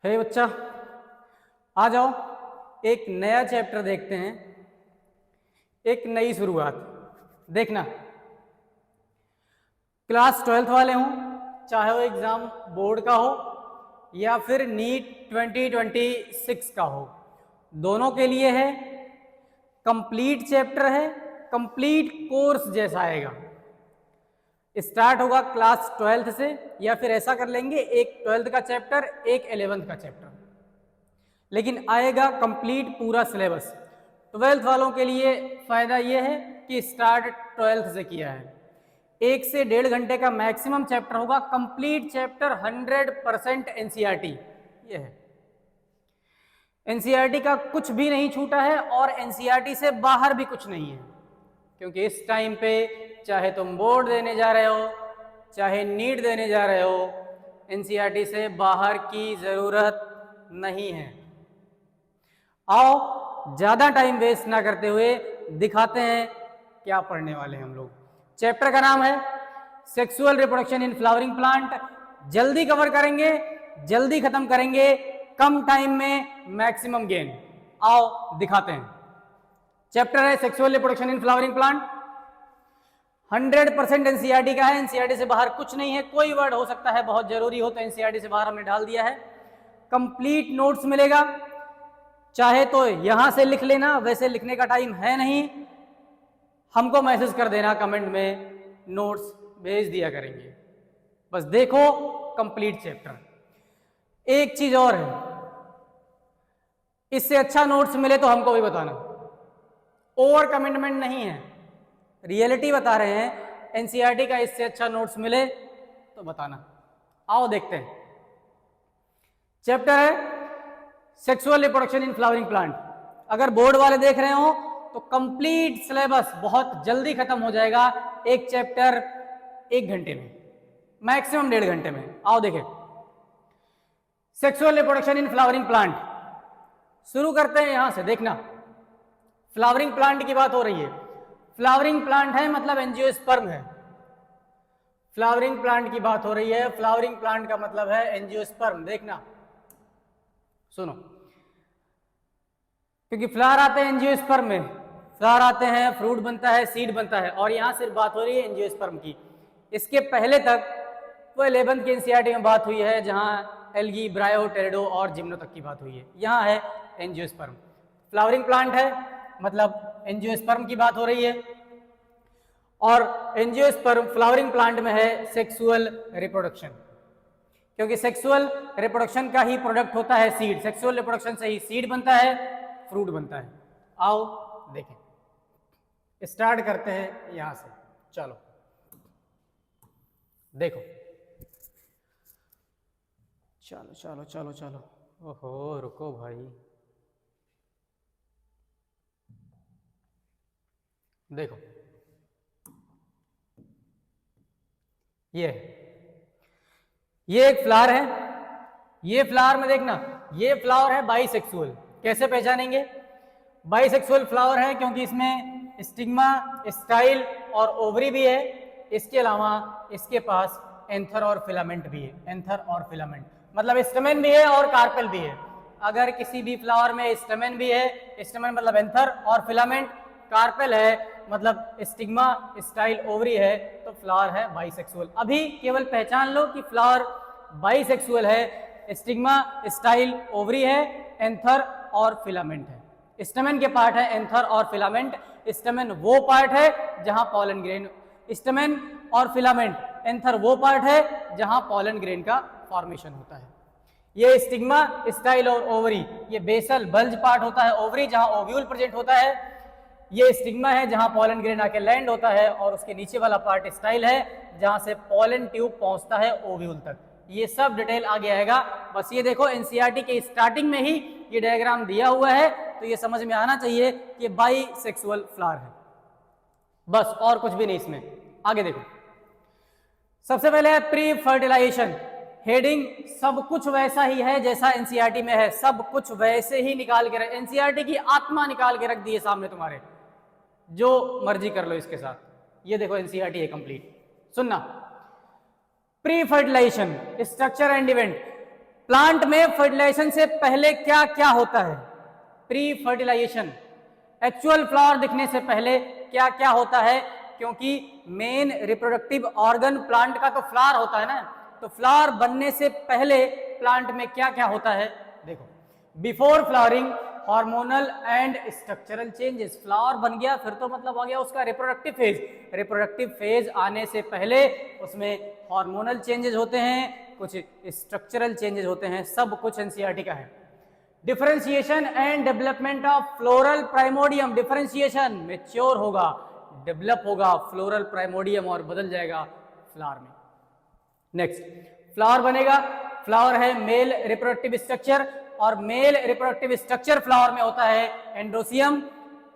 हे बच्चा, आ जाओ, एक नया चैप्टर देखते हैं, एक नई शुरुआत। देखना, क्लास 12th वाले हों, चाहे वो एग्जाम बोर्ड का हो या फिर नीट 2026 का हो, दोनों के लिए है। कंप्लीट चैप्टर है, कंप्लीट कोर्स जैसा आएगा। स्टार्ट होगा क्लास 12th से, या फिर ऐसा कर लेंगे एक 12th का चैप्टर, एक 11th का चैप्टर, लेकिन आएगा कंप्लीट पूरा सिलेबस। 12th वालों के लिए फायदा यह है कि स्टार्ट 12th से किया है। 1 से 1.5 घंटे का मैक्सिमम चैप्टर होगा, कंप्लीट चैप्टर 100% एनसीईआरटी। ये है, एनसीईआरटी का कुछ भी नहीं छूटा है और एनसीईआरटी से बाहर भी कुछ नहीं है, क्योंकि इस टाइम पे चाहे तुम बोर्ड देने जा रहे हो, चाहे नीट देने जा रहे हो, एनसीईआरटी से बाहर की जरूरत नहीं है। आओ, ज्यादा टाइम वेस्ट ना करते हुए दिखाते हैं क्या पढ़ने वाले हैं हम लोग। चैप्टर का नाम है sexual reproduction in flowering plant. जल्दी कवर करेंगे, जल्दी खत्म करेंगे, कम टाइम में मैक्सिमम गेन। आओ दिखाते हैं। चैप्टर है sexual reproduction in flowering plant. 100% NCERT का है, एनसीईआरटी से बाहर कुछ नहीं है। कोई वर्ड हो सकता है बहुत जरूरी हो तो एनसीईआरटी से बाहर हमने डाल दिया है। कंप्लीट नोट्स मिलेगा, चाहे तो यहां से लिख लेना, वैसे लिखने का टाइम है नहीं, हमको मैसेज कर देना कमेंट में, नोट्स भेज दिया करेंगे। बस देखो कंप्लीट चैप्टर। एक चीज और है, इससे अच्छा नोट्स मिले तो हमको भी बताना, ओवर कमिटमेंट नहीं है, रियलिटी बता रहे हैं। एनसीईआरटी का इससे अच्छा नोट्स मिले तो बताना। आओ देखते हैं। चैप्टर है sexual reproduction in flowering plant. अगर बोर्ड वाले देख रहे हो तो कंप्लीट सिलेबस बहुत जल्दी खत्म हो जाएगा, एक चैप्टर 1 घंटे में, मैक्सिमम 1.5 घंटे में। आओ देखें sexual reproduction in flowering plant. शुरू करते हैं यहां से। देखना, फ्लावरिंग प्लांट की बात हो रही है। फ्लावरिंग प्लांट है मतलब एंजियोस्पर्म है। फ्लावरिंग प्लांट की बात हो रही है, फ्लावरिंग प्लांट का मतलब है एंजियोस्पर्म। देखना, सुनो, क्योंकि फ्लावर आते हैं एंजियोस्पर्म में, फ्लावर आते हैं, फ्रूट बनता है, सीड बनता है, और यहां सिर्फ बात हो रही है एंजियोस्पर्म की। इसके पहले तक वो 11th की एनसीईआरटी में बात हुई है, जहां एल्गी, ब्रायो, टेरिडो और जिम्नो तक की बात हुई है। यहां है एंजियोस्पर्म। फ्लावरिंग प्लांट है मतलब एंजियोस्पर्म की बात हो रही है, और एंजियोस्पर्म फ्लावरिंग प्लांट में है सेक्सुअल रिप्रोडक्शन, क्योंकि सेक्सुअल रिप्रोडक्शन का ही प्रोडक्ट होता है सीड। सेक्सुअल रिप्रोडक्शन से ही सीड बनता है, फ्रूट बनता है। आओ देखें, स्टार्ट करते हैं यहां से। चलो देखो, चलो चलो चलो चलो। ओहो रुको भाई, देखो ये एक फ्लावर है। ये फ्लावर में देखना, ये फ्लावर है बाइसेक्सुअल। कैसे पहचानेंगे? बाइसेक्सुअल फ्लावर है क्योंकि इसमें स्टिग्मा, स्टाइल और ओवरी भी है। इसके अलावा इसके पास एंथर और फिलामेंट भी है। एंथर और फिलामेंट मतलब स्टमेन भी है और कार्पेल भी है। अगर किसी भी फ्लावर में स्टमेन भी है, स्टमेन मतलब एंथर, और फिलामेंट कार्पेल है मतलब स्टिग्मा, स्टाइल, ओवरी है, तो फ्लावर है बाइसेक्सुअल। अभी केवल पहचान लो कि फ्लावर बाइसेक्सुअल है, स्टिग्मा, स्टाइल, ओवरी है, एंथर और फिलामेंट है। स्टमेन के पार्ट है एंथर और फिलामेंट। स्टमेन वो पार्ट है जहां पॉलन ग्रेन, स्टमेन और फिलामेंट, एंथर वो पार्ट है जहां पॉलन ग्रेन का फॉर्मेशन होता है। ये स्टिग्मा, स्टाइल और ओवरी, ये बेसल बल्ज पार्ट होता है ओवरी, जहां ओव्यूल प्रेजेंट होता है। ये स्टिग्मा है जहां पॉलन ग्रेन आके लैंड होता है, और उसके नीचे वाला पार्ट स्टाइल है जहां से पॉलन ट्यूब पहुंचता है ओव्यूल तक। ये सब डिटेल आगे आएगा। बस ये देखो एनसीईआरटी के स्टार्टिंग में ही ये डायग्राम दिया हुआ है, तो ये समझ में आना चाहिए कि बाइसेक्सुअल फ्लावर है, बस और कुछ भी नहीं इसमें। आगे देखो, सबसे पहले है प्री फर्टिलाइजेशन। हेडिंग सब कुछ वैसा ही है जैसा एनसीईआरटी में है, सब कुछ वैसे ही निकाल के रख, एनसीईआरटी की आत्मा निकाल के रख दी है सामने तुम्हारे, जो मर्जी कर लो इसके साथ। ये देखो एनसीईआरटी है कंप्लीट। सुनना, pre fertilization structure and event. Plant में फर्टिलाइजेशन से पहले क्या क्या होता है? प्री फर्टिलाइजेशन, एक्चुअल फ्लावर दिखने से पहले क्या क्या होता है? क्योंकि मेन रिप्रोडक्टिव ऑर्गन प्लांट का तो फ्लावर होता है ना, तो फ्लावर बनने से पहले प्लांट में क्या क्या होता है? देखो, before flowering hormonal and structural changes. Flower बन गया फिर तो मतलब आ गया उसका रिप्रोडक्टिव फेज। रिप्रोडक्टिव फेज आने से पहले उसमें हार्मोनल चेंजेस होते हैं, कुछ स्ट्रक्चरल चेंजेस होते हैं, सब कुछ एनसीईआरटी का है। Differentiation and development of floral primordium, differentiation mature होगा, डेवलप होगा फ्लोरल प्राइमोडियम और बदल जाएगा फ्लावर में। नेक्स्ट, फ्लावर बनेगा, फ्लावर है मेल रिप्रोडक्टिव स्ट्रक्चर, और मेल रिप्रोडक्टिव स्ट्रक्चर फ्लावर में होता है एंड्रोसियम,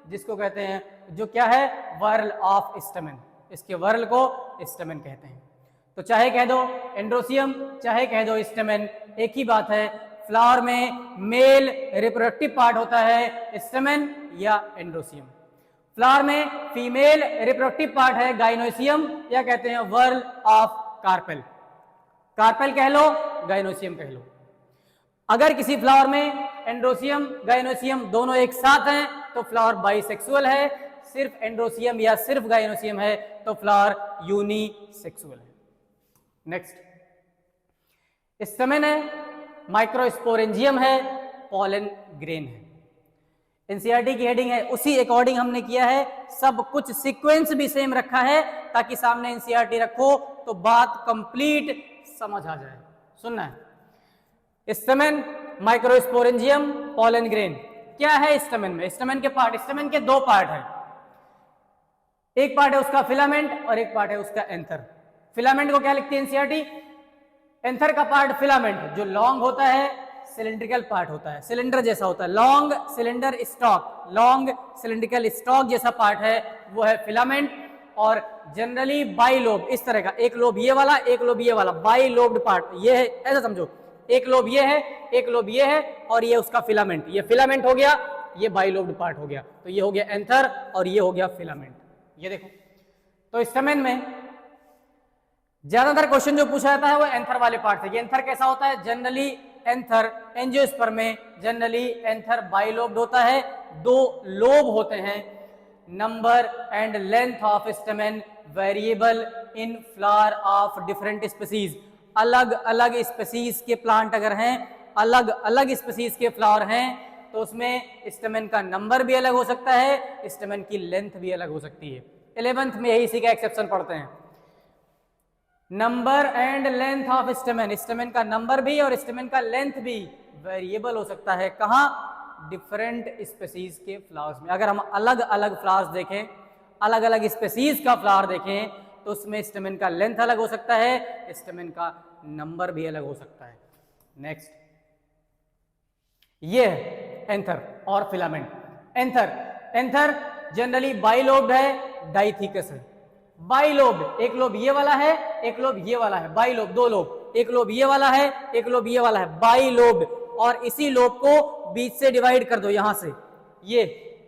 जिसको कहते हैं, जो क्या है, वर्ल ऑफ स्टैमेन। इसके वर्ल को स्टैमेन कहते हैं। तो चाहे कह दो एंड्रोसियम, चाहे कह दो स्टैमेन, एक ही बात है। फ्लावर में मेल रिप्रोडक्टिव पार्ट होता है स्टैमेन या एंड्रोसियम। फ्लावर में फीमेल रिप्रोडक्टिव पार्ट है गाइनोसियम, या कहते हैं वर्ल ऑफ कार्पेल। कार्पेल कह लो, गाइनोसियम कह लो। अगर किसी फ्लावर में एंड्रोसियम गाइनोसियम दोनों एक साथ हैं तो फ्लावर बाइसेक्सुअल है, सिर्फ एंड्रोसियम या सिर्फ गाइनोसियम है तो फ्लावर यूनिसेक्सुअल है। नेक्स्ट, स्टैमेन है, माइक्रोस्पोरेंजियम है, पॉलन ग्रेन है। एनसीईआरटी की हेडिंग है, उसी अकॉर्डिंग हमने किया है, सब कुछ सीक्वेंस भी सेम रखा है ताकि सामने एनसीईआरटी रखो तो बात कंप्लीट समझ आ जाए। सुनना है, स्टैमेन, माइक्रोस्पोरेंजियम, पॉलन ग्रेन। क्या है स्टैमेन में? स्टैमेन के पार्ट, स्टैमेन के दो पार्ट है, एक पार्ट है उसका फिलामेंट और एक पार्ट है उसका एंथर। फिलामेंट को क्या लिखती है एनसीईआरटी? एंथर का पार्ट फिलामेंट जो लॉन्ग होता है, सिलिंड्रिकल पार्ट होता है, सिलेंडर जैसा होता है, long cylinder stock, long cylindrical stock जैसा पार्ट है वो है फिलामेंट। और जनरली बाई लोब, इस तरह का, एक लोब ये वाला, एक लोब ये वाला, बाई लोब्ड पार्ट ये है, ऐसा समझो, एक लोब ये है, एक लोब ये है, और ये उसका फिलामेंट, ये फिलामेंट हो गया, ये बाई लोब्ड पार्ट हो गया, तो ये हो गया एंथर और ये हो गया फिलामेंट। ये देखो, तो स्टैमेन में ज्यादातर क्वेश्चन जो पूछा जाता है वो एंथर वाले पार्ट से। एंथर कैसा होता है? जनरली एंथर, एंजियोस्पर्म में जनरली एंथर बाइलोब्ड होता है, दो लोब होते हैं। Number and length of stamen variable in flower of different species. अलग अलग स्पीसीज के प्लांट अगर हैं, अलग अलग स्पीसीज के फ्लावर हैं, तो उसमें स्टैमेन का नंबर भी अलग हो सकता है, स्टैमेन की लेंथ भी अलग हो सकती है। 11th में यही इसी का एक्सेप्शन पढ़ते हैं, number and length of stamen. Stamen का नंबर भी और स्टैमेन का लेंथ भी वेरिएबल हो सकता है। कहाँ? डिफरेंट स्पीसीज के फ्लावर्स में। अगर हम अलग अलग फ्लावर्स देखें, अलग अलग स्पीसीज का फ्लावर देखें, तो उसमें स्टैमेन का लेंथ अलग हो सकता है, स्टैमेन का नंबर भी अलग हो सकता है। नेक्स्ट, ये है एंथर और फिलामेंट। एंथर जनरली बाइलोब्ड है, डाइथिकस है। बाइलोब्ड, एक लोब ये वाला है, एक लोब ये वाला है, बाइलोब, दो लोब, एक लोब ये वाला है, एक लोब ये वाला है, बाइलोब्ड। और इसी लोब को बीच से डिवाइड कर दो, यहां से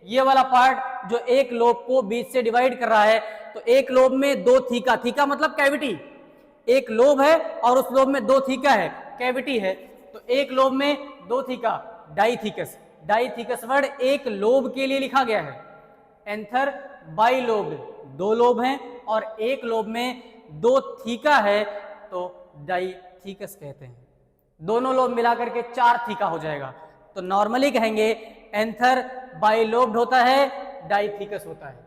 ये वाला पार्ट जो एक लोब को बीच से डिवाइड कर रहा है, तो एक लोब में दो थीका, थीका मतलब कैविटी, एक लोब है और उस लोब में दो थीका है, कैविटी है, तो एक लोब में दो थीका, डाइथिकस। डाइथिकस वर्ड एक लोब के लिए लिखा गया है। एंथर बाइलोब्ड, दो लोब हैं और एक लोब में दो थीका है, तो डाइथिकस कहते हैं। दोनों लोब मिलाकर के चार थीका हो जाएगा, तो नॉर्मली कहेंगे एंथर बाइलोब्ड होता है, डाइथिकस होता है।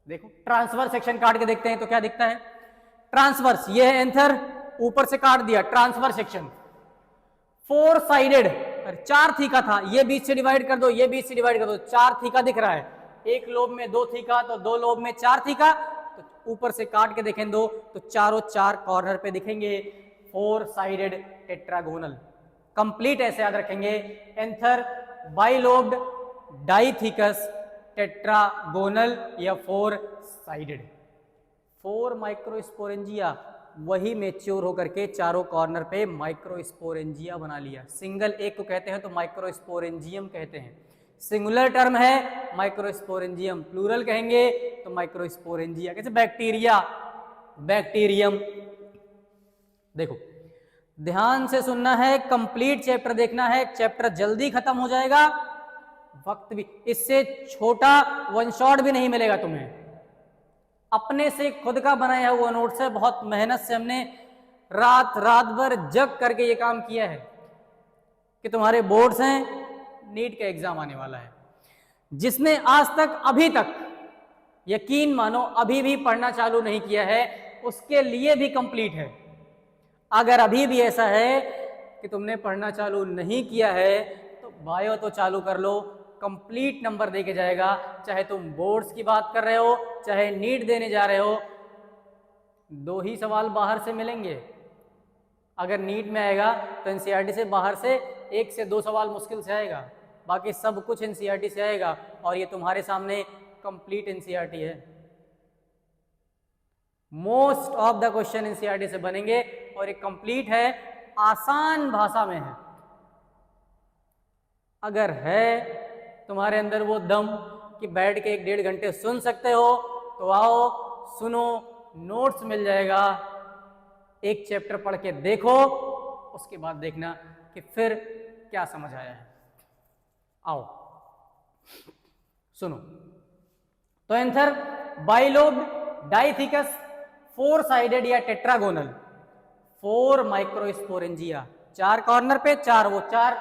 देखो, ट्रांसवर्स सेक्शन काट के देखते हैं तो क्या दिखता है? ट्रांसवर्स, ये है एंथर, ऊपर से काट दिया, ट्रांसवर्स सेक्शन, फोर साइडेड, चार थीका था, ये बीच से डिवाइड कर दो, ये बीच से डिवाइड कर दो, चार थीका दिख रहा है। एक लोब में दो थीका, तो दो लोब में चार थीका, तो ऊपर से काट के देखें दो, तो चारों चार कॉर्नर पे दिखेंगे, फोर साइडेड टेट्रागोनल। कंप्लीट ऐसे याद रखेंगे, एंथर बाइलोब्ड, डाइथिकस, टेट्रागोनल या फोर साइडेड। फोर माइक्रोस्पोरेंजिया, वही मैच्योर होकर के चारों कॉर्नर पे माइक्रोस्पोरेंजिया बना लिया। सिंगल एक को कहते हैं तो माइक्रोस्पोरेंजियम कहते हैं, सिंगुलर टर्म है माइक्रोस्पोरेंजियम, प्लूरल कहेंगे तो माइक्रोस्पोरेंजिया। कैसे? Bacteria, bacterium. देखो, ध्यान से सुनना है, कंप्लीट चैप्टर देखना है, चैप्टर जल्दी खत्म हो जाएगा, वक्त भी इससे छोटा वन शॉट भी नहीं मिलेगा तुम्हें। अपने से खुद का बनाया हुआ नोट्स है, बहुत मेहनत से हमने रात भर जग करके ये काम किया है कि तुम्हारे बोर्ड्स हैं, नीट का एग्जाम आने वाला है। जिसने आज तक अभी तक यकीन मानो अभी भी पढ़ना चालू नहीं किया है, उसके लिए भी कंप्लीट है। अगर अभी भी ऐसा है कि तुमने पढ़ना चालू नहीं किया है तो बायो तो चालू कर लो, कंप्लीट नंबर देके जाएगा। चाहे तुम बोर्ड्स की बात कर रहे हो, चाहे नीट देने जा रहे हो, 2 ही सवाल बाहर से मिलेंगे। अगर नीट में आएगा तो एनसीईआरटी से बाहर से 1 से 2 सवाल मुश्किल से आएगा, बाकी सब कुछ एनसीईआरटी से आएगा। और ये तुम्हारे सामने कंप्लीट एनसीईआरटी है। Most of the question NCERT से बनेंगे और ये कंप्लीट है, आसान भाषा में है। अगर है तुम्हारे अंदर वो दम कि बैठ के 1-1.5 घंटे सुन सकते हो तो आओ सुनो, नोट्स मिल जाएगा, एक चैप्टर पढ़ के देखो, उसके बाद देखना कि फिर क्या समझ आया है। आओ सुनो। तो आंसर बाइलोब्ड डाइथिकस 4 साइडेड या टेट्रागोनल 4 माइक्रोस्पोरेंजिया, 4 कॉर्नर पे 4, वो 4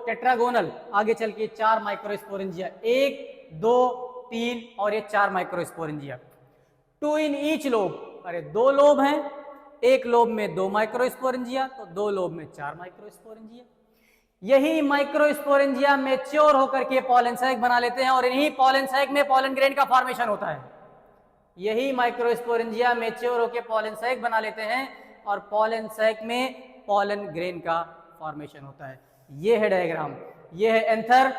टेट्रागोनल, आगे चल के 4 माइक्रोस्पोरेंजिया, 1 2 3 और ये 4 माइक्रोस्पोरेंजिया। 2 इन ईच लोब, अरे 2 लोब हैं, एक लोब में 2 माइक्रोस्पोरेंजिया, तो 2 लोब में 4 माइक्रोस्पोरेंजिया। यही माइक्रोस्पोरेंजिया मैच्योर होकर के पॉलन सैक बना लेते हैं और इन्हीं पॉलन सैक में पॉलन ग्रेन का फॉर्मेशन होता है। यही माइक्रोस्पोरेंजिया मैच्योर होकर पॉलन सैक बना लेते हैं और पॉलन सैक में पॉलन ग्रेन का फॉर्मेशन होता है। ये है डायग्राम, ये है एंथर,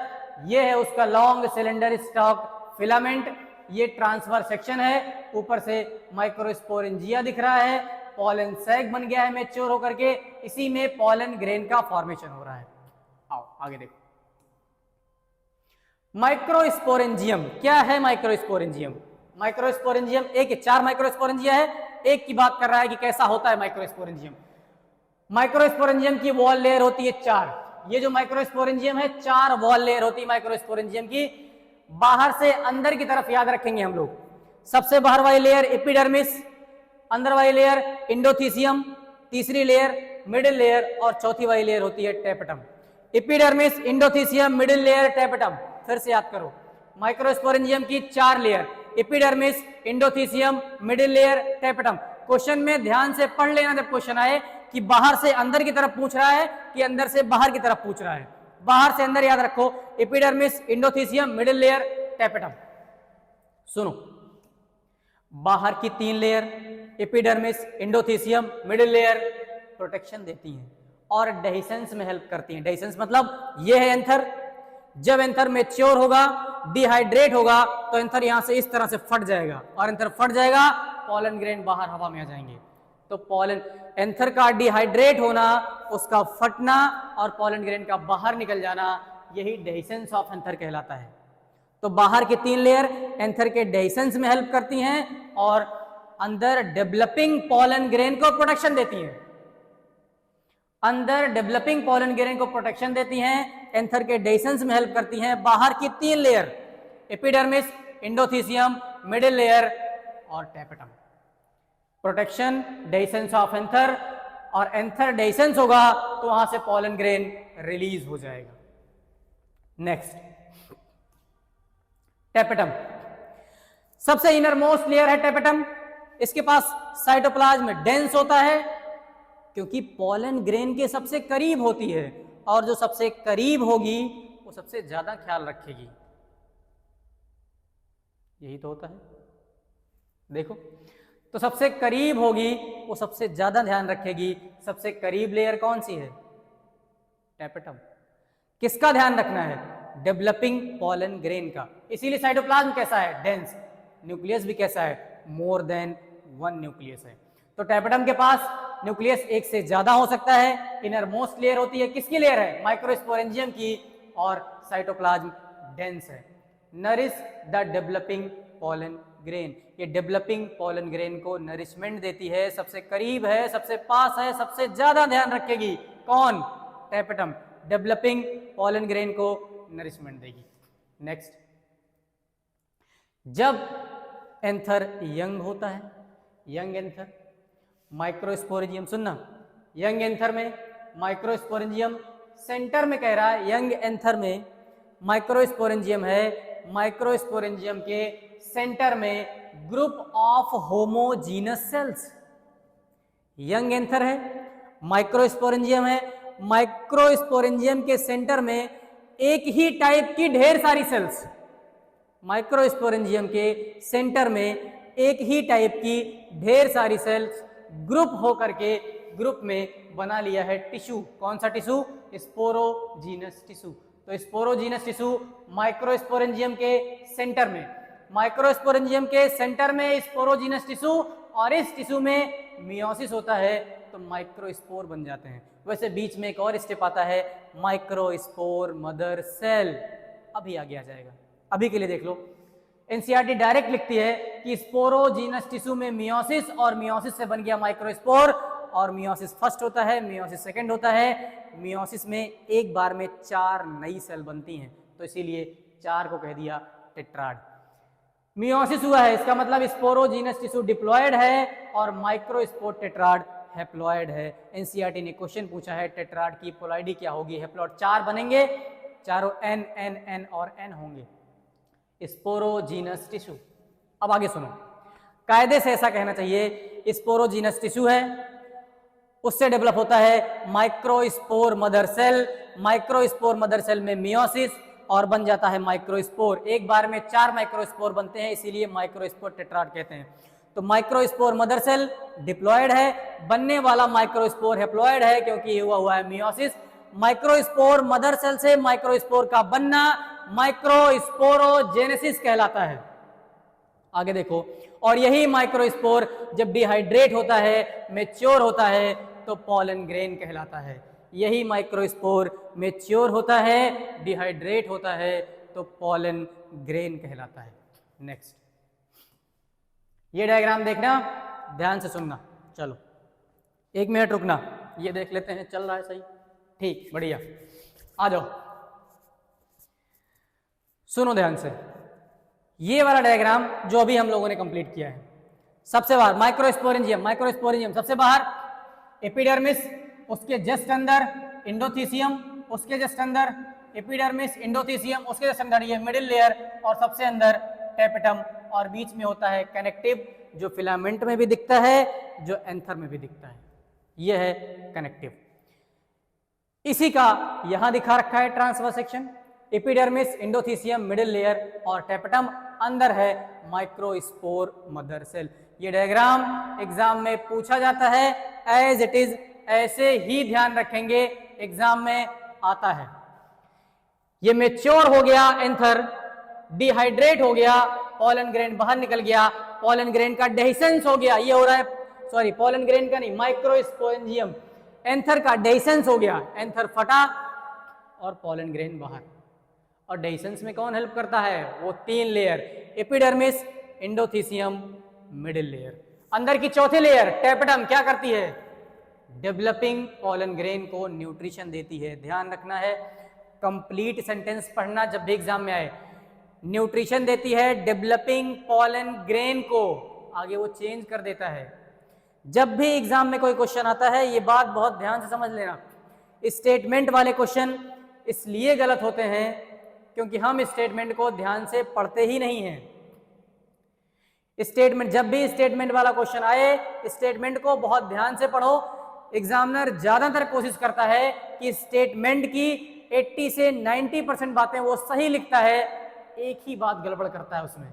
ये है उसका लॉन्ग सिलेंडर स्टॉक फिलामेंट, ये ट्रांसफर सेक्शन है, ऊपर से माइक्रोस्पोरेंजिया दिख रहा है, पॉलन सैक बन गया है मैच्योर होकर के, इसी में पॉलन ग्रेन का फॉर्मेशन हो रहा है। आओ आगे देखो। माइक्रोस्पोरेंजियम क्या है? माइक्रोस्पोरेंजियम, माइक्रोस्पोरेंजियम एक 4 माइक्रोस्पोरेंजिया है, एक की बात कर रहा है कि कैसा होता है माइक्रोस्पोरेंजियम। माइक्रोस्पोरेंजियम की वॉल लेयर होती है 4, ये जो माइक्रोस्पोरेंजियम है 4 वॉल लेयर होती है माइक्रोस्पोरेंजियम की। बाहर से अंदर की तरफ याद रखेंगे हम लोग, सबसे बाहर वाली लेयर एपिडर्मिस, अंदर वाली लेयर इंडोथीसियम, तीसरी लेयर मिडिल लेयर और चौथी वाली लेयर होती है tapetum. Epidermis, endothecium, middle layer, tapetum. फिर से याद करो, माइक्रोस्पोरेंजियम की 4 layer, epidermis, endothecium, middle layer, tapetum. Question में ध्यान से पढ़ लेना जब क्वेश्चन आए कि बाहर से अंदर की तरफ पूछ रहा है कि अंदर से बाहर की तरफ पूछ रहा है। बाहर से अंदर याद रखो, epidermis, endothecium, middle layer, tapetum. सुनो, बाहर की 3 layer epidermis, endothecium, middle layer protection देती हैं और डेहिसेंस में हेल्प करती हैं। डेहिसेंस मतलब ये है एंथर। जब एंथर मैच्योर होगा, डिहाइड्रेट होगा, तो एंथर यहां से इस तरह से फट जाएगा और एंथर फट जाएगा, पॉलन ग्रेन बाहर हवा में आ जाएंगे। तो पॉलन एंथर का डिहाइड्रेट होना, उसका फटना और पॉलन ग्रेन का बाहर निकल जाना, यही डेहिसेंस ऑफ एंथर कहलाता है। तो बाहर की 3 लेयर एंथर के डेहिसेंस में हेल्प करती हैं और अंदर डेवलपिंग पॉलन ग्रेन को प्रोटेक्शन देती हैं। अंदर डेवलपिंग पॉलन ग्रेन को प्रोटेक्शन देती हैं, एंथर के डेहिसेंस में हेल्प करती हैं। बाहर की 3 layer epidermis, endothecium, middle layer और tapetum. Protection, dehiscence of anther, और एंथर डेहिसेंस होगा तो वहां से पॉलन ग्रेन रिलीज हो जाएगा। Next, tapetum. सबसे इनर मोस्ट लेयर है टेपेटम। इसके पास साइटोप्लाज्म डेंस होता है क्योंकि पॉलन ग्रेन के सबसे करीब होती है और जो सबसे करीब होगी वो सबसे ज्यादा ख्याल रखेगी। यही तो होता है, देखो। तो सबसे करीब होगी वो सबसे ज्यादा ध्यान रखेगी। सबसे करीब लेयर कौन सी है? टेपेटम। किसका ध्यान रखना है? डेवलपिंग पॉलन ग्रेन का। इसीलिए साइटोप्लाज्म कैसा है? डेंस। न्यूक्लियस भी कैसा है? मोर देन 1 न्यूक्लियस है। तो टेपेटम के पास न्यूक्लियस 1 से ज्यादा हो सकता है। इनर मोस्ट लेयर होती है, किसकी लेयर है? माइक्रोस्पोरेंजियम की, और साइटोप्लाज्म डेंस है। Nourish the developing pollen grain. ये डेवलपिंग पॉलन ग्रेन को नरिशमेंट देती है, सबसे करीब है, सबसे पास है, सबसे ज्यादा ध्यान रखेगी। कौन? टेपेटम। डेवलपिंग पॉलन ग्रेन को नरिशमेंट देगी। नेक्स्ट, जब एंथर यंग होता है, यंग एंथर, माइक्रोस्पोरेंजियम, सुनना, यंग एंथर में माइक्रोस्पोरेंजियम सेंटर में कह रहा है, यंग एंथर में माइक्रोस्पोरेंजियम है, माइक्रोस्पोरेंजियम के सेंटर में group of homogeneous cells. Young anther है, माइक्रोस्पोरेंजियम है, माइक्रोस्पोरेंजियम के सेंटर में एक ही टाइप की ढेर सारी सेल्स। माइक्रोस्पोरेंजियम के सेंटर में एक ही टाइप की ढेर सारी सेल्स ग्रुप होकर के ग्रुप में बना लिया है टिश्यू। कौन सा टिश्यू? Sporogenous tissue. तो स्पोरोजीनस टिश्यू माइक्रोस्पोरेंजियम के सेंटर में, माइक्रोस्पोरेंजियम के सेंटर में स्पोरोजीनस टिश्यू, और इस टिश्यू में मियोसिस होता है तो माइक्रोस्पोर बन जाते हैं। वैसे बीच में एक और स्टेप आता है, माइक्रोस्पोर मदर सेल। अभी आगे आ जाएगा, अभी के लिए देख लो। एनसीईआरटी डायरेक्ट लिखती है कि स्पोरोजीनस टिश्यू में मियोसिस, और मियोसिस से बन गया माइक्रोस्पोर, और मियोसिस फर्स्ट होता है, मियोसिस सेकंड होता है। मियोसिस में एक बार में 4 नई सेल बनती हैं, तो इसीलिए 4 को कह दिया टेट्राड। मियोसिस हुआ है, इसका मतलब स्पोरोजीनस टिश्यू डिप्लॉयड है और माइक्रोस्पोर टेट्राड हैप्लॉयड है। एनसीईआरटी ने क्वेश्चन पूछा है टेट्राड की पोलॉइडी क्या होगी? हैप्लॉयड 4 बनेंगे, चारों एन एन एन और एन होंगे। Sporogenous tissue. अब आगे सुनो, कायदे से ऐसा कहना चाहिए, स्पोरोजीनस टिश्यू है, उससे डेवलप होता है microspore mother cell, microspore mother cell में मियोसिस और बन जाता है माइक्रोस्पोर। एक बार में 4 माइक्रोस्पोर बनते हैं, इसीलिए माइक्रोस्पोर टेट्राड कहते हैं। तो माइक्रोस्पोर मदर सेल डिप्लॉयड है, बनने वाला माइक्रोस्पोर हैप्लॉयड है क्योंकि हुआ है मियोसिस। माइक्रोस्पोर मदर सेल से माइक्रोस्पोर का बनना माइक्रोस्पोरोजेनेसिस कहलाता है। आगे देखो, और यही माइक्रोस्पोर जब डिहाइड्रेट होता है, मैच्योर होता है, तो पॉलन ग्रेन कहलाता है। यही माइक्रोस्पोर मैच्योर होता है, डिहाइड्रेट होता है, तो पॉलन ग्रेन कहलाता है। नेक्स्ट, ये डायग्राम देखना, ध्यान से सुनना। चलो 1 मिनट रुकना, ये देख लेते हैं चल रहा है सही? ठीक, बढ़िया, आ जाओ, सुनो ध्यान से। ये वाला डायग्राम जो अभी हम लोगों ने कंप्लीट किया है, सबसे बाहर माइक्रोस्पोरेंजियम, माइक्रोस्पोरेंजियम सबसे बाहर, एपिडर्मिस, उसके जस्ट अंदर इंडोथीसियम, उसके जस्ट अंदर एपिडर्मिस, इंडोथीसियम, उसके जस्ट अंदर ये मिडिल लेयर, और सबसे अंदर टेपेटम, और बीच में होता है कनेक्टिव, जो फिलामेंट में भी दिखता है, जो एंथर में भी दिखता है। ये है कनेक्टिव। इसी का यहां दिखा रखा है transverse section, epidermis, endothecium, middle layer और टेपेटम, अंदर है माइक्रोस्पोर मदर सेल। ये डायग्राम एग्जाम में पूछा जाता है, एज इट इज, ऐसे ही ध्यान रखेंगे, एग्जाम में आता है। ये मैच्योर हो गया एंथर, डिहाइड्रेट हो गया, पॉलन ग्रेन बाहर निकल गया, पॉलन ग्रेन का डेहिसेंस हो गया, ये हो रहा है, सॉरी पॉलन ग्रेन का नहीं, माइक्रोस्पोरेंजियम, एंथर का डेहिसेंस हो गया, एंथर फटा और पॉलन ग्रेन बाहर। और डेहिसेंस में कौन हेल्प करता है? वो 3 layer, epidermis, endothecium, middle layer. अंदर की चौथी लेयर टेपेटम क्या करती है? डेवलपिंग पॉलन ग्रेन को न्यूट्रिशन देती है। ध्यान रखना है, कंप्लीट सेंटेंस पढ़ना जब भी एग्जाम में आए। न्यूट्रिशन देती है डेवलपिंग पॉलन ग्रेन को, आगे वो चेंज कर देता है। जब भी एग्जाम में कोई क्वेश्चन आता है, ये बात बहुत ध्यान से समझ लेना, स्टेटमेंट वाले क्वेश्चन इसलिए गलत होते हैं क्योंकि हम स्टेटमेंट को ध्यान से पढ़ते ही नहीं हैं। स्टेटमेंट, जब भी स्टेटमेंट वाला क्वेश्चन आए, स्टेटमेंट को बहुत ध्यान से पढ़ो। एग्जामिनर ज्यादातर कोशिश करता है कि स्टेटमेंट की 80 से 90% बातें वो सही लिखता है, एक ही बात गड़बड़ करता है उसमें,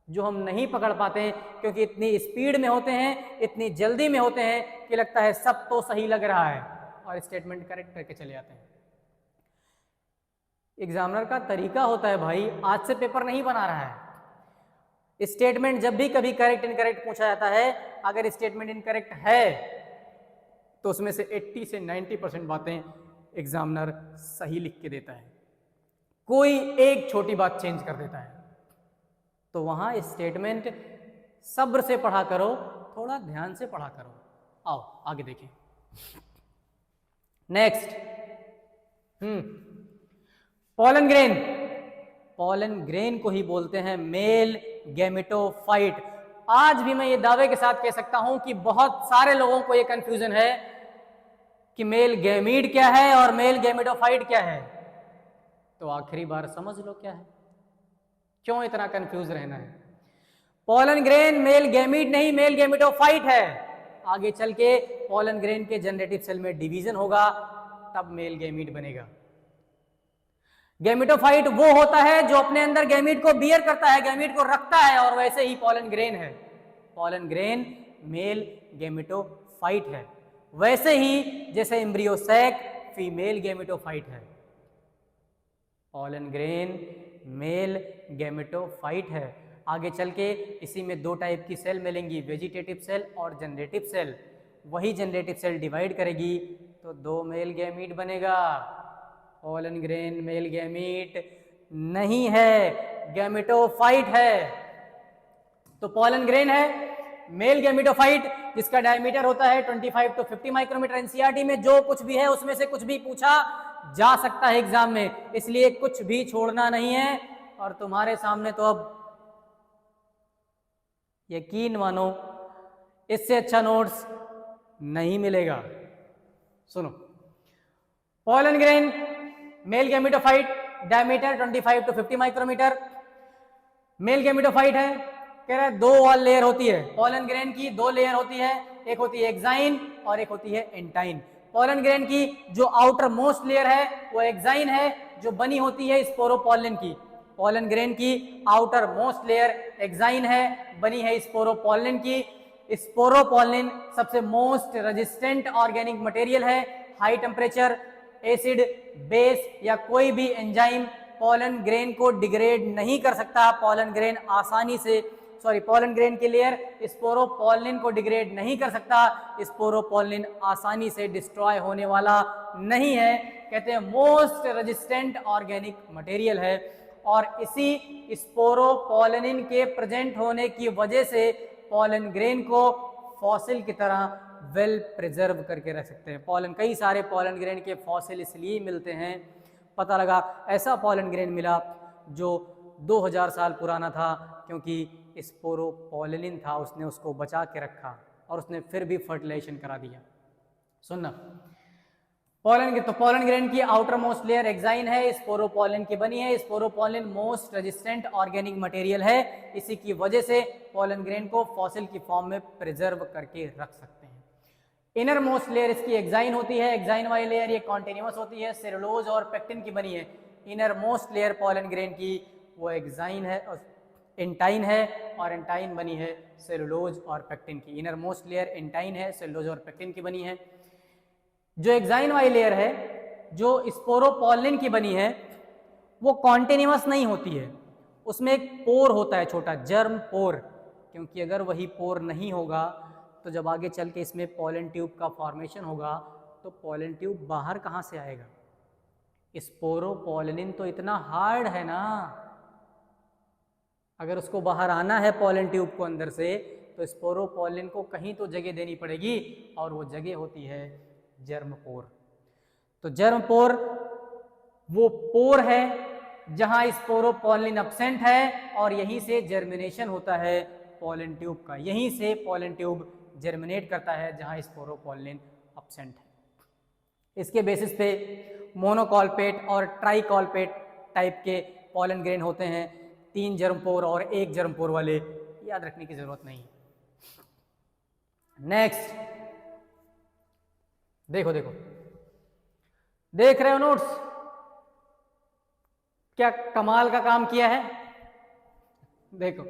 जो हम नहीं पकड़ पाते क्योंकि इतनी स्पीड में होते हैं, इतनी जल्दी में होते हैं कि लगता है सब तो सही लग रहा है और स्टेटमेंट करेक्ट करके चले जाते हैं। एग्जामिनर का तरीका होता है भाई, आज से पेपर नहीं बना रहा है। स्टेटमेंट जब भी कभी करेक्ट इनकरेक्ट पूछा जाता है, अगर स्टेटमेंट इनकरेक्ट है तो उसमें से 80 से 90% बातें एग्जामिनर सही लिख के देता है, कोई एक छोटी बात चेंज कर देता है। तो वहां स्टेटमेंट सब्र से पढ़ा करो, थोड़ा ध्यान से पढ़ा करो। आओ आगे देखें। Next, pollen grain. Pollen grain को ही बोलते हैं मेल गैमेटोफाइट। आज भी मैं ये दावे के साथ कह सकता हूं कि बहुत सारे लोगों को ये कंफ्यूजन है कि मेल गैमीट क्या है और मेल गैमेटोफाइट क्या है। तो आखिरी बार समझ लो क्या है, क्यों इतना कंफ्यूज रहना है। पॉलन ग्रेन मेल गैमीट नहीं, मेल गैमेटोफाइट है। आगे चल के पॉलन ग्रेन के जनरेटिव सेल में डिवीजन होगा, तब मेल गैमीट बनेगा। गैमेटोफाइट वो होता है जो अपने अंदर गैमीट को बियर करता है, गैमीट को रखता है, और वैसे ही पॉलन ग्रेन है। पॉलन ग्रेन मेल गैमेटोफाइट है, वैसे ही जैसे एम्ब्रियो सैक फीमेल गैमेटोफाइट है। पॉलन ग्रेन मेल गैमेटोफाइट है। आगे चल के इसी में दो टाइप की सेल मिलेंगी, वेजिटेटिव सेल और जनरेटिव सेल। वही जनरेटिव सेल डिवाइड करेगी तो दो मेल गैमीट बनेगा। पॉलन ग्रेन मेल गैमीट नहीं है, गैमेटोफाइट है। तो पॉलन ग्रेन है मेल गैमेटोफाइट, जिसका डायमीटर होता है 25 to 50 माइक्रोमीटर। एनसीईआरटी में जो कुछ भी है उसमें से कुछ भी पूछा जा सकता है एग्जाम में, इसलिए कुछ भी छोड़ना नहीं है। और तुम्हारे सामने तो अब यकीन मानो इससे अच्छा नोट्स नहीं मिलेगा। सुनो, pollen grain male gametophyte, diameter 25 to 50 micrometre, male gametophyte है। कह रहा है दो वॉल लेयर होती है पॉलन ग्रेन की, दो लेयर होती है, एक होती है एक्साइन और एक होती है एंटाइन। पॉलन ग्रेन की जो आउटर मोस्ट लेयर है वो एक्साइन है, जो बनी होती है स्पोरोपोलिन की। पॉलन ग्रेन की आउटर मोस्ट लेयर एक्साइन है, बनी है स्पोरोपोलिन की। स्पोरोपोलिन सबसे मोस्ट रेजिस्टेंट ऑर्गेनिक मटेरियल है। हाई टेम्परेचर, एसिड, बेस या कोई भी एंजाइम पॉलन ग्रेन को डिग्रेड नहीं कर सकता। पॉलन ग्रेन आसानी से पॉलन ग्रेन की लेयर स्पोरोपोलिन को डिग्रेड नहीं कर सकता। स्पोरोपोलिन आसानी से डिस्ट्रॉय होने वाला नहीं है, कहते हैं मोस्ट रेजिस्टेंट ऑर्गेनिक मटेरियल है। और इसी स्पोरोपोलिन के प्रेजेंट होने की वजह से पॉलन ग्रेन को फॉसिल की तरह वेल प्रिजर्व करके रख सकते हैं। पॉलन, कई सारे पॉलन ग्रेन के फॉसिल इसलिए मिलते हैं, पता लगा ऐसा पॉलन ग्रेन मिला जो 2000 साल पुराना था, क्योंकि स्पोरोपोलिन था, उसने उसको बचा के रखा और उसने फिर भी फर्टिलाइजेशन करा दिया। सुनना, पॉलन ग्रेन की आउटर मोस्ट लेयर एक्साइन है, स्पोरोपोलिन की बनी है। Sporopollenin most resistant organic material है, इसी की वजह से पॉलन ग्रेन को फॉसिल की फॉर्म में प्रिजर्व करके रख सकते हैं। इनर मोस्ट लेयर इसकी एक्साइन होती है, एक्साइन वाली लेयर ये कॉन्टिन्यूअस होती है, सेलुलोज और पेक्टिन की बनी है। Inner most layer pollen grain की वो एक्साइन है, एंटाइन है, और एंटाइन बनी है सेलुलोज और पेक्टिन की। इनर मोस्ट लेयर एंटाइन है, सेलुलोज और पेक्टिन की बनी है। जो एक्साइन वाली लेयर है, जो स्पोरोपोलिन की बनी है, वो कॉन्टिन्यूअस नहीं होती है, उसमें एक पोर होता है, छोटा जर्म पोर। क्योंकि अगर वही पोर नहीं होगा तो जब आगे चल के इसमें पॉलन ट्यूब का फॉर्मेशन होगा तो पॉलन ट्यूब बाहर कहाँ से आएगा। स्पोरोपोलिन तो इतना हार्ड है ना, अगर उसको बाहर आना है पॉलन ट्यूब को अंदर से, तो स्पोरोपोलिन को कहीं तो जगह देनी पड़ेगी, और वो जगह होती है जर्म पोर। तो जर्म पोर वो पोर है जहां स्पोरोपोलिन एब्सेंट है, और यहीं से जर्मिनेशन होता है पॉलन ट्यूब का। यहीं से पॉलन ट्यूब जर्मिनेट करता है जहां स्पोरोपोलिन एब्सेंट है। इसके बेसिस पे मोनोकॉल्पेट और ट्राइकॉल्पेट टाइप के पॉलन ग्रेन होते हैं, 3 जर्म पोर और 1 जर्म पोर वाले, याद रखने की जरूरत नहीं। नेक्स्ट, देखो देख रहे हो नोट्स, क्या कमाल का काम किया है। देखो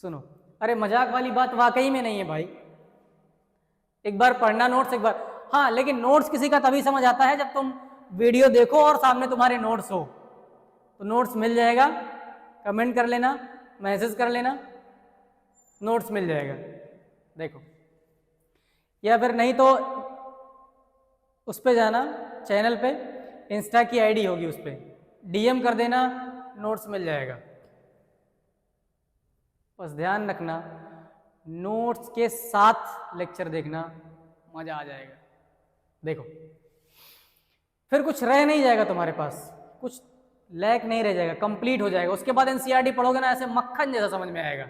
सुनो, अरे मजाक वाली बात वाकई में नहीं है भाई, एक बार पढ़ना नोट्स एक बार। हाँ, लेकिन नोट्स किसी का तभी समझ आता है जब तुम वीडियो देखो और सामने तुम्हारे नोट्स हो। तो नोट्स मिल जाएगा, कमेंट कर लेना, मैसेज कर लेना, नोट्स मिल जाएगा। देखो, या फिर नहीं तो उस पे जाना, चैनल पे इंस्टा की आईडी होगी, उस पे DM कर देना, नोट्स मिल जाएगा। बस ध्यान रखना, नोट्स के साथ लेक्चर देखना, मजा आ जाएगा। देखो फिर कुछ रह नहीं जाएगा तुम्हारे पास, कुछ लैक नहीं रह जाएगा, कंप्लीट हो जाएगा। उसके बाद एनसीईआरटी पढ़ोगे ना, ऐसे मक्खन जैसा समझ में आएगा।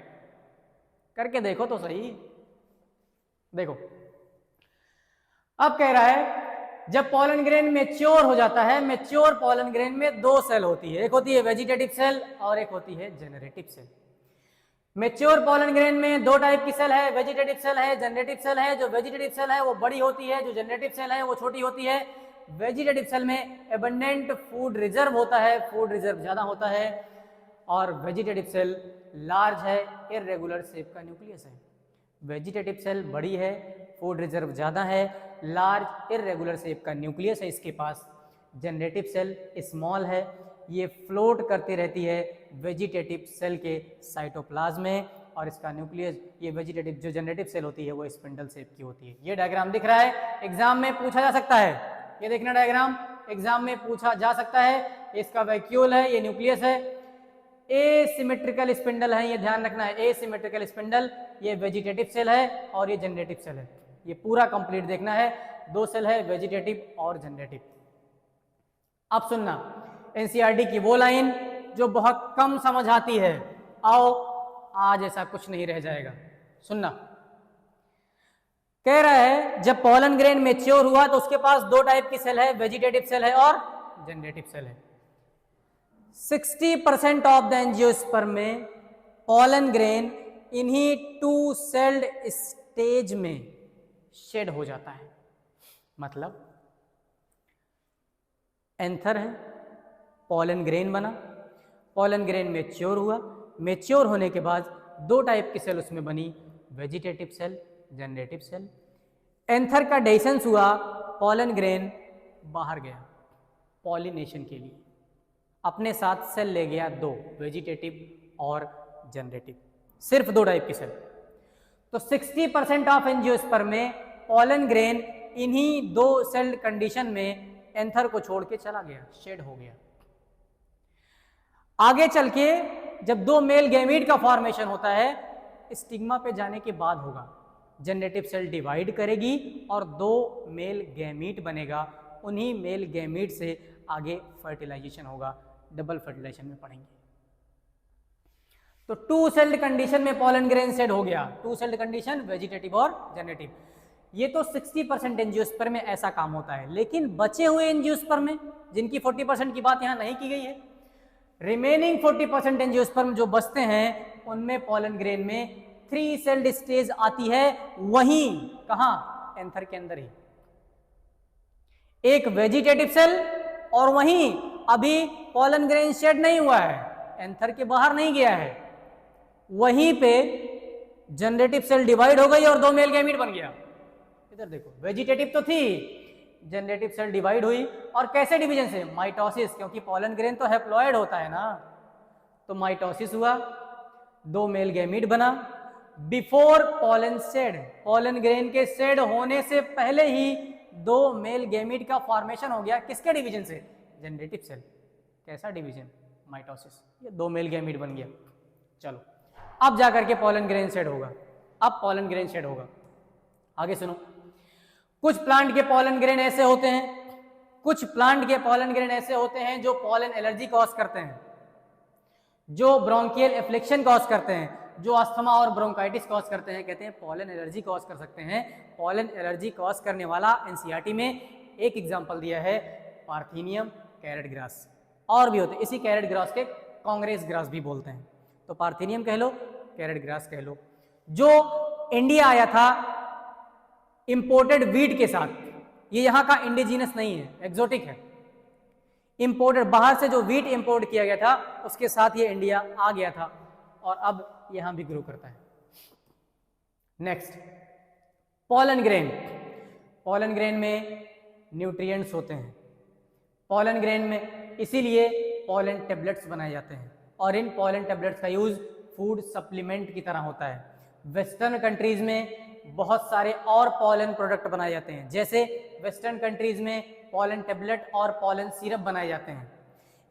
करके देखो तो सही। देखो अब कह रहा है जब पॉलन ग्रेन मैच्योर हो जाता है, मैच्योर पॉलन ग्रेन में दो सेल होती है, एक होती है वेजिटेटिव सेल और एक होती है generative cell. Mature pollen grain में दो टाइप की सेल है, वेजिटेटिव सेल है, जनरेटिव सेल है। जो वेजिटेटिव सेल है वो बड़ी होती है, जो जनरेटिव सेल है वो छोटी होती है। वेजिटेटिव सेल में एबंडेंट फूड रिजर्व होता है, फूड रिजर्व ज्यादा होता है, और वेजिटेटिव सेल लार्ज है, इररेगुलर शेप का न्यूक्लियस है। वेजिटेटिव सेल बड़ी है, फूड रिजर्व ज्यादा है, लार्ज इररेगुलर शेप का न्यूक्लियस है इसके पास। जनरेटिव सेल स्मॉल है, ये फ्लोट करती रहती है वेजिटेटिव सेल के साइटोप्लाज्म में, और इसका न्यूक्लियस, ये वेजिटेटिव जो जनरेटिव सेल होती है वो स्पिंडल शेप की होती है। ये डायग्राम दिख रहा है, एग्जाम में पूछा जा सकता है। ये देखना डायग्राम एग्जाम में पूछा जा सकता है। इसका वैक्यूल है, ये न्यूक्लियस है। एसिमेट्रिकल स्पिंडल है, ये ध्यान रखना है, एसिमेट्रिकल स्पिंडल। ये वेजिटेटिव सेल है और ये जनरेटिव सेल है। ये पूरा कंप्लीट देखना है, दो सेल है, वेजिटेटिव और जनरेटिव। अब सुनना एनसीईआरटी की वो लाइन जो बहुत कम समझ आती है। आओ आज ऐसा कुछ नहीं रह जाएगा, सुनना। कह रहा है जब पॉलन ग्रेन मैच्योर हुआ तो उसके पास दो टाइप की सेल है, वेजिटेटिव सेल है और जनरेटिव सेल है। 60% ऑफ द एंजियोस्पर्म में पॉलन ग्रेन इन्हीं टू सेल्ड स्टेज में शेड हो जाता है। मतलब एंथर है, पॉलन ग्रेन बना, पॉलन ग्रेन मैच्योर हुआ, मैच्योर होने के बाद दो टाइप की सेल उसमें बनी, vegetative cell, generative cell. Anther का डेसेंस हुआ, पॉलन ग्रेन बाहर गया पॉलिनेशन के लिए, अपने साथ सेल ले गया दो, वेजिटेटिव और जनरेटिव, सिर्फ दो टाइप की सेल। तो 60% ऑफ एंजियोस्पर्म में पॉलन ग्रेन इन्हीं दो सेल्ड कंडीशन में एंथर को छोड़ के चला गया, शेड हो गया। आगे चल के जब दो मेल गैमीट का फॉर्मेशन होता है, स्टिग्मा पे जाने के बाद होगा। जनरेटिव सेल डिवाइड करेगी और दो मेल गैमीट बनेगा, उन्हीं मेल गैमीट से आगे फर्टिलाइजेशन होगा। डबल फर्टिलाइजेशन में पढ़ेंगे। तो टू सेल्ड कंडीशन में पॉलन ग्रेन सेड हो गया, टू सेल्ड कंडीशन वेजिटेटिव और जनरेटिव। ये तो 60% एंजियोस्पर्म में ऐसा काम होता है। लेकिन बचे हुए एंजियोस्पर्म में, जिनकी 40% की बात यहां नहीं की गई है, रिमेनिंग 40% एंजियोस्पर्म जो बचते हैं, उनमें पॉलन ग्रेन में 3 सेल्ड स्टेज आती है। वहीं कहां? एंथर के अंदर ही एक वेजिटेटिव सेल, और वहीं अभी पॉलन ग्रेन शेड नहीं हुआ है, एंथर के बाहर नहीं गया है, वहीं पे जनरेटिव सेल डिवाइड हो गई और दो मेल गैमीट बन गया। इधर देखो, वेजिटेटिव तो थी, जनरेटिव सेल डिवाइड हुई, और कैसे डिवीजन से? माइटोसिस, क्योंकि पॉलन ग्रेन तो हैप्लॉइड होता है ना, तो माइटोसिस हुआ, दो मेल गैमीट बना। Before pollen said, pollen grain के सेड होने से पहले ही दो मेल गैमीट का फॉर्मेशन हो गया। किसके डिवीजन से? Generative cell. कैसा डिवीजन? माइटोसिस। ये दो मेल गैमीट बन गया। चलो अब जाकर के पॉलन ग्रेन सेड होगा। अब पॉलन ग्रेन सेड होगा। आगे सुनो, कुछ प्लांट के पॉलन ग्रेन ऐसे होते हैं, कुछ प्लांट के पॉलन ग्रेन ऐसे होते हैं जो पॉलन एलर्जी कॉज करते हैं, जो ब्रोंकियल एफ्लिक्शन कॉज करते हैं, जो अस्थमा और ब्रोंकाइटिस कॉज करते हैं। कहते हैं पॉलन एलर्जी कॉज कर सकते हैं। पॉलन एलर्जी कॉज करने वाला एनसीईआरटी में एक एग्जांपल दिया है, पार्थेनियम, कैरेट ग्रास। और भी होते हैं, इसी कैरेट ग्रास के कांग्रेस ग्रास भी बोलते हैं। तो पार्थेनियम कह लो, कैरेट ग्रास कह लो। जो इंडिया आया था इंपोर्टेड वीट के साथ, ये यहाँ का इंडिजिनस नहीं है, एक्सोटिक है। इंपोर्टेड, बाहर से जो वीट इंपोर्ट किया गया था उसके साथ ये इंडिया आ गया था, और अब यहां भी ग्रो करता है। Next, pollen grain. Pollen grain में न्यूट्रिएंट्स होते हैं पॉलन ग्रेन में, इसीलिए पॉलन टेबलेट्स बनाए जाते हैं, और इन पॉलन टेबलेट्स का यूज फूड सप्लीमेंट की तरह होता है। वेस्टर्न कंट्रीज में बहुत सारे और पॉलन प्रोडक्ट बनाए जाते हैं, जैसे वेस्टर्न कंट्रीज में पॉलन टेबलेट और पॉलन सिरप बनाए जाते हैं।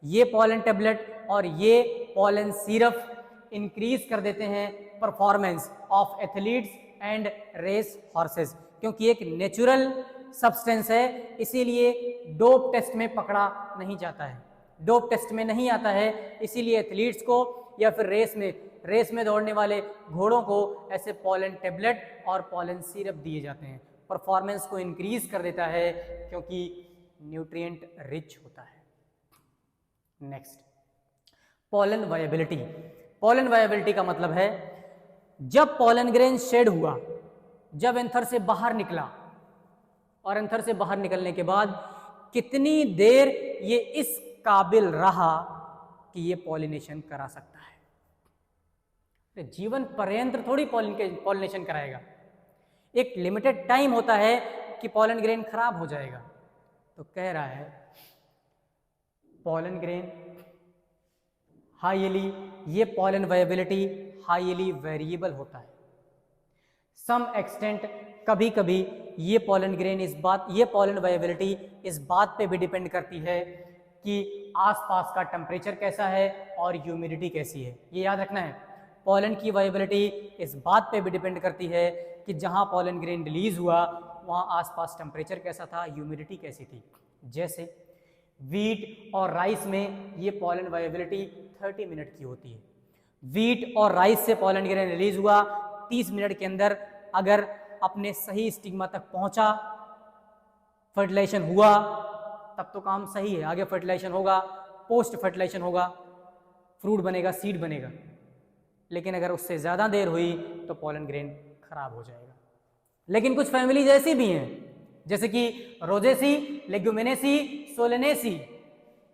ये पॉलन टेबलेट और ये पॉलन सिरप इंक्रीज कर देते हैं performance of athletes and race horses, क्योंकि एक नेचुरल सब्सटेंस है, इसीलिए डोप टेस्ट में पकड़ा नहीं जाता है, डोप टेस्ट में नहीं आता है, इसीलिए एथलीट्स को या फिर रेस में दौड़ने वाले घोड़ों को ऐसे पॉलन टेबलेट और पॉलन सिरप दिए जाते हैं। परफॉर्मेंस को इंक्रीज कर देता है क्योंकि न्यूट्रिएंट रिच होता है। Next, pollen viability. Pollen viability का मतलब है जब पॉलन ग्रेन शेड हुआ, जब एंथर से बाहर निकला और एंथर से बाहर निकलने के बाद कितनी देर ये इस काबिल रहा कि ये पॉलिनेशन करा सकता है। जीवन पर्यंत थोड़ी पॉलिनेशन कराएगा, एक लिमिटेड टाइम होता है कि पॉलन ग्रेन खराब हो जाएगा। तो कह रहा है पॉलन ग्रेन हाईली, ये पॉलन वायबिलिटी हाईली वेरिएबल होता है। सम एक्सटेंट कभी कभी ये पॉलन ग्रेन ये पॉलन वायबिलिटी इस बात पे भी डिपेंड करती है कि आसपास का टेम्परेचर कैसा है और ह्यूमिडिटी कैसी है। ये याद रखना है, पॉलन की वायबिलिटी इस बात पे भी डिपेंड करती है कि जहाँ पॉलन ग्रेन रिलीज हुआ वहाँ आसपास टेम्परेचर कैसा था, ह्यूमिडिटी कैसी थी। जैसे वीट और राइस में ये पॉलन वायबिलिटी 30 मिनट की होती है। वीट और राइस से पॉलन ग्रेन रिलीज हुआ, 30 मिनट के अंदर अगर अपने सही स्टिग्मा तक पहुंचा, फर्टिलाइजेशन हुआ, तब तो काम सही है, आगे फर्टिलाइजेशन होगा, पोस्ट फर्टिलाइजेशन होगा, फ्रूट बनेगा, सीड बनेगा। लेकिन अगर उससे ज़्यादा देर हुई तो पॉलन ग्रेन खराब हो जाएगा। लेकिन कुछ फैमिलीज ऐसी भी हैं जैसे कि रोजेसी, लेग्यूमिनेसी, सोलेनेसी,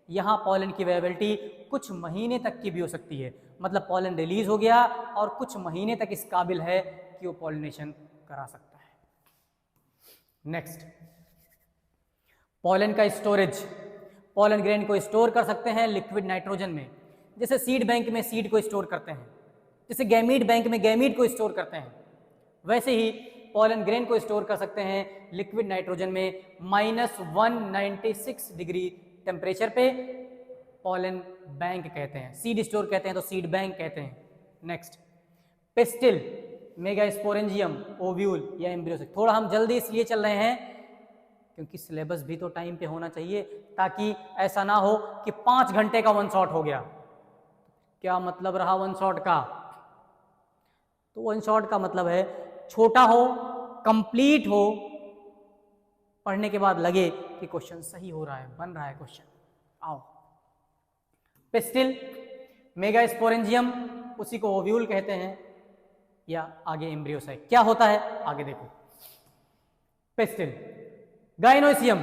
यहाँ पॉलन की वायबिलिटी कुछ महीने तक की भी हो सकती है। मतलब पॉलन रिलीज हो गया और कुछ महीने तक इस काबिल है कि वो पॉलिनेशन करा सकता है। नेक्स्ट, पॉलन का स्टोरेज। पॉलन ग्रेन को स्टोर कर सकते हैं लिक्विड नाइट्रोजन में, जैसे सीड बैंक में सीड को स्टोर करते हैं, जैसे गैमीट बैंक में गैमीट को स्टोर करते हैं, वैसे ही पॉलन ग्रेन को स्टोर कर सकते हैं लिक्विड नाइट्रोजन में। -196 डिग्री टेम्परेचर पे पॉलन बैंक कहते हैं, सीड स्टोर कहते हैं तो सीड बैंक कहते हैं। नेक्स्ट, पिस्टिल, मेगास्पोरेंजियम, ओव्यूल या एम्ब्रियो। थोड़ा हम जल्दी इसलिए चल रहे हैं क्योंकि सिलेबस भी तो टाइम पे होना चाहिए, ताकि ऐसा ना हो कि 5 घंटे का वन शॉट हो गया। क्या मतलब रहा वन शॉट का? तो वन शॉट का मतलब है छोटा हो, कंप्लीट हो, पढ़ने के बाद लगे कि क्वेश्चन सही हो रहा है, बन रहा है क्वेश्चन। आओ, पिस्टिल, मेगास्पोरेंजियम, उसी को ओव्यूल कहते हैं, या आगे एम्ब्रियोसाइट। क्या होता है आगे देखो। Pistil, gynoecium,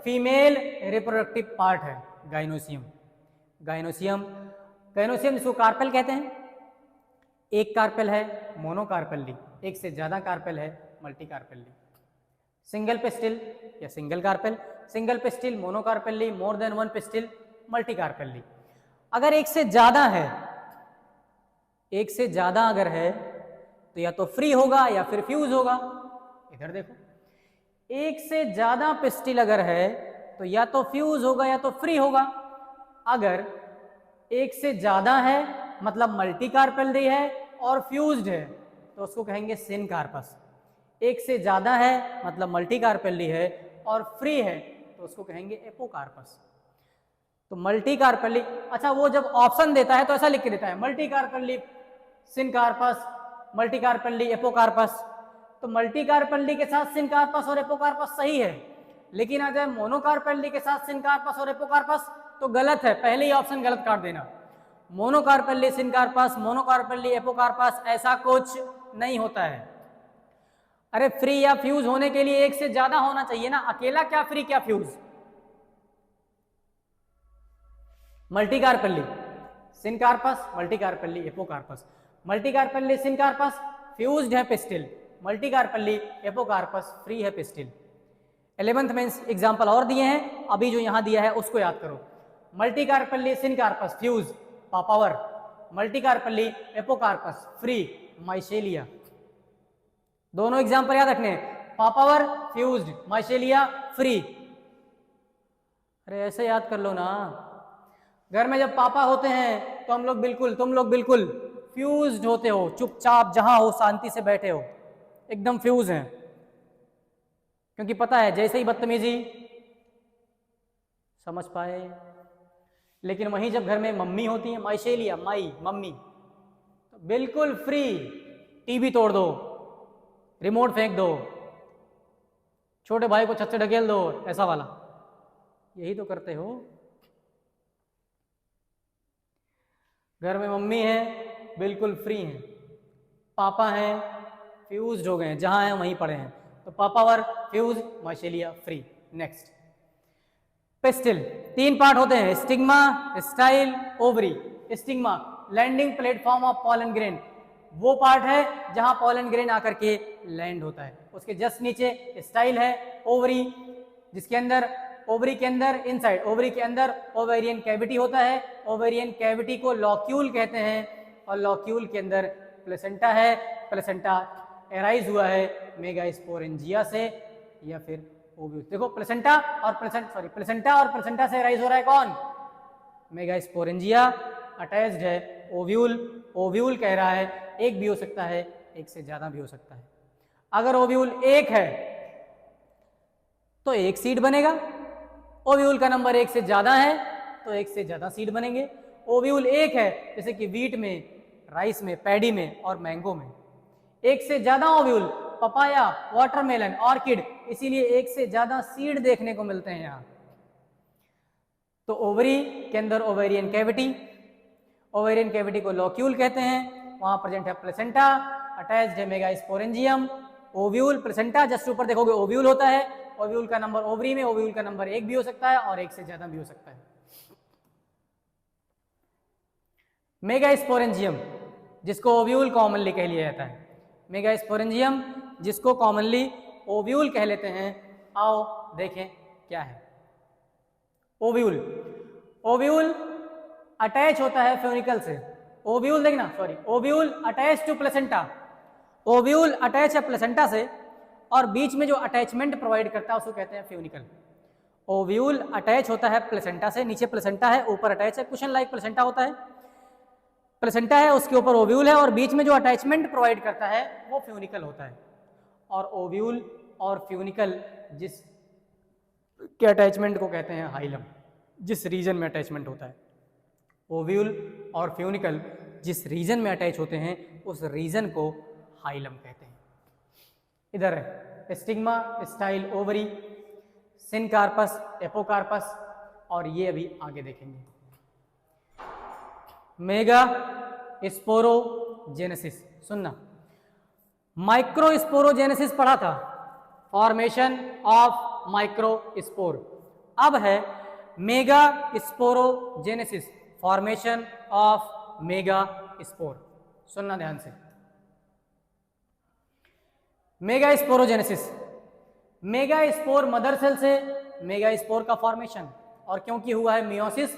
female reproductive part है गाइनोसियम। गाइनोसियम जिसको कार्पेल कहते हैं। एक कार्पेल है मोनोकार्पेली, एक से ज्यादा कार्पेल है मल्टीकार्पेली। सिंगल पिस्टिल या single carpel, single pistil, monocarpellary, more than one pistil, multicarpellary. अगर एक से ज्यादा है, एक से ज्यादा अगर है तो या तो फ्री होगा या फिर फ्यूज होगा। इधर देखो, एक से ज्यादा पिस्टिल अगर है तो या तो फ्यूज होगा या तो फ्री होगा। अगर एक से ज्यादा है मतलब मल्टीकार्पेली है और फ्यूज्ड है तो उसको कहेंगे सिनकार्पस। एक से ज्यादा है मतलब मल्टीकार्पेली है और फ्री है तो उसको कहेंगे एपोकार्पस। तो मल्टीकार्पेली, अच्छा वो जब ऑप्शन देता है तो ऐसा लिख के देता है मल्टीकार्पेली सिनकार्पस, मल्टीकार्पेली एपोकार्पस। तो मल्टीकार्पेली के साथ सिनकार्पस और एपोकार्पस सही है, लेकिन अगर मोनोकार्पेली के साथ सिनकार्पस और एपोकार्पस तो गलत है, पहले ही ऑप्शन गलत काट देना। मोनोकार्पेली सिनकार्पस, मोनोकार्पेली एपोकार्पस, ऐसा कुछ नहीं होता है। अरे फ्री या फ्यूज होने के लिए एक से ज्यादा होना चाहिए ना, अकेला क्या फ्री क्या fuse. Multicarpellary syncarpous, multicarpellary apocarpous, multicarpellary syncarpous fused है पिस्टिल, मल्टीकार्पेली एपोकार्पस फ्री है पिस्टिल। 11th में एग्जांपल और दिए हैं, अभी जो यहां दिया है उसको याद करो। Multicarpellary syncarpous fuse Papaver, multicarpellary apocarpous free Michelia. दोनों एग्जांपल याद रखने, पापावर फ्यूज्ड, माइशेलिया फ्री। अरे ऐसे याद कर लो ना। घर में जब पापा होते हैं तो हम लोग बिल्कुल, तुम लोग बिल्कुल फ्यूज्ड होते हो, चुपचाप जहां हो शांति से बैठे हो, एकदम फ्यूज हैं, क्योंकि पता है जैसे ही बदतमीजी समझ पाए। लेकिन वहीं जब घर में मम्मी होती है, माइशेलिया माई मम्मी, तो बिल्कुल फ्री, टीवी तोड़ दो, रिमोट फेंक दो, छोटे भाई को छत से ढकेल दो, ऐसा वाला, यही तो करते हो। घर में मम्मी है बिल्कुल फ्री हैं, पापा हैं फ्यूज्ड हो गए हैं, जहां हैं वहीं पड़े हैं, तो Papaver fuse, Michelia free. Next, pistil 3 part होते हैं, stigma, style, ovary. Stigma landing platform of pollen grain, वो पार्ट है जहां पॉलन ग्रेन आकर के लैंड होता है। उसके जस्ट नीचे स्टाइल है, ओवरी, जिसके अंदर, ओवरी के अंदर, इनसाइड ओवरी के अंदर ओवेरियन कैविटी होता है। ओवेरियन कैविटी को लॉक्यूल कहते हैं, और लॉक्यूल के अंदर प्लेसेंटा है। प्लेसेंटा एराइज हुआ है मेगास्पोरेंजिया से या फिर ओव्यूल। देखो प्लेसेंटा और प्लेसेंटा से एराइज हो रहा है कौन? मेगास्पोरेंजिया। अटैच्ड है ओव्यूल, ओव्यूल कह रहा है, एक भी हो सकता है, एक से ज्यादा भी हो सकता है। अगर ओव्यूल एक है तो एक सीड बनेगा, ओव्यूल का नंबर एक से ज्यादा है तो एक से ज्यादा सीड बनेंगे। ओव्यूल एक है, जैसे कि वीट में, राइस में, पैडी में और मैंगो में। एक से ज्यादा ओव्यूल, पपाया, वाटरमेलन, ऑर्किड, इसीलिए एक से ज्यादा सीड देखने को मिलते हैं यहाँ। तो ओवरी के अंदर ओवेरियन कैविटी, ओवेरियन कैविटी को लॉक्यूल कहते हैं, वहां प्रेजेंट है प्लेसेंटा, अटैच्ड है मेगास्पोरेंजियम, ओव्यूल, प्लेसेंटा जस्ट ऊपर देखोगे ओव्यूल होता है। ओव्यूल का नंबर ओवरी में, ओव्यूल का नंबर एक भी हो सकता है और एक से ज्यादा भी हो सकता है। मेगास्पोरेंजियम जिसको ओव्यूल कॉमनली कह लिया जाता है, मेगास्पोरेंजियम जिसको कॉमनली ओव्यूल कह लेते हैं। आओ देखें क्या है ओव्यूल। ओव्यूल अटैच होता है फ्यूनिकल से, ओव्यूल देखना, sorry, ovule attach to placenta, ovule attach है प्लेसेंटा से, और बीच में जो अटैचमेंट प्रोवाइड करता है उसको कहते हैं फ्यूनिकल। ओव्यूल अटैच होता है प्लेसेंटा से, नीचे प्लेसेंटा है, ऊपर अटैच है, कुशन लाइक प्लेसेंटा होता है, प्लेसेंटा है, उसके ऊपर ओव्यूल है, और बीच में जो अटैचमेंट प्रोवाइड करता है वो फ्यूनिकल होता है। और ओव्यूल और फ्यूनिकल जिस के अटैचमेंट को कहते हैं हाइलम, जिस रीजन में अटैचमेंट होता है। ओव्यूल और फ्यूनिकल जिस रीजन में अटैच होते हैं उस रीजन को हाइलम कहते हैं। इधर है stigma, style, ovary, syncarpous, apocarpous, और ये अभी आगे देखेंगे। मेगा स्पोरोजेनेसिस, सुनना, माइक्रोस्पोरोजेनेसिस पढ़ा था, फॉर्मेशन ऑफ माइक्रोस्पोर। अब है megasporogenesis, formation of megaspore. सुनना ध्यान से, megasporogenesis, megaspore mother cell से मेगा स्पोर का फॉर्मेशन, और क्योंकि हुआ है मियोसिस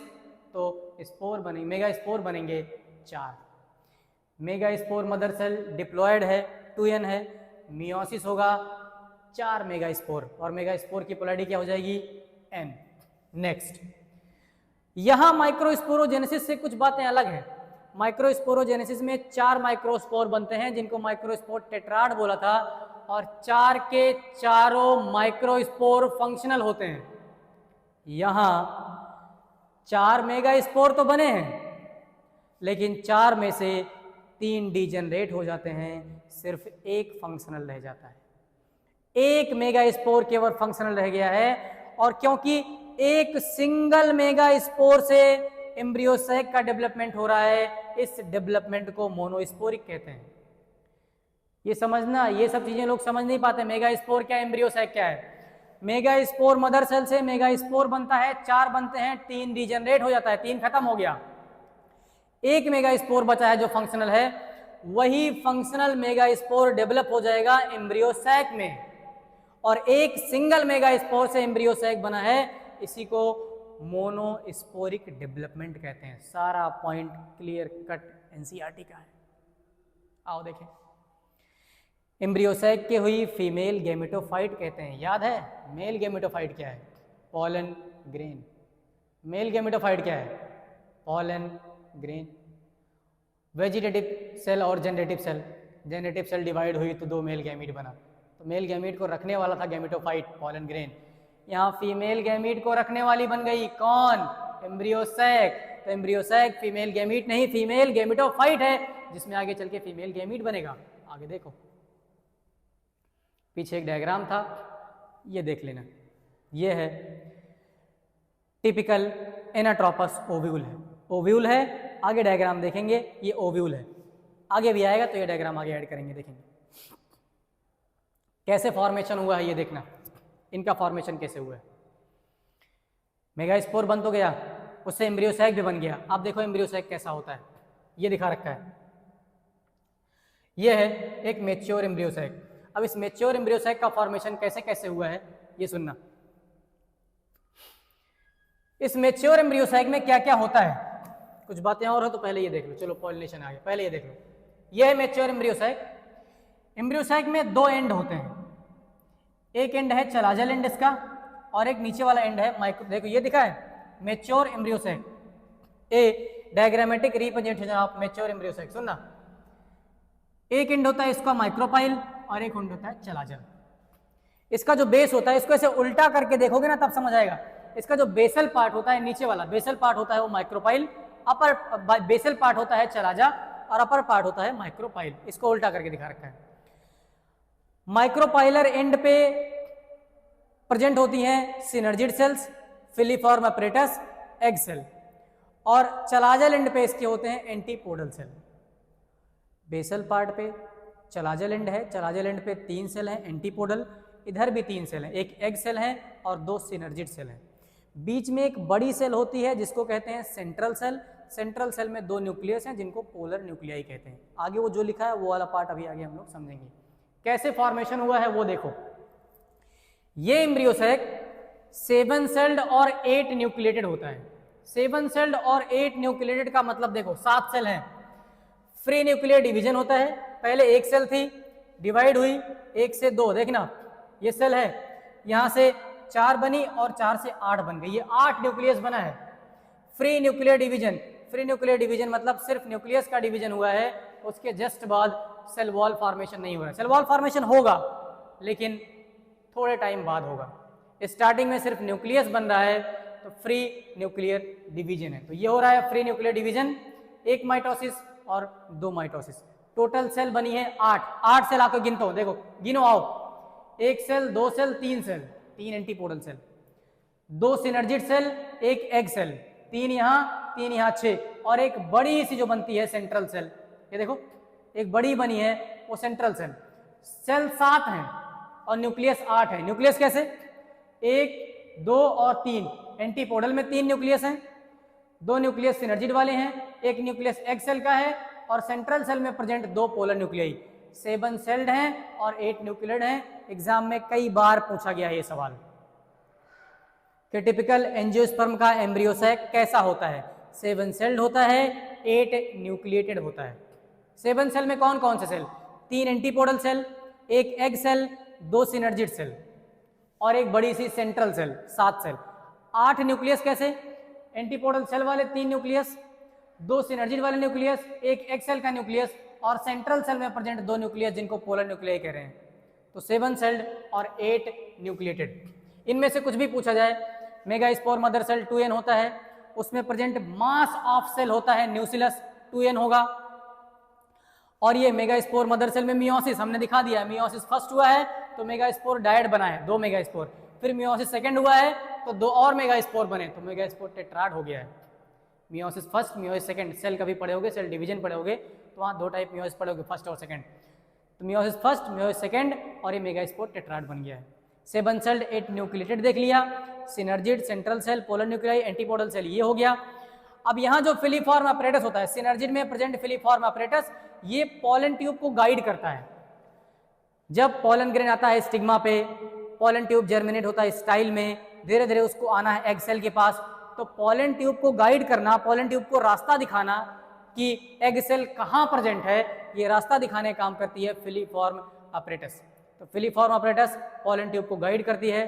तो स्पोर बनेंगे, मेगा स्पोर बनेंगे 4। Megaspore mother cell diploid है, 2n है, मियोसिस होगा 4 मेगा स्पोर, और मेगा स्पोर की पोलैरिटी क्या हो जाएगी? n। नेक्स्ट, यहां माइक्रोस्पोरोजेनेसिस से कुछ बातें अलग हैं। माइक्रोस्पोरोजेनेसिस में 4 माइक्रोस्पोर बनते हैं जिनको माइक्रोस्पोर टेट्राड बोला था, और 4 के चारों माइक्रोस्पोर फंक्शनल होते हैं। यहां 4 मेगा स्पोर तो बने हैं, लेकिन 4 में से 3 डीजनरेट हो जाते हैं, सिर्फ एक फंक्शनल रह जाता है। एक मेगा स्पोर केवल फंक्शनल रह गया है, और क्योंकि एक सिंगल मेगा स्पोर से एम्ब्रियोसैक का डेवलपमेंट हो रहा है, इस डेवलपमेंट को मोनोस्पोरिक कहते हैं। ये समझना, ये सब चीजें लोग समझ नहीं पाते, मेगा स्पोर क्या, एम्ब्रियोसैक क्या है। मेगा स्पोर मदर सेल से मेगा स्पोर बनता है, 4 बनते हैं, 3 डीजनरेट हो जाता है, 3 खत्म हो गया, एक मेगा स्पोर बचा है जो फंक्शनल है। वही फंक्शनल मेगा स्पोर डेवलप हो जाएगा एम्ब्रियोसैक में, और एक सिंगल मेगा स्पोर से एम्ब्रियोसैक बना है, इसी को मोनोस्पोरिक डेवलपमेंट कहते हैं। सारा पॉइंट क्लियर कट एनसीईआरटी का है। आओ देखें, एम्ब्रियोसैक के हुई फीमेल गैमेटोफाइट कहते हैं, याद है? मेल गैमेटोफाइट क्या है? Pollen grain. मेल गैमेटोफाइट क्या है? Pollen grain. वेजिटेटिव सेल और generative cell, generative cell divide हुई तो 2 मेल गैमीट बना, तो मेल गैमीट को रखने वाला था गैमेटोफाइट पॉलन ग्रेन, यहाँ फीमेल गैमीट को रखने वाली बन गई कौन, एम्ब्रियोसैक। तो एम्ब्रियोसैक फीमेल गैमीट नहीं, फीमेल गैमेटोफाइट है जिसमें आगे चल के फीमेल गैमीट बनेगा। आगे देखो, पीछे एक डायग्राम था, ये देख लेना, ये है टिपिकल एनाट्रोपस ओव्यूल है, ओव्यूल है। आगे डायग्राम देखेंगे, ये ओव्यूल है, आगे भी आएगा तो ये डायग्राम आगे ऐड करेंगे, देखेंगे कैसे फॉर्मेशन हुआ है, ये देखना इनका फॉर्मेशन कैसे हुआ है। मेगास्पोर बन तो गया, उससे एम्ब्रियोसैक भी बन गया। अब देखो एम्ब्रियोसैक कैसा होता है, ये दिखा रखा है, ये है एक मैच्योर एम्ब्रियोसैक। अब इस मैच्योर एम्ब्रियोसैक का फॉर्मेशन कैसे कैसे हुआ है ये सुनना। इस मैच्योर एम्ब्रियोसैक में क्या क्या होता है, कुछ बातें और हो तो पहले ये देख लो। चलो पॉलिनेशन आ गया, पहले ये देख लो, ये है मैच्योर एम्ब्रियोसैक। एम्ब्रियोसैक में 2 एंड होते हैं, एक एंड है चलाजल एंड इसका, और एक नीचे वाला एंड है माइक्रो। देखो ये दिखा है mature embryo sac, A diagrammatic representation of mature embryo sac. सुनना, एक एंड होता है इसका माइक्रोपाइल और एक एंड होता है चलाजल। इसका जो बेस होता है, इसको ऐसे उल्टा करके देखोगे ना तब समझ आएगा। इसका जो बेसल पार्ट होता है, नीचे वाला बेसल पार्ट होता है वो माइक्रोपाइल, अपर बेसल पार्ट होता है चलाजा और अपर पार्ट होता है माइक्रोपाइल। इसको उल्टा करके दिखा रखा है। माइक्रोपाइलर एंड पे प्रेजेंट होती हैं synergid cells, filiform apparatus, egg cell, और चलाजल एंड पे इसके होते हैं एंटीपोडल सेल। बेसल पार्ट पे चलाजल एंड है, चलाजल एंड पे 3 सेल हैं एंटीपोडल, इधर भी 3 सेल हैं, एक एग सेल है और 2 सिनर्जिड सेल हैं। बीच में एक बड़ी सेल होती है जिसको कहते हैं सेंट्रल सेल। सेंट्रल सेल में 2 न्यूक्लियस हैं जिनको पोलर न्यूक्लियाई कहते हैं। आगे वो जो लिखा है वो वाला पार्ट अभी आगे हम लोग समझेंगे। कैसे फॉर्मेशन हुआ है वो देखो। ये एम्ब्रियोसैक 7 सेल्ड और 8 न्यूक्लिएटेड होता है। 7 सेल्ड और 8 न्यूक्लिएटेड का मतलब देखो 7 सेल हैं। फ्री न्यूक्लियर डिवीजन होता है, पहले एक सेल थी, डिवाइड हुई 1 से 2, देखना ये सेल है, यहाँ से 4 बनी और 4 से 8 बन गई, ये 8 न्यूक्लियस बना है। Free nuclear division, free nuclear division मतलब सिर्फ न्यूक्लियस का डिवीजन हुआ है, उसके जस्ट बाद सेल वॉल फॉर्मेशन नहीं हुआ है। सेल वॉल फॉर्मेशन होगा लेकिन थोड़े टाइम बाद होगा। स्टार्टिंग में सिर्फ न्यूक्लियस बन रहा है तो फ्री न्यूक्लियर डिवीजन है। तो ये हो रहा है फ्री न्यूक्लियर डिवीजन, 1 माइटोसिस और 2 माइटोसिस। टोटल सेल बनी है 8 सेल आकर गिनता हूं, देखो गिनो आओ, 1 cell, 2 cell, 3 cell, 3 antipodal cell, 2 synergid cell, 1 egg cell, 3 यहाँ 6, और एक बड़ी सी जो बनती है सेंट्रल सेल। ये देखो एक बड़ी बनी है वो सेंट्रल सेल। सेल 7 हैं और न्यूक्लियस 8 है। न्यूक्लियस कैसे, 1, 2 और 3। एंटीपोडल में 3 न्यूक्लियस हैं, 2 न्यूक्लियस सिनर्जिड वाले हैं, 1 न्यूक्लियस एग सेल का है, और सेंट्रल सेल में प्रेजेंट 2 पोलर न्यूक्लियाई। 7 सेल्ड हैं और 8 न्यूक्लियड हैं। एग्जाम में कई बार पूछा गया है ये सवाल कि टिपिकल एंजियोस्पर्म का एम्ब्रियोसैक कैसा होता है। 7 सेल्ड होता है, 8 न्यूक्लिएटेड होता है। 7 सेल में कौन कौन से cell, 3 antipodal cell, 1 egg cell, 2 synergid cell और एक बड़ी सी सेंट्रल सेल, 7 सेल। 8 न्यूक्लियस कैसे, एंटीपोडल सेल वाले 3 न्यूक्लियस, 2 सिनर्जिड वाले न्यूक्लियस, 1 एग सेल का न्यूक्लियस और सेंट्रल सेल में प्रेजेंट 2 न्यूक्लियस जिनको पोलर न्यूक्लियाई कह रहे हैं। तो 7 सेल्ड और 8 न्यूक्लिएटेड। इनमें से कुछ भी पूछा जाए, मेगास्पोर मदर सेल 2n होता है, उसमें प्रेजेंट मास ऑफ सेल होता है न्यूसिलस, 2n होगा। और ये मेगास्पोर मदर सेल में मियोसिस हमने दिखा दिया है, मियोसिस फर्स्ट हुआ है तो मेगास्पोर डायड बना है, 2 मेगास्पोर, फिर मियोसिस सेकंड हुआ है तो 2 और मेगास्पोर बने तो मेगास्पोर टेट्राड हो गया है। Meiosis first, meiosis second, cell कभी पढ़े होगे, सेल डिवीजन पढ़े होगे तो वहाँ 2 टाइप मियोसिस पढ़े होगे, फर्स्ट और सेकंड। तो मियोसिस फर्स्ट, मियोसिस सेकंड और ये मेगास्पोर टेट्राड बन गया है। 7 सेल्ड 8 न्यूक्लिएटेड देख लिया, synergid, central cell, polar nuclei, antipodal cell, ये हो गया। अब यहाँ जो फिलीफॉर्म अपरेटस होता है, सिनर्जिड में प्रेजेंट फिलीफॉर्म अपरेटस, ये पोलन ट्यूब को गाइड करता है। जब पोलन ग्रेन आता है स्टिग्मा पे, पोलन ट्यूब जर्मिनेट होता है स्टाइल में, धीरे धीरे उसको आना है एग सेल के पास, तो पोलन ट्यूब को गाइड करना, पोलन ट्यूब को रास्ता दिखाना कि एग सेल कहाँ प्रेजेंट है, ये रास्ता दिखाने का काम करती है फिलीफॉर्म अपरेटस। तो फिलीफॉर्म अपरेटस पोलन ट्यूब को गाइड करती है।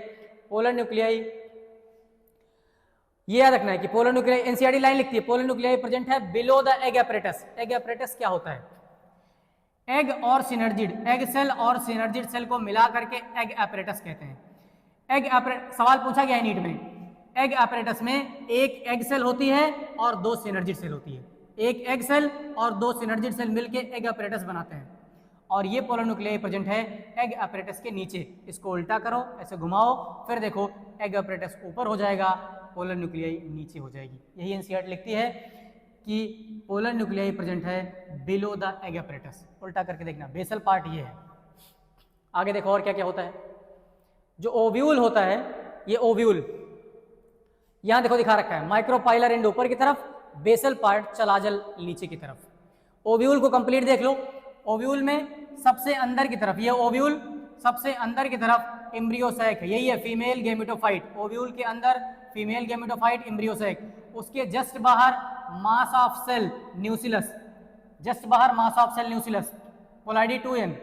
पोलर न्यूक्लियाई, ये याद रखना है कि पोलर न्यूक्लियाई, एनसीईआरटी लाइन लिखती है पोलर न्यूक्लियाई प्रेजेंट है below the egg apparatus. Egg apparatus क्या होता है? एग और सिनर्जिड, एग सेल और सिनर्जिड सेल को मिला करके एग एपरेटस कहते हैं। एग एपरेटस सवाल पूछा गया है नीट में, एग एपरेटस में एक एग सेल होती है और दो सिनर्जिड सेल होती है। एक एग सेल और दो सिनर्जिड सेल मिलके एग एपरेटस बनाते हैं, और ये पोलर न्यूक्लियाई प्रेजेंट है एग एपरेटस के नीचे। इसको उल्टा करो, ऐसे घुमाओ, फिर देखो एग एपरेटस ऊपर हो जाएगा, पोलर न्यूक्लियाई नीचे हो जाएगी। यही एनसीईआरटी लिखती है कि पोलर न्यूक्लियाई प्रेजेंट है बिलो द एग एपरेटस। उल्टा करके देखना, बेसल पार्ट ये है। आगे देखो और क्या क्या होता है। जो ओव्यूल होता है, ये ओव्यूल यहां देखो दिखा रखा है, माइक्रोपाइलर एंड ऊपर की तरफ, बेसल पार्ट चलाजल नीचे की तरफ। ओव्यूल को कंप्लीट देख लो। ओव्यूल में सबसे अंदर की तरफ, ये ओव्यूल सबसे अंदर की तरफ एम्ब्रियोसैक है, यही है फीमेल गेमेटोफाइट। ओव्यूल के अंदर फीमेल गेमेटोफाइट एम्ब्रियोसैक, उसके जस्ट बाहर mass of cell nucellus, just बाहर मास ऑफ सेल न्यूसिलस, पोलाइडी 2n।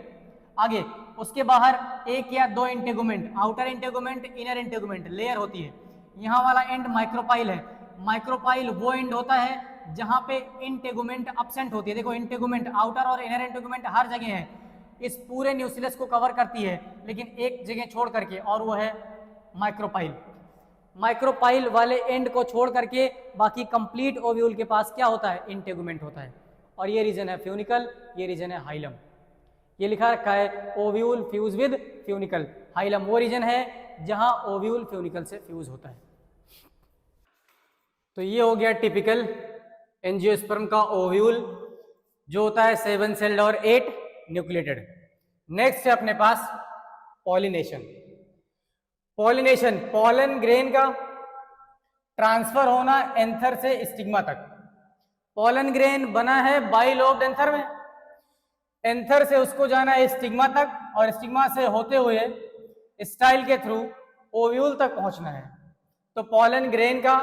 आगे उसके बाहर एक या दो integument, outer integument, inner integument layer होती है। यहाँ वाला एंड माइक्रोपाइल है। माइक्रोपाइल वो एंड होता है जहाँ पे इंटेगुमेंट अब्सेंट होती है। देखो इंटेगुमेंट, आउटर और इनर इंटेगुमेंट हर जगह है, इस पूरे न्यूसिलस को कवर करती है, लेकिन एक जगह छोड़ करके, और वो है माइक्रोपाइल। माइक्रोपाइल वाले एंड को छोड़ करके बाकी कंप्लीट ओव्यूल के पास क्या होता है? इंटेगुमेंट होता है। और ये रीजन है फ्यूनिकल, ये रीजन है हाइलम। ये लिखा रखा है ovule fuse with funicle. Hilum वो रीजन है जहां ओव्यूल फ्यूनिकल से फ्यूज होता है। तो ये हो गया टिपिकल एंजियोस्पर्म का ओव्यूल, जो होता है 7 सेल्ड और 8 न्यूक्लिएटेड। नेक्स्ट है अपने पास पॉलिनेशन। पॉलिनेशन, पॉलन ग्रेन का ट्रांसफर होना एंथर से स्टिग्मा तक। पॉलन ग्रेन बना है बाइलोब्ड एंथर में, एंथर से उसको जाना है स्टिग्मा तक, और स्टिग्मा से होते हुए स्टाइल के थ्रू ओव्यूल तक पहुंचना है। तो पॉलन ग्रेन का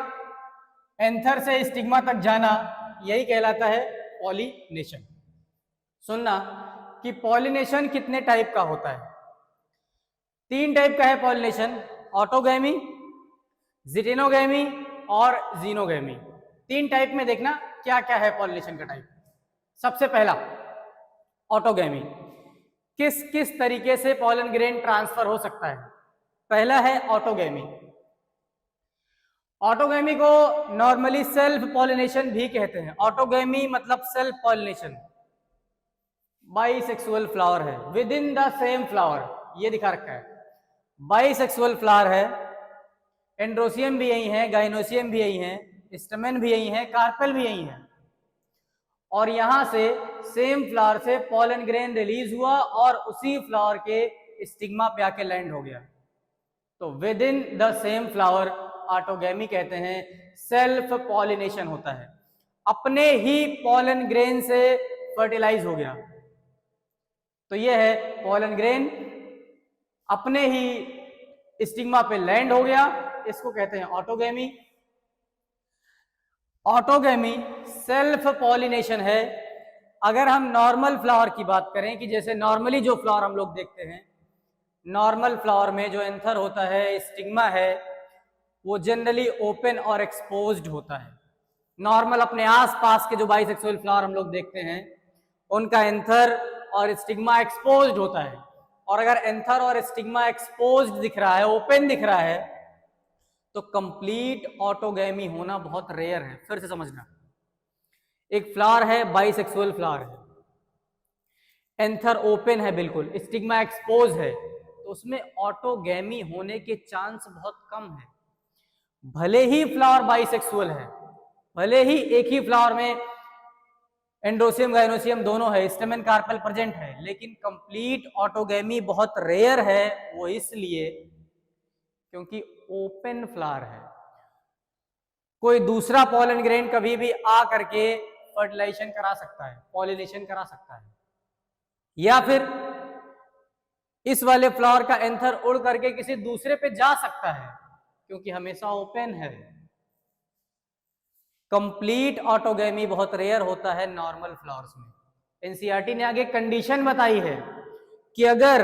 एंथर से स्टिग्मा तक जाना, यही कहलाता है पॉलिनेशन। सुनना कि पॉलिनेशन कितने टाइप का होता है। 3 टाइप का है पॉलिनेशन, ऑटोगैमी, जिटेनोगैमी और जीनोगैमी। 3 टाइप में देखना क्या क्या है पॉलिनेशन का टाइप। सबसे पहला ऑटोगैमी, किस किस तरीके से पॉलन ग्रेन ट्रांसफर हो सकता है। पहला है ऑटोगैमी। ऑटोगैमी को नॉर्मली सेल्फ पॉलिनेशन भी कहते हैं। ऑटोगैमी मतलब सेल्फ पॉलिनेशन। बाइसेक्सुअल फ्लावर है with in the same flower, ये दिखा रखा है। बाइसेक्सुअल फ्लावर है, एंड्रोसियम भी यही है, गाइनोसियम भी यही है, स्टमेन भी यही है, कार्पेल भी यही है, और यहां से सेम फ्लावर से पॉलन ग्रेन रिलीज हुआ और उसी फ्लावर के स्टिग्मा पे आके लैंड हो गया। तो with in the same flower autogamy कहते हैं। सेल्फ पॉलिनेशन होता है, अपने ही पॉलन ग्रेन से फर्टिलाइज हो गया। तो ये है पॉलन ग्रेन अपने ही स्टिग्मा पे लैंड हो गया, इसको कहते हैं ऑटोगैमी। ऑटोगैमी सेल्फ पॉलिनेशन है। अगर हम नॉर्मल फ्लावर की बात करें कि जैसे नॉर्मली जो फ्लावर हम लोग देखते हैं, नॉर्मल फ्लावर में जो एंथर होता है, स्टिग्मा है, वो जनरली ओपन और एक्सपोज्ड होता है। नॉर्मल अपने आसपास के जो बाइसेक्सुअल फ्लावर हम लोग देखते हैं, उनका एंथर और स्टिग्मा एक्सपोज्ड होता है। और अगर एंथर और स्टिग्मा एक्सपोज्ड दिख रहा है, ओपन दिख रहा है, तो कंप्लीट ऑटोगैमी होना बहुत रेयर है। फिर से समझना, एक फ्लावर है, बाइसेक्सुअल फ्लावर है, एंथर ओपन है बिल्कुल, स्टिग्मा एक्सपोज है, तो उसमें ऑटोगैमी होने के चांस बहुत कम है। भले ही फ्लावर बाइसेक्सुअल है, भले ही एक ही फ्लावर में एंड्रोसियम गाइनोसियम दोनों है, स्टेमेन कार्पेल प्रेजेंट है, लेकिन कंप्लीट ऑटोगैमी बहुत रेयर है। वो इसलिए क्योंकि ओपन फ्लावर है। कोई दूसरा पॉलन ग्रेन कभी भी आ करके फर्टिलाइजेशन करा सकता है, पॉलिनेशन करा सकता है, या फिर इस वाले फ्लावर का एंथर उड़ करके किसी दूसरे पे जा सकता है, क्योंकि हमेशा ओपन है। कंप्लीट ऑटोगैमी बहुत रेयर होता है नॉर्मल फ्लावर्स में। एनसीईआरटी ने आगे कंडीशन बताई है कि अगर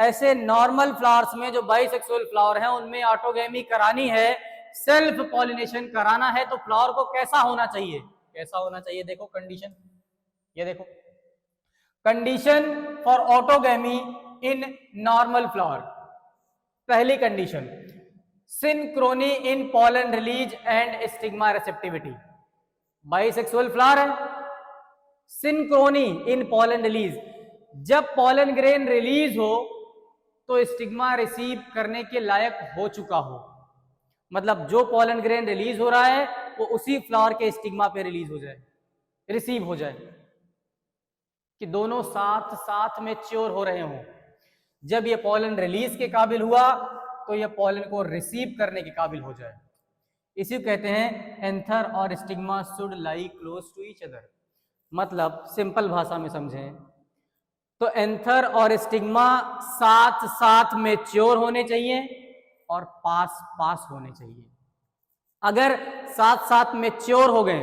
ऐसे नॉर्मल फ्लावर्स में जो बाइसेक्सुअल फ्लावर हैं उनमें ऑटोगैमी करानी है, सेल्फ पॉलिनेशन कराना है तो फ्लावर को कैसा होना चाहिए, कैसा होना चाहिए, देखो कंडीशन, ये देखो condition for autogamy in normal flower. पहली condition, synchrony in pollen release and stigma receptivity. Bisexual flower है, सिंक्रोनी इन पॉलन रिलीज, जब पॉलन ग्रेन रिलीज हो तो स्टिग्मा रिसीव करने के लायक हो चुका हो, मतलब जो पॉलन ग्रेन रिलीज हो रहा है वो उसी फ्लावर के स्टिग्मा पे रिलीज हो जाए, रिसीव हो जाए, कि दोनों साथ साथ में च्योर हो रहे हों। जब ये पॉलन रिलीज के काबिल हुआ तो ये पॉलन को रिसीव करने के काबिल हो जाए, इसी को कहते हैं एंथर और stigma should lie close to each other. मतलब सिंपल भाषा में समझें तो एंथर और स्टिग्मा साथ साथ मैच्योर होने चाहिए और पास पास होने चाहिए। अगर साथ साथ मैच्योर हो गए,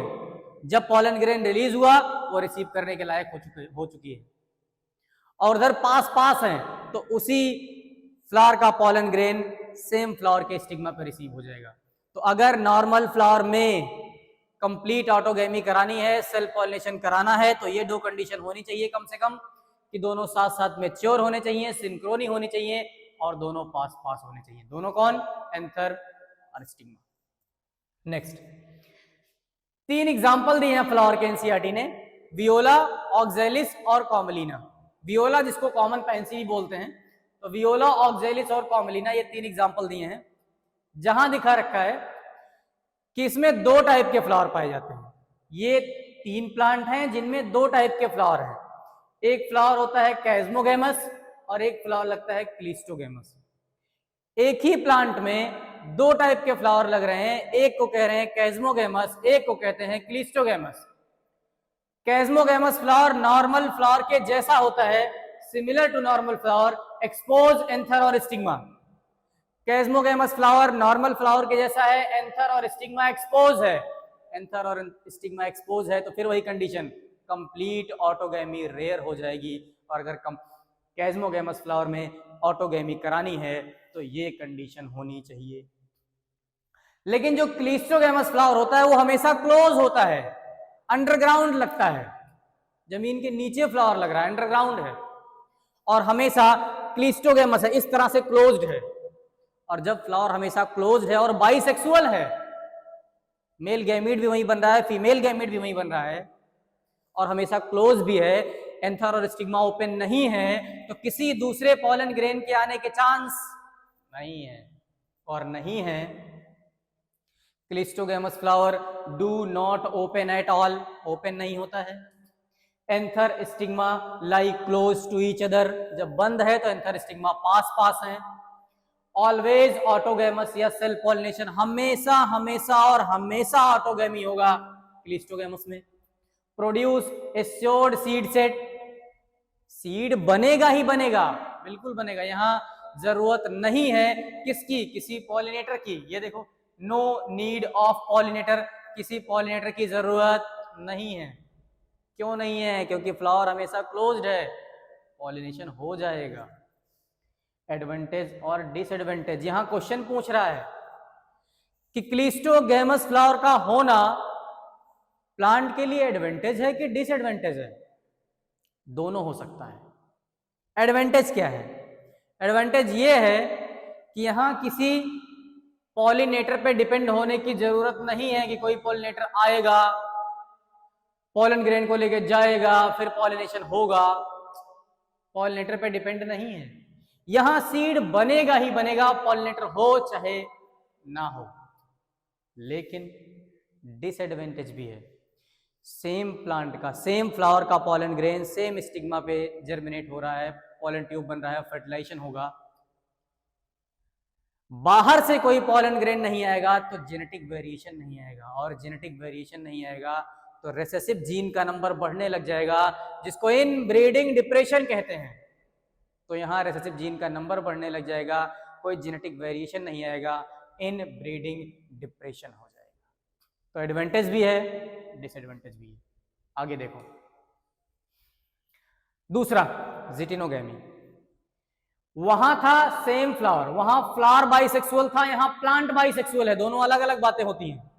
जब पॉलन ग्रेन रिलीज हुआ वो रिसीव करने के लायक हो चुकी है, और उधर पास पास हैं तो उसी फ्लावर का पॉलन ग्रेन सेम फ्लावर के स्टिग्मा पर रिसीव हो जाएगा। तो अगर नॉर्मल फ्लावर में कंप्लीट ऑटोगैमी करानी है, सेल्फ पॉलिनेशन कराना है, तो ये दो कंडीशन होनी चाहिए कम से कम, कि दोनों साथ साथ मैच्योर होने चाहिए, सिंक्रोनी होनी चाहिए और दोनों पास पास होने चाहिए। दोनों कौन? एंथर और स्टिग्मा। नेक्स्ट 3 एग्जांपल दिए हैं फ्लावर के एनसीईआरटी ने, वियोला, ऑक्जेलिस और कॉमलिना। वियोला जिसको कॉमन पैंसी भी बोलते हैं, तो वियोला, ऑक्जेलिस और कॉमलिना, ये 3 एग्जांपल दिए हैं। जहां दिखा रखा है कि इसमें 2 टाइप के फ्लावर पाए जाते हैं। ये 3 प्लांट हैं जिनमें 2 टाइप के फ्लावर हैं। एक फ्लावर होता है कैस्मोगैमस और एक फ्लावर लगता है क्लिस्टोगैमस। एक ही प्लांट में 2 टाइप के फ्लावर लग रहे हैं, एक को कह रहे हैं कैस्मोगैमस, एक को कहते हैं cleistogamous. Chasmogamous flower normal flower के जैसा होता है, similar to normal flower, expose anther और stigma. Chasmogamous flower normal flower के जैसा है, एंथर और स्टिग्मा एक्सपोज है, एंथर और स्टिग्मा एक्सपोज है, तो फिर वही कंडीशन, कंप्लीट ऑटोगैमी रेयर हो जाएगी। और अगर कैस्मोगैमस फ्लावर में ऑटोगैमी करानी है तो ये कंडीशन होनी चाहिए। लेकिन जो क्लिस्टोगैमस फ्लावर होता है वो हमेशा क्लोज होता है, अंडरग्राउंड लगता है, जमीन के नीचे फ्लावर लग रहा है, अंडरग्राउंड है, और हमेशा क्लिस्टोगैमस है, इस तरह से क्लोज्ड है। और जब फ्लावर हमेशा क्लोज्ड है और बाइसेक्सुअल है, मेल गैमीट भी वहीं बन रहा है, फीमेल गैमीट भी वहीं बन रहा है, और हमेशा क्लोज भी है, एंथर और स्टिग्मा ओपन नहीं है, तो किसी दूसरे पॉलन ग्रेन के आने के चांस नहीं है, और नहीं है। Cleistogamous flower do not open at all, open नहीं होता है। Anther stigma lie close to each other, जब बंद है तो एंथर स्टिग्मा पास पास हैं। ऑलवेज ऑटोगैमस या सेल्फ पॉलिनेशन, हमेशा हमेशा और हमेशा ऑटोगैमी होगा क्लिस्टोगैमस में। Produce assured seed set, seed बनेगा ही बनेगा, बिल्कुल बनेगा, यहां जरूरत नहीं है किसकी, किसी पॉलिनेटर की। ये देखो, नो नीड ऑफ पॉलिनेटर, किसी पॉलिनेटर की जरूरत नहीं है। क्यों नहीं है? क्योंकि फ्लावर हमेशा क्लोज्ड है, पॉलिनेशन हो जाएगा। एडवांटेज और डिसएडवांटेज, यहां क्वेश्चन पूछ रहा है कि क्लिस्टोगैमस फ्लावर का होना प्लांट के लिए एडवांटेज है कि डिसएडवांटेज है? दोनों हो सकता है। एडवांटेज क्या है? एडवांटेज ये है कि यहां किसी पॉलिनेटर पे डिपेंड होने की जरूरत नहीं है, कि कोई पॉलिनेटर आएगा, पॉलन ग्रेन को लेके जाएगा, फिर पॉलिनेशन होगा। पॉलिनेटर पे डिपेंड नहीं है, यहां सीड बनेगा ही बनेगा, पॉलिनेटर हो चाहे ना हो। लेकिन डिसएडवांटेज भी है, सेम प्लांट का, सेम फ्लावर का पॉलन ग्रेन सेम स्टिग्मा पे जर्मिनेट हो रहा है, पॉलन ट्यूब बन रहा है, फर्टिलाइजेशन होगा, बाहर से कोई पॉलन ग्रेन नहीं आएगा तो जेनेटिक वेरिएशन नहीं आएगा, और जेनेटिक वेरिएशन नहीं आएगा तो रिसेसिव जीन का नंबर बढ़ने लग जाएगा, जिसको इन ब्रीडिंग डिप्रेशन कहते हैं। तो यहाँ रिसेसिव जीन का नंबर बढ़ने लग जाएगा, कोई जेनेटिक वेरिएशन नहीं आएगा, इन ब्रीडिंग डिप्रेशन हो जाएगा। तो एडवांटेज भी है, डिसएडवांटेज भी है। आगे देखो, दूसरा जिटिनोगैमी। वहां था सेम फ्लावर, वहां फ्लावर बाइसेक्सुअल था, यहां प्लांट बाइसेक्सुअल है, दोनों अलग अलग बातें होती हैं।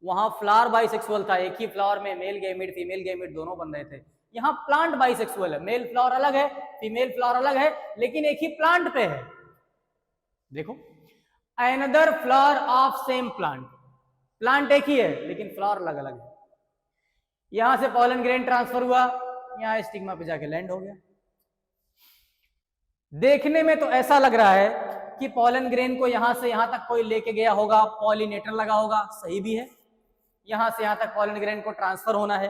वहां फ्लावर बाइसेक्सुअल था, एक ही फ्लावर में मेल गैमेट फीमेल गैमेट दोनों बन रहे थे। यहाँ प्लांट बाइसेक्सुअल है, मेल फ्लावर अलग है, फीमेल फ्लावर अलग है, लेकिन एक ही प्लांट पे है। देखो, another flower of same plant, plant एक ही है लेकिन फ्लावर अलग अलग है। यहां से पॉलन ग्रेन ट्रांसफर हुआ, यहां स्टिग्मा पे जाके लैंड हो गया। देखने में तो ऐसा लग रहा है कि पॉलन ग्रेन को यहां से यहां तक कोई लेके गया होगा, पॉलिनेटर लगा होगा, सही भी है। यहां से यहां तक पॉलन ग्रेन को ट्रांसफर होना है,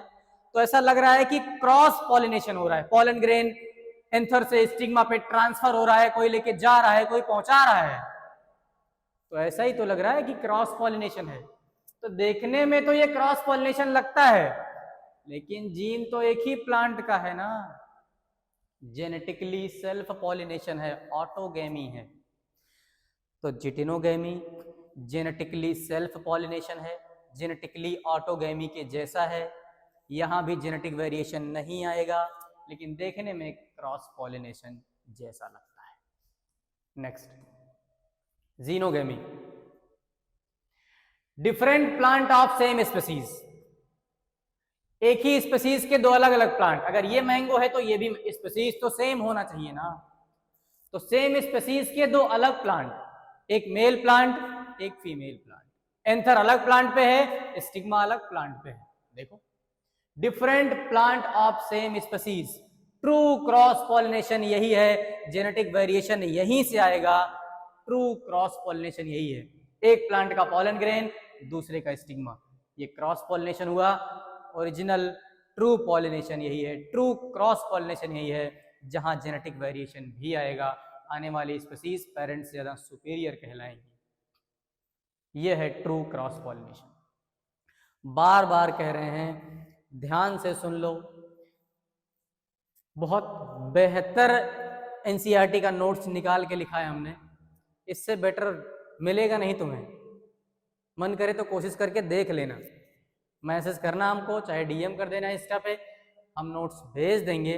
तो ऐसा लग रहा है कि क्रॉस पॉलिनेशन हो रहा है। पॉलन ग्रेन एंथर से स्टिग्मा पे ट्रांसफर हो रहा है, कोई लेके जा रहा है, कोई पहुंचा रहा है, तो ऐसा ही तो लग रहा है कि क्रॉस पॉलिनेशन है। तो देखने में तो ये क्रॉस पॉलिनेशन लगता है, लेकिन जीन तो एक ही प्लांट का है ना, जेनेटिकली सेल्फ पॉलिनेशन है, ऑटोगेमी है। तो जिटिनोगेमी जेनेटिकली सेल्फ पॉलिनेशन है, जेनेटिकली ऑटोगेमी के जैसा है। यहां भी जेनेटिक वेरिएशन नहीं आएगा, लेकिन देखने में क्रॉस पॉलिनेशन जैसा लगता है। Next, xenogamy, different plant of same species, एक ही स्पीसीज के दो अलग अलग प्लांट। अगर ये मैंगो है तो ये भी स्पीसीज तो सेम होना चाहिए ना, तो सेम स्पीसीज के दो अलग प्लांट, एक मेल प्लांट एक फीमेल प्लांट, एंथर अलग प्लांट पे है, स्टिग्मा अलग प्लांट पे है। देखो, different plant of same species, true cross pollination यही है, जेनेटिक वेरिएशन यहीं से आएगा, ट्रू क्रॉस पॉलिनेशन यही है। एक प्लांट का पॉलन ग्रेन, दूसरे का स्टिग्मा, ये क्रॉस पॉलिनेशन हुआ। ओरिजिनल ट्रू पॉलिनेशन यही है, ट्रू क्रॉस पॉलिनेशन यही है, जहां जेनेटिक वेरिएशन भी आएगा। आने वाली स्पीसीज पेरेंट्स से ज्यादा सुपीरियर कहलाएंगी। यह है ट्रू क्रॉस पॉलिनेशन। बार बार कह रहे हैं, ध्यान से सुन लो, बहुत बेहतर एनसीईआरटी का नोट्स निकाल के लिखा है हमने, इससे बेटर मिलेगा नहीं तुम्हें। मन करे तो कोशिश करके देख लेना, मैसेज करना हमको, चाहे डीएम कर देना इंस्टा पे, हम नोट्स भेज देंगे।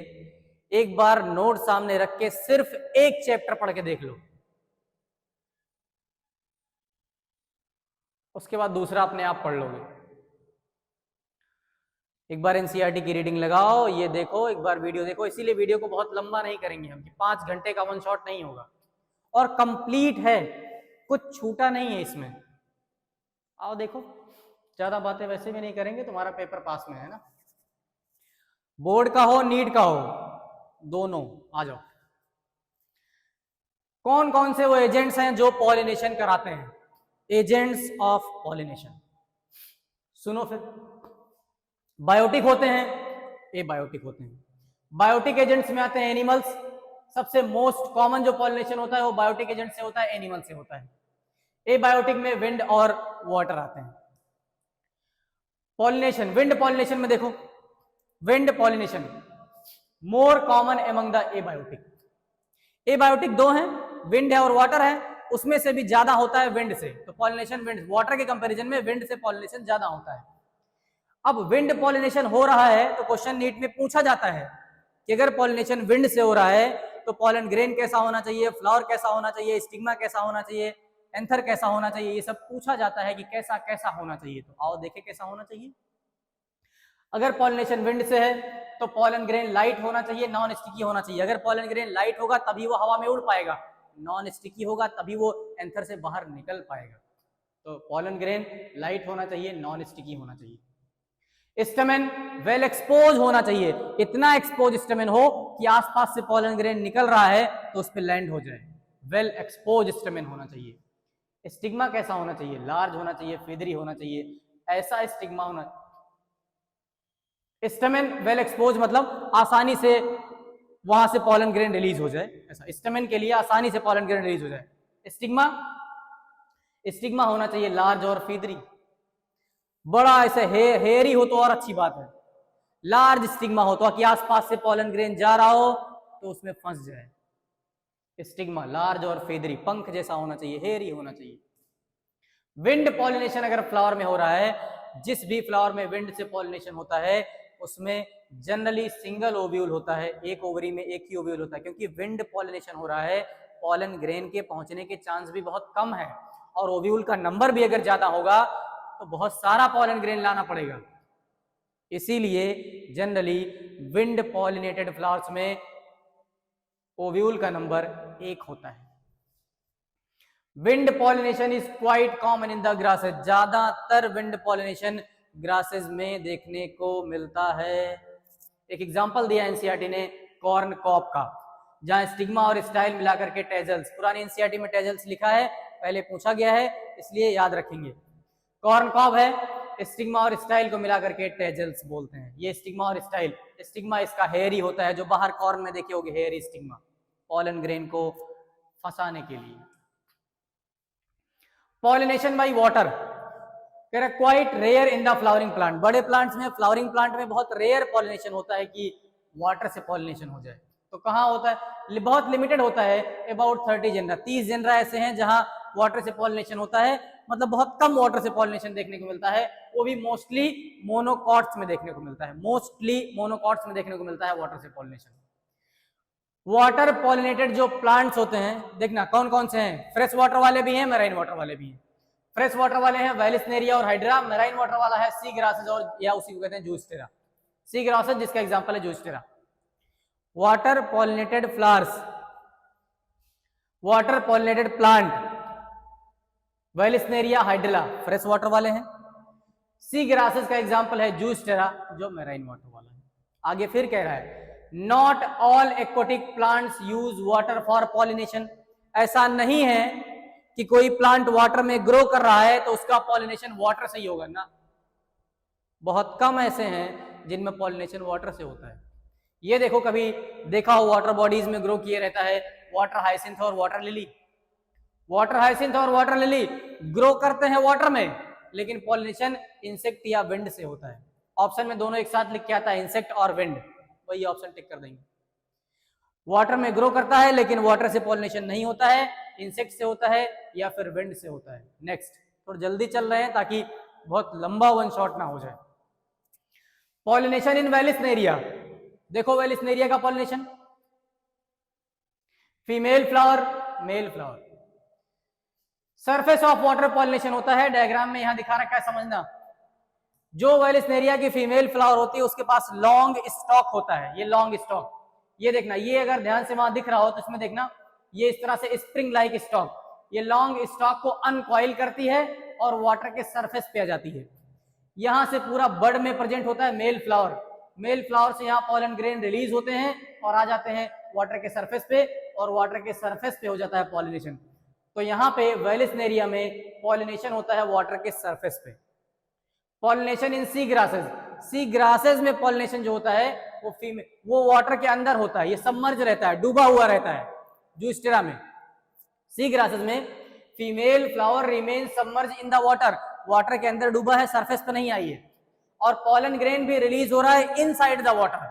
एक बार नोट सामने रख के सिर्फ एक चैप्टर पढ़ के देख लो, उसके बाद दूसरा अपने आप पढ़ लोगे। एक बार एनसीईआरटी की रीडिंग लगाओ, ये देखो, एक बार वीडियो देखो। इसीलिए वीडियो को बहुत लंबा नहीं करेंगे हम, कि 5 घंटे का वन शॉट नहीं होगा, और कंप्लीट है, कुछ छूटा नहीं है इसमें। आओ देखो, ज्यादा बातें वैसे भी नहीं करेंगे, तुम्हारा पेपर पास में है ना। बोर्ड का हो नीट का हो, दोनों आ जाओ। कौन कौन से वो एजेंट्स हैं जो पॉलिनेशन कराते हैं? एजेंट्स ऑफ पॉलिनेशन, सुनो फिर। बायोटिक होते हैं, एबायोटिक होते हैं। बायोटिक एजेंट्स में आते हैं एनिमल्स, सबसे मोस्ट कॉमन जो पॉलिनेशन होता है वो बायोटिक एजेंट से होता है, एनिमल से होता है। एबायोटिक में विंड और वाटर आते हैं। पॉलिनेशन, विंड पॉलिनेशन में देखो, wind pollination more common among the abiotic. Abiotic दो हैं, विंड है और वाटर है, उसमें से भी ज्यादा होता है विंड से। तो पॉलिनेशन विंड, वाटर के कंपैरिजन में विंड से पॉलिनेशन ज्यादा होता है। अब विंड पॉलिनेशन हो रहा है तो क्वेश्चन नीट में पूछा जाता है कि अगर पॉलिनेशन विंड से हो रहा है तो पॉलन ग्रेन कैसा होना चाहिए, फ्लावर कैसा होना चाहिए, स्टिग्मा कैसा होना चाहिए, एंथर कैसा होना चाहिए, ये सब पूछा जाता है कि कैसा कैसा होना चाहिए। तो आओ देखें कैसा होना चाहिए। अगर पॉलिनेशन विंड से है तो पॉलन ग्रेन लाइट होना चाहिए, नॉन स्टिकी होना चाहिए। अगर पॉलन ग्रेन लाइट होगा तभी वो हवा में उड़ पाएगा, नॉन स्टिकी होगा तभी वो एंथर से बाहर निकल पाएगा। तो पॉलन ग्रेन लाइट होना चाहिए, नॉन स्टिकी होना चाहिए। स्टेमेन वेल एक्सपोज होना चाहिए, इतना एक्सपोज स्टेमेन हो कि आसपास से पॉलन ग्रेन निकल रहा है तो उस पर लैंड हो जाए। वेल एक्सपोज स्टेमेन होना चाहिए। स्टिग्मा कैसा होना चाहिए? लार्ज होना चाहिए, फेदरी होना चाहिए, ऐसा स्टिग्मा होना। स्टेमेन वेल एक्सपोज मतलब आसानी से वहां से पॉलन ग्रेन रिलीज हो जाए, ऐसा स्टेमेन के लिए आसानी से पॉलन ग्रेन रिलीज हो जाए। स्टिग्मा, स्टिग्मा होना चाहिए लार्ज और फेदरी, बड़ा ऐसे हेयरी हो तो और अच्छी बात है। लार्ज स्टिग्मा हो तो कि आसपास से पॉलन ग्रेन जा रहा हो तो उसमें फंस जाए। स्टिग्मा लार्ज और फेदरी, पंख जैसा होना चाहिए, हेयरी होना चाहिए। विंड पॉलिनेशन अगर फ्लावर में हो रहा है, जिस भी फ्लावर में विंड से पॉलिनेशन होता है उसमें जनरली सिंगल ओव्यूल होता है, एक ओवरी में एक ही ओव्यूल होता है, क्योंकि विंड पॉलिनेशन हो रहा है, पॉलन ग्रेन के पहुंचने के चांस भी बहुत कम है, और ओव्यूल का नंबर भी अगर ज्यादा होगा तो बहुत सारा पॉलन ग्रेन लाना पड़ेगा। इसीलिए जनरली विंड पॉलिनेटेड फ्लावर्स में ओव्यूल का नंबर 1 होता है। Wind pollination is quite common in the grasses, ज्यादातर विंड पॉलिनेशन ग्रासेस में देखने को मिलता है। एक एग्जांपल दिया एनसीईआरटी ने कॉर्न कॉब का, जहां स्टिग्मा और स्टाइल मिलाकर के टेजल्स, पुरानी एनसीईआरटी में टेजल्स लिखा है, पहले पूछा गया है इसलिए याद रखेंगे। कॉर्न कॉब है, स्टिग्मा और स्टाइल को मिलाकर के टेजल्स बोलते हैं। ये स्टिग्मा और स्टाइल, स्टिग्मा इसका हेयरी होता है, जो बाहर कॉर्न में देखे होगे हेयरी स्टिग्मा, पॉलन ग्रेन को फंसाने के लिए। Pollination by water quite rare in the flowering plant, बड़े प्लांट्स में, फ्लावरिंग प्लांट में बहुत रेयर पॉलिनेशन होता है कि वाटर से पॉलिनेशन हो जाए। तो कहाँ होता है? बहुत लिमिटेड होता है, अबाउट 30 जेनरा, 30 जेनरा ऐसे हैं जहां वाटर से पॉलिनेशन होता है, मतलब बहुत कम वाटर से पॉलिनेशन देखने को मिलता है, वो भी मोस्टली मोनोकॉट्स में देखने को मिलता है, मोस्टली मोनोकॉट्स में देखने को मिलता है वाटर से पॉलिनेशन। वाटर पॉलिनेटेड जो प्लांट्स होते हैं, देखना कौन कौन से हैं, फ्रेश वाटर वाले भी हैं, मैराइन वाटर वाले भी हैं। फ्रेश वाटर वाले हैं वेलिस्नेरिया और हाइड्रा, मैराइन वाटर वाला है सी ग्रासेस और या उसी को कहते हैं जूस्टेरा, सी ग्रासेस जिसका एग्जांपल है Zostera. Water pollinated flowers, water pollinated plant Vallisneria hydra fresh water वाले हैं, सी ग्रासेस का एग्जांपल है जूस्टेरा जो मैराइन वाटर वाला है। आगे फिर कह रहा है not all aquatic plants use water for pollination, ऐसा नहीं है कि कोई प्लांट वाटर में ग्रो कर रहा है तो उसका पॉलिनेशन वाटर से ही होगा ना, बहुत कम ऐसे हैं जिनमें पॉलिनेशन वाटर से होता है। ये देखो कभी देखा हो वाटर बॉडीज में ग्रो किए रहता है वाटर हाइसिंथ और वाटर लिली, वाटर हाइसिंथ और वाटर लिली ग्रो करते हैं वाटर में, लेकिन पॉलिनेशन इंसेक्ट या विंड से होता है। ऑप्शन में दोनों एक साथ लिख के आता है इंसेक्ट और विंड, वही ऑप्शन टिक कर देंगे। वाटर में ग्रो करता है लेकिन वाटर से पॉलिनेशन नहीं होता है, इंसेक्ट से होता है या फिर विंड से होता है। नेक्स्ट, थोड़ा जल्दी चल रहे हैं ताकि बहुत लंबा वन शॉट ना हो जाए। पॉलिनेशन इन वेलिस्नेरिया, देखो वेलिस्नेरिया का pollination, female flower male flower, surface of water pollination होता है, डायग्राम में यहां दिखा रखा है समझना। जो वेलिस्नेरिया की फीमेल फ्लावर होती है उसके पास लॉन्ग स्टॉक होता है, ये लॉन्ग स्टॉक, ये देखना, ये अगर ध्यान से वहां दिख रहा हो तो इसमें देखना ये इस तरह से स्प्रिंग लाइक स्टॉक, ये लॉन्ग स्टॉक को अनकॉइल करती है और वाटर के सरफेस पे आ जाती है। यहां से पूरा बड में प्रेजेंट होता है मेल फ्लावर, मेल फ्लावर से यहाँ पॉलन ग्रेन रिलीज होते हैं और आ जाते हैं वाटर के सरफेस पे, और वाटर के सरफेस पे हो जाता है पॉलिनेशन। तो यहाँ पे वेलिस्नेरिया में पॉलिनेशन होता है वाटर के सरफेस पे। Pollination in sea grasses, sea grasses में पॉलिनेशन जो होता है वो वाटर के अंदर होता है, ये सबमर्ज रहता है, डूबा हुआ रहता है। जूस्टेरा में, सी ग्रासेस में female flower remain submerge in the water, water के अंदर डूबा है, सरफेस पे नहीं आई है, और पॉलन ग्रेन भी रिलीज हो रहा है इनसाइड द वाटर,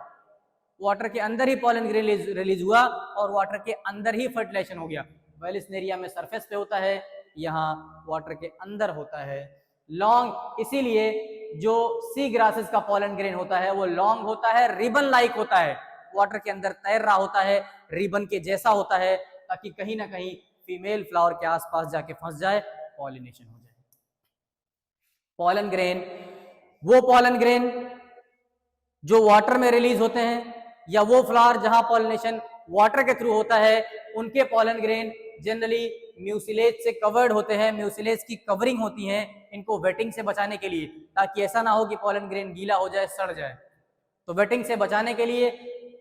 वाटर के अंदर ही पॉलन ग्रेन रिलीज हुआ और वाटर के अंदर ही फर्टिलाइजेशन हो गया। वेलिस्नेरिया में सरफेस पे होता है, यहाँ वाटर के अंदर होता है, लॉन्ग, इसीलिए जो सी ग्रासेस का पॉलन ग्रेन होता है वो लॉन्ग होता है, रिबन लाइक होता है, वाटर के अंदर तैर रहा होता है, रिबन के जैसा होता है, ताकि कहीं ना कहीं फीमेल फ्लावर के आसपास जाके फंस जाए, पॉलिनेशन हो जाए। पॉलन ग्रेन, वो पॉलन ग्रेन जो वाटर में रिलीज होते हैं, या वो फ्लावर जहां पॉलिनेशन वाटर के थ्रू होता है, उनके पॉलन ग्रेन जनरली म्यूसिलेज से कवर्ड होते हैं, म्यूसिलेज की कवरिंग होती है इनको वेटिंग से बचाने के लिए, ताकि ऐसा ना हो कि पॉलन ग्रेन गीला हो जाए, सड़ जाए। तो वेटिंग से बचाने के लिए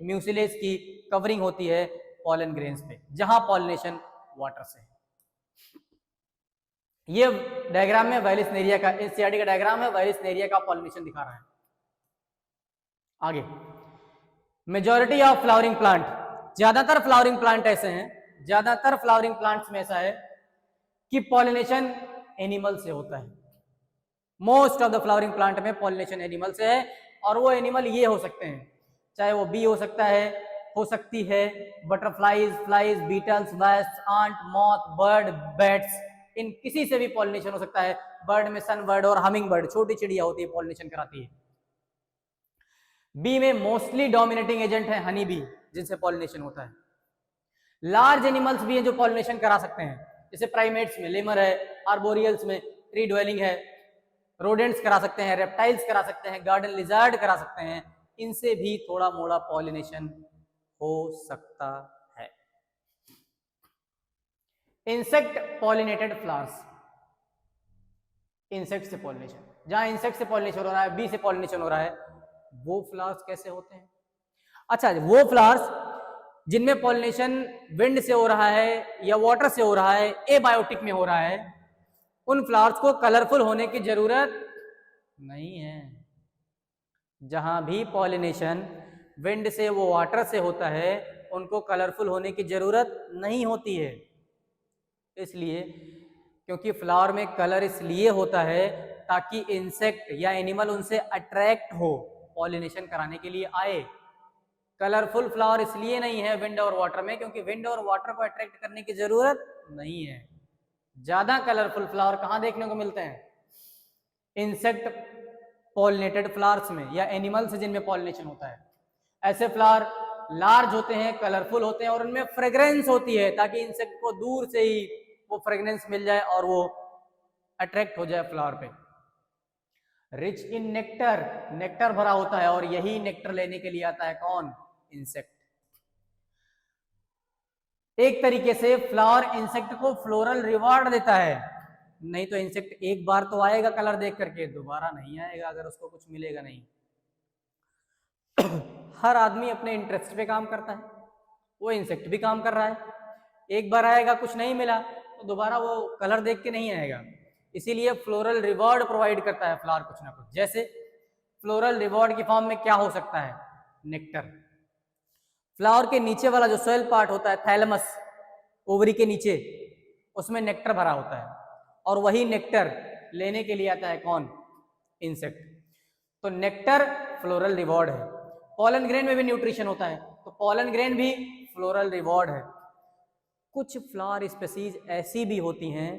म्यूसिलेज की कवरिंग होती है पॉलन ग्रेन्स पे, जहां पॉलिनेशन वाटर से। ये डायग्राम में वेलिस्नेरिया का, एनसीईआरटी का डायग्राम है, वेलिस्नेरिया का पॉलिनेशन दिखा रहा है। आगे, मेजॉरिटी ऑफ फ्लावरिंग प्लांट, ज्यादातर फ्लावरिंग प्लांट ऐसे हैं, ज्यादातर फ्लावरिंग प्लांट्स में ऐसा है कि पॉलिनेशन एनिमल से होता है। Most of the flowering plant में पॉलिनेशन एनिमल से है, और वो एनिमल ये हो सकते हैं, चाहे वो बी हो सकता है, हो सकती है butterflies, flies, beetles, wasp, ant, moth, bird, bats, इन किसी से भी पॉलिनेशन हो सकता है। बर्ड में सन बर्ड और हमिंग बर्ड, छोटी चिड़िया होती है, पॉलिनेशन कराती है। बी में मोस्टली डोमिनेटिंग एजेंट है हनी बी, जिनसे पॉलिनेशन होता है। लार्ज एनिमल्स भी हैं जो पॉलिनेशन करा सकते हैं, जैसे प्राइमेट्स में लेमर है, आर्बोरियल्स में ट्री ड्वेलिंग है, रोडेंट्स करा सकते हैं, रेप्टाइल्स करा सकते हैं, गार्डन लिजार्ड करा सकते हैं, इनसे भी थोड़ा मोड़ा पॉलिनेशन हो सकता है। इंसेक्ट पॉलिनेटेड फ्लावर्स, इंसेक्ट से पॉलिनेशन, जहां इंसेक्ट से पॉलिनेशन हो रहा है, बी से पॉलिनेशन हो रहा है, वो फ्लावर्स कैसे होते हैं? अच्छा, वो फ्लावर्स जिनमें पॉलिनेशन विंड से हो रहा है या वाटर से हो रहा है, एबायोटिक में हो रहा है, उन फ्लावर्स को कलरफुल होने की जरूरत नहीं है। जहां भी पॉलिनेशन विंड से वो वाटर से होता है, उनको कलरफुल होने की जरूरत नहीं होती है। इसलिए, क्योंकि फ्लावर में कलर इसलिए होता है ताकि इंसेक्ट या एनिमल उनसे अट्रैक्ट हो, पॉलिनेशन कराने के लिए आए। कलरफुल फ्लावर इसलिए नहीं है विंड और वाटर में, क्योंकि विंड और वाटर को अट्रैक्ट करने की जरूरत नहीं है। ज्यादा कलरफुल फ्लावर कहां देखने को मिलते हैं? इंसेक्ट पॉलिनेटेड फ्लावर्स में या एनिमल्स जिनमें पॉलिनेशन होता है। ऐसे फ्लावर लार्ज होते हैं, कलरफुल होते हैं और उनमें फ्रेग्रेंस होती है, ताकि इंसेक्ट को दूर से ही वो फ्रेग्रेंस मिल जाए और वो अट्रैक्ट हो जाए फ्लावर पे। रिच इन नेक्टर, नेक्टर भरा होता है और यही नेक्टर लेने के लिए आता है कौन? इंसेक्ट। एक तरीके से फ्लावर इंसेक्ट को फ्लोरल रिवॉर्ड देता है। नहीं तो इंसेक्ट एक बार तो आएगा कलर देख करके, दोबारा नहीं आएगा अगर उसको कुछ मिलेगा नहीं। हर आदमी अपने इंटरेस्ट पे काम करता है, वो इंसेक्ट भी काम कर रहा है। एक बार आएगा, कुछ नहीं मिला तो दोबारा वो कलर देख के नहीं आएगा। इसीलिए फ्लोरल रिवॉर्ड प्रोवाइड करता है फ्लावर कुछ ना कुछ। जैसे फ्लोरल रिवॉर्ड की फॉर्म में क्या हो सकता है? नेक्टर। फ्लावर के नीचे वाला जो सोयल पार्ट होता है, थैलेमस, ओवरी के नीचे, उसमें नेक्टर भरा होता है और वही नेक्टर लेने के लिए आता है कौन? इंसेक्ट। तो नेक्टर फ्लोरल रिवॉर्ड है। पॉलन ग्रेन में भी न्यूट्रिशन होता है, तो पॉलन ग्रेन भी फ्लोरल रिवॉर्ड है। कुछ फ्लावर स्पीसीज ऐसी भी होती हैं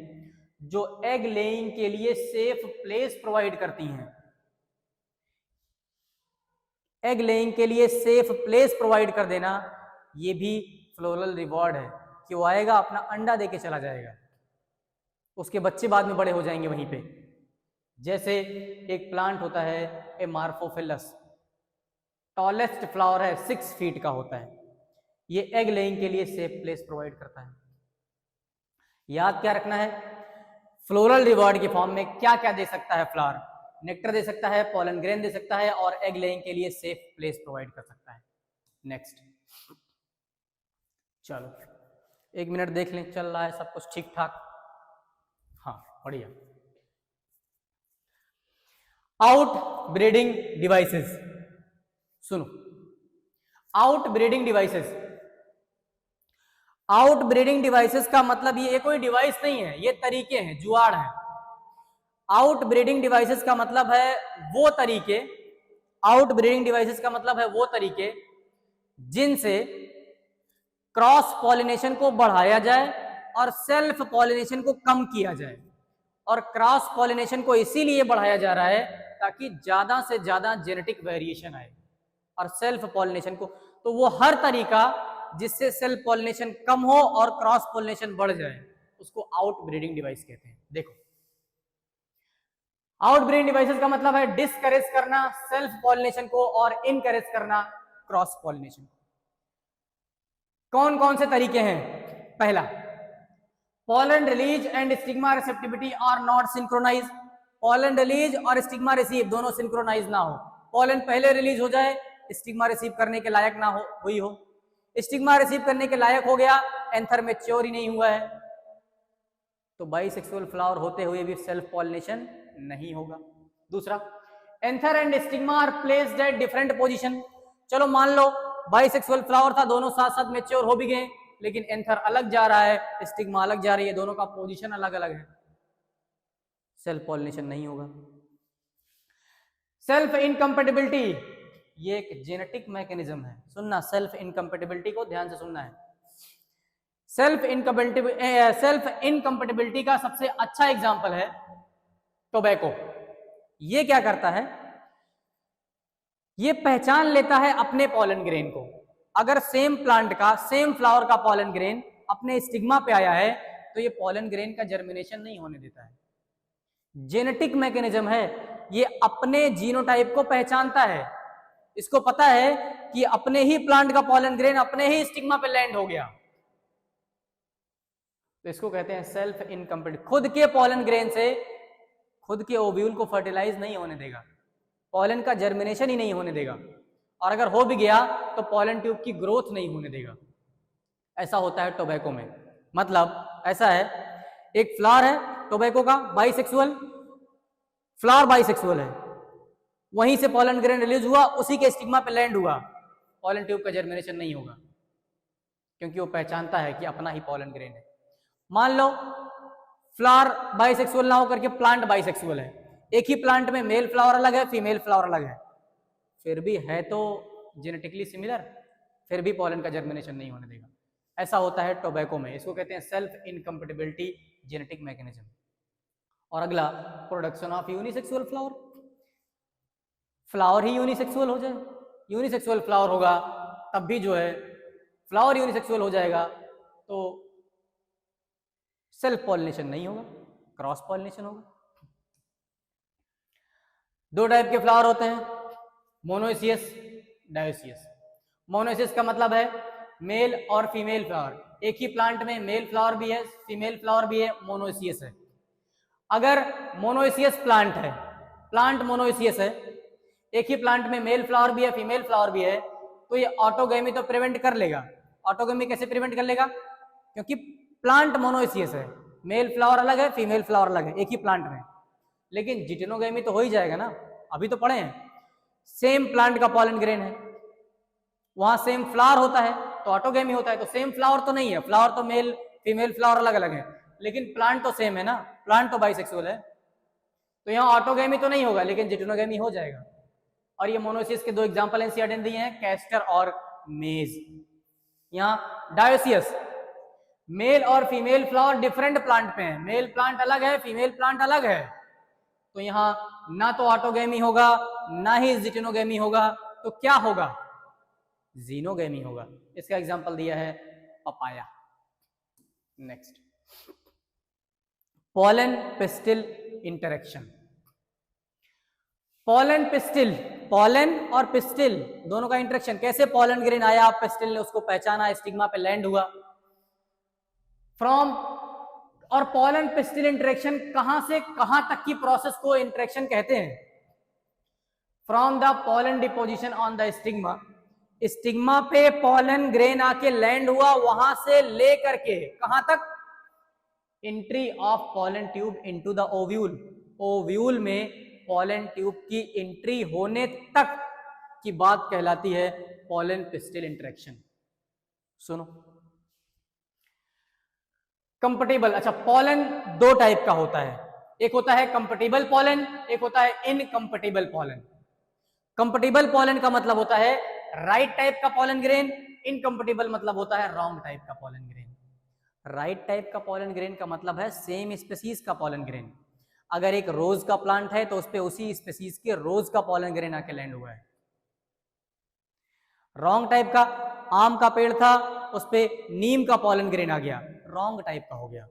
जो एग लेइंग के लिए सेफ प्लेस प्रोवाइड करती हैं। एग लेइंग के लिए सेफ प्लेस प्रोवाइड कर देना, ये भी फ्लोरल रिवॉर्ड है कि वो आएगा, अपना अंडा देके चला जाएगा, उसके बच्चे बाद में बड़े हो जाएंगे वहीं पे। जैसे एक प्लांट होता है एमार्फोफिलस, टॉलेस्ट फ्लावर है, 6 फीट का होता है। ये एग लेइंग के लिए सेफ प्लेस प्रोवाइड करता है। याद क्या रखना है? फ्लोरल रिवॉर्ड की फॉर्म में क्या क्या दे सकता है फ्लावर? नेक्टर दे सकता है, पॉलन ग्रेन दे सकता है और एग लेइंग के लिए सेफ प्लेस प्रोवाइड कर सकता है। नेक्स्ट, चलो 1 मिनट देख लें, चल रहा है सब कुछ ठीक ठाक? हाँ, बढ़िया। आउट ब्रीडिंग डिवाइसेस, सुनो। Out breeding devices, out breeding devices का मतलब ये कोई डिवाइस नहीं है, ये तरीके हैं, जुगाड़ है। आउट ब्रीडिंग डिवाइसेस का मतलब है वो तरीके, आउट ब्रीडिंग डिवाइसेस का मतलब है वो तरीके जिनसे क्रॉस पॉलिनेशन को बढ़ाया जाए और सेल्फ पॉलिनेशन को कम किया जाए। और क्रॉस पॉलिनेशन को इसीलिए बढ़ाया जा रहा है ताकि ज्यादा से ज्यादा जेनेटिक वेरिएशन आए, और सेल्फ पॉलिनेशन को, तो वो हर तरीका जिससे सेल्फ पॉलिनेशन कम हो और क्रॉस पॉलिनेशन बढ़ जाए, उसको आउट ब्रीडिंग डिवाइस कहते हैं। देखो, आउट ब्रीडिंग डिवाइसेस का मतलब है डिस्करेज करना सेल्फ पॉलिनेशन को और इनकरेज करना क्रॉस पॉलिनेशन को। कौन कौन से तरीके हैं? पहला, pollen release and stigma receptivity are not synchronized। pollen release और स्टिग्मा रिसीव दोनों सिंक्रोनाइज ना हो। pollen पहले रिलीज हो जाए, स्टिग्मा रिसीव करने के लायक ना हो हुई हो। स्टिग्मा रिसीव करने के लायक हो गया, एंथर मैच्योर ही नहीं हुआ है, तो बाइसेक्सुअल फ्लावर होते हुए भी सेल्फ पॉलिनेशन नहीं होगा। दूसरा, anther and stigma are placed at different position. चलो मान लो बाइसेक्सुअल फ्लावर था, दोनों साथ साथ मैच्योर हो भी गए, लेकिन एंथर अलग जा रहा है, स्टिग्मा अलग जा रही है, दोनों का पोजीशन अलग अलग है, सेल्फ पॉलिनेशन नहीं होगा। सेल्फ इनकम्पेटिबिलिटी, ये एक जेनेटिक मैकेनिज्म है, सुनना, सेल्फ इनकम्पेटिबिलिटी को ध्यान से सुनना है। सेल्फ इनकम्पेटिबिलिटी का सबसे अच्छा एग्जांपल है टोबैको। ये क्या करता है? ये पहचान लेता है अपने पॉलन ग्रेन को। अगर सेम प्लांट का, सेम फ्लावर का पॉलन ग्रेन अपने स्टिग्मा पे आया है तो ये पॉलन ग्रेन का जर्मिनेशन नहीं होने देता है। जेनेटिक मैकेनिज्म है, ये अपने जीनोटाइप को पहचानता है। इसको पता है कि अपने ही प्लांट का पॉलन ग्रेन अपने ही स्टिग्मा पे लैंड हो गया, तो इसको कहते हैं सेल्फ इनकम्प्लीट। खुद के पॉलन ग्रेन से खुद के ओव्यूल को फर्टिलाइज नहीं होने देगा, पॉलन का जर्मिनेशन ही नहीं होने देगा, और अगर हो भी गया तो पॉलन ट्यूब की ग्रोथ नहीं होने देगा। ऐसा होता है टोबैको में। मतलब ऐसा है, एक फ्लावर है टोबैको का, बाइसेक्सुअल फ्लावर, बाइसेक्सुअल है, वहीं से पॉलन ग्रेन रिलीज हुआ, उसी के स्टिग्मा पे लैंड हुआ, पॉलन ट्यूब का जर्मिनेशन नहीं होगा, क्योंकि वो पहचानता है कि अपना ही पॉलन ग्रेन है। मान लो फ्लावर बाइसेक्सुअल ना होकर के प्लांट बाइसेक्सुअल है, एक ही प्लांट में मेल फ्लावर अलग है, फीमेल फ्लावर अलग है, फिर भी है तो जेनेटिकली सिमिलर, फिर भी पॉलन का जर्मिनेशन नहीं होने देगा। ऐसा होता है टोबैको में, इसको कहते हैं सेल्फ इनकम्पैटिबिलिटी जेनेटिक मैकेनिज्म। और अगला, production of unisexual flower. Flower he unisexual हो जाए, यूनिसेक्सुअल फ्लावर होगा तब भी जो है फ्लावर यूनिसेक्सुअल हो जाएगा, तो सेल्फ पॉलिनेशन नहीं होगा, क्रॉस पॉलिनेशन होगा। दो टाइप के फ्लावर होते हैं, मोनोइसियस, डायोसियस। मोनोइसियस का मतलब है मेल और फीमेल फ्लावर, एक ही प्लांट में मेल फ्लावर भी है, फीमेल फ्लावर भी है, मोनोइसियस है। अगर मोनोइसियस प्लांट है, प्लांट मोनोइसियस है, एक ही प्लांट में मेल फ्लावर भी है, फीमेल फ्लावर भी है, तो ये ऑटोगेमी तो प्रिवेंट कर लेगा। ऑटोगेमी कैसे प्रिवेंट कर लेगा? क्योंकि प्लांट मोनोइसियस है, मेल फ्लावर अलग है, फीमेल फ्लावर अलग है एक ही प्लांट में, लेकिन जिटेनोगेमी तो हो ही जाएगा ना, अभी तो पढ़े हैं। सेम प्लांट का पॉलन ग्रेन है, वहां सेम फ्लावर होता है तो ऑटोगेमी होता है, तो सेम फ्लावर तो नहीं है, फ्लावर तो मेल फीमेल फ्लावर अलग अलग है, लेकिन प्लांट तो सेम है ना, प्लांट तो बाइसेक्सुअल है, तो यहाँ ऑटोगेमी तो नहीं होगा लेकिन जिटेनोगेमी हो जाएगा। और ये मोनोसियस के दो एग्जांपल एनसीईआरटी ने दिए हैं, कैस्टर और मेज। यहाँ डायोसियस, मेल और फीमेल फ्लावर डिफरेंट प्लांट पे हैं, मेल प्लांट अलग है, फीमेल प्लांट अलग है, तो यहाँ ना तो ऑटोगेमी होगा ना ही जिटेनोगेमी होगा, तो क्या होगा? जीनोगेमी होगा। इसका एग्जांपल दिया है papaya. Next, pollen pistil interaction. Pollen pistil, pollen और पिस्टिल दोनों का इंटरेक्शन, कैसे पॉलन ग्रेन आया, पिस्टिल ने उसको पहचाना, स्टिग्मा पे लैंड हुआ, फ्रॉम, और पॉलन पिस्टिल इंटरेक्शन कहां से कहां तक की प्रोसेस को इंटरेक्शन कहते हैं? From the pollen deposition on the stigma, stigma पे पॉलन ग्रेन आके लैंड हुआ, वहां से लेकर के कहां तक? Entry of pollen tube into the ovule, ovule में पॉलन ट्यूब की एंट्री होने तक की बात कहलाती है पॉलन पिस्टिल इंटरेक्शन। सुनो, कंपैटिबल, अच्छा पॉलन दो टाइप का होता है, एक होता है कंपैटिबल पॉलन, एक होता है इनकम्पैटिबल पॉलन। कंपैटिबल पॉलन का मतलब होता है राइट टाइप का पॉलन ग्रेन, इनकम्पैटिबल मतलब होता है रॉन्ग टाइप का पॉलन ग्रेन। राइट टाइप का पॉलन ग्रेन का मतलब है सेम स्पीसीज का पॉलन ग्रेन, अगर एक रोज का प्लांट है तो उस पे उसी स्पीसीज के रोज का पॉलन ग्रेन आके लैंड हुआ है। रॉन्ग टाइप का, आम का पेड़ था उस पे नीम का पॉलन ग्रेन आ गया, रॉन्ग टाइप का हो गया।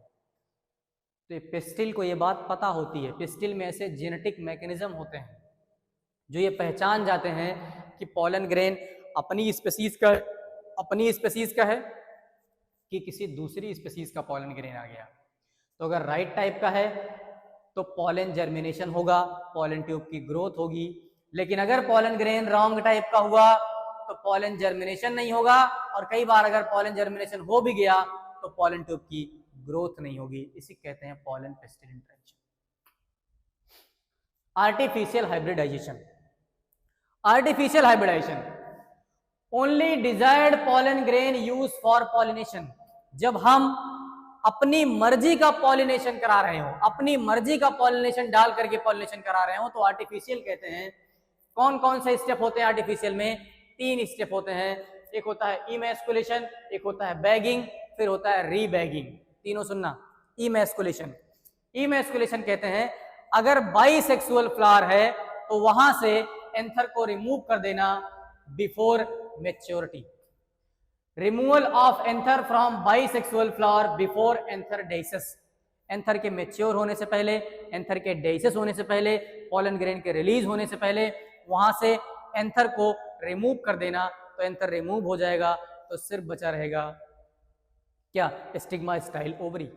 तो पिस्टिल को ये बात पता होती है, पिस्टिल में ऐसे जेनेटिक मैकेनिज्म होते हैं जो ये पहचान जाते हैं कि पॉलन ग्रेन अपनी स्पीसीज का है कि किसी दूसरी स्पीसीज का पॉलन ग्रेन आ गया। तो अगर राइट टाइप का है तो पॉलन जर्मिनेशन होगा, पॉलन ट्यूब की ग्रोथ होगी, लेकिन अगर पॉलन ग्रेन रॉन्ग टाइप का हुआ तो पॉलन जर्मिनेशन नहीं होगा, और कई बार अगर पॉलन जर्मिनेशन हो भी गया तो पॉलन ट्यूब की ग्रोथ नहीं होगी। इसी कहते हैं pollen pistil interaction. Artificial hybridization, artificial hybridization, only desired pollen grain use for pollination. जब हम अपनी मर्जी का पॉलिनेशन करा रहे हो, अपनी मर्जी का पॉलिनेशन डाल करके पॉलिनेशन करा रहे हो, तो आर्टिफिशियल कहते हैं। कौन कौन से स्टेप होते हैं आर्टिफिशियल में? 3 स्टेप होते हैं, एक होता है इमैस्कुलेशन, एक होता है बैगिंग, फिर होता है रीबैगिंग। तीनों सुनना। इमैस्कुलेशन, इमैस्कुलेशन कहते हैं अगर बाइसेक्सुअल फ्लावर है तो वहां से एंथर को रिमूव कर देना before maturity. Removal of anther from bisexual flower before anther dehiscence. Anther के मेच्योर होने से पहले, एंथर के डेइसिस होने से पहले, पॉलन ग्रेन के रिलीज होने से पहले वहां से एंथर को रिमूव कर देना। तो एंथर रिमूव हो जाएगा तो सिर्फ बचा रहेगा क्या? Stigma style ovary.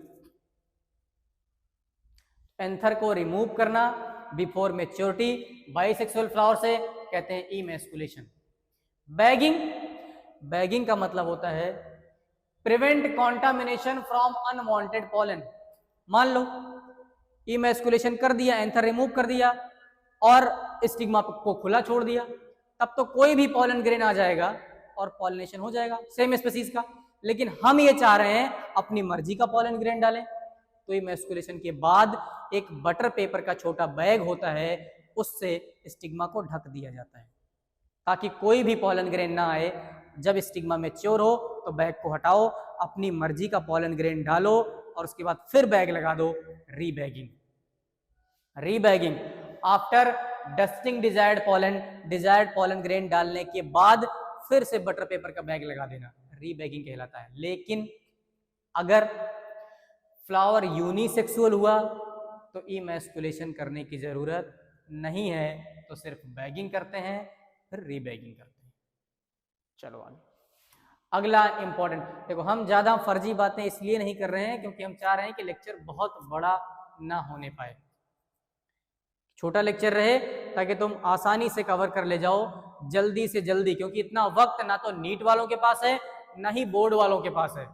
एंथर को रिमूव करना बिफोर मेच्योरिटी बाइसेक्सुअल फ्लावर से कहते हैं इमैस्कुलेशन। बैगिंग, बैगिंग का मतलब होता है prevent contamination from unwanted pollen. मान लो इमैस्कुलेशन कर दिया, एंथर रिमूव कर दिया और स्टिग्मा को खुला छोड़ दिया, तब तो कोई भी पॉलन ग्रेन आ जाएगा और पॉलिनेशन हो जाएगा सेम स्पीसीज का। लेकिन हम ये चाह रहे हैं अपनी मर्जी का पॉलन ग्रेन डालें, तो इमैस्कुलेशन के बाद एक बटर पेपर का छोटा बैग होता है, उससे स्टिग्मा को ढक दिया जाता है ताकि कोई भी पॉलन ग्रेन ना आए। जब स्टिग्मा मैच्योर हो तो बैग को हटाओ, अपनी मर्जी का पॉलन ग्रेन डालो और उसके बाद फिर बैग लगा दो। Rebagging. Rebagging after dusting desired pollen grain डालने के बाद फिर से बटर पेपर का बैग लगा देना, रीबैगिंग कहलाता है। लेकिन अगर फ्लावर यूनिसेक्सुअल हुआ तो इमैस्कुलेशन करने की जरूरत नहीं है, तो सिर्फ बैगिंग करते हैं फिर रीबैगिंग करते हैं। चलो आगे। अगला इंपॉर्टेंट, देखो हम ज्यादा फर्जी बातें इसलिए नहीं कर रहे हैं क्योंकि हम चाह रहे हैं कि लेक्चर बहुत बड़ा ना होने पाए, छोटा लेक्चर रहे ताकि तुम आसानी से कवर कर ले जाओ जल्दी से जल्दी, क्योंकि इतना वक्त ना तो नीट वालों के पास है ना ही बोर्ड वालों के पास है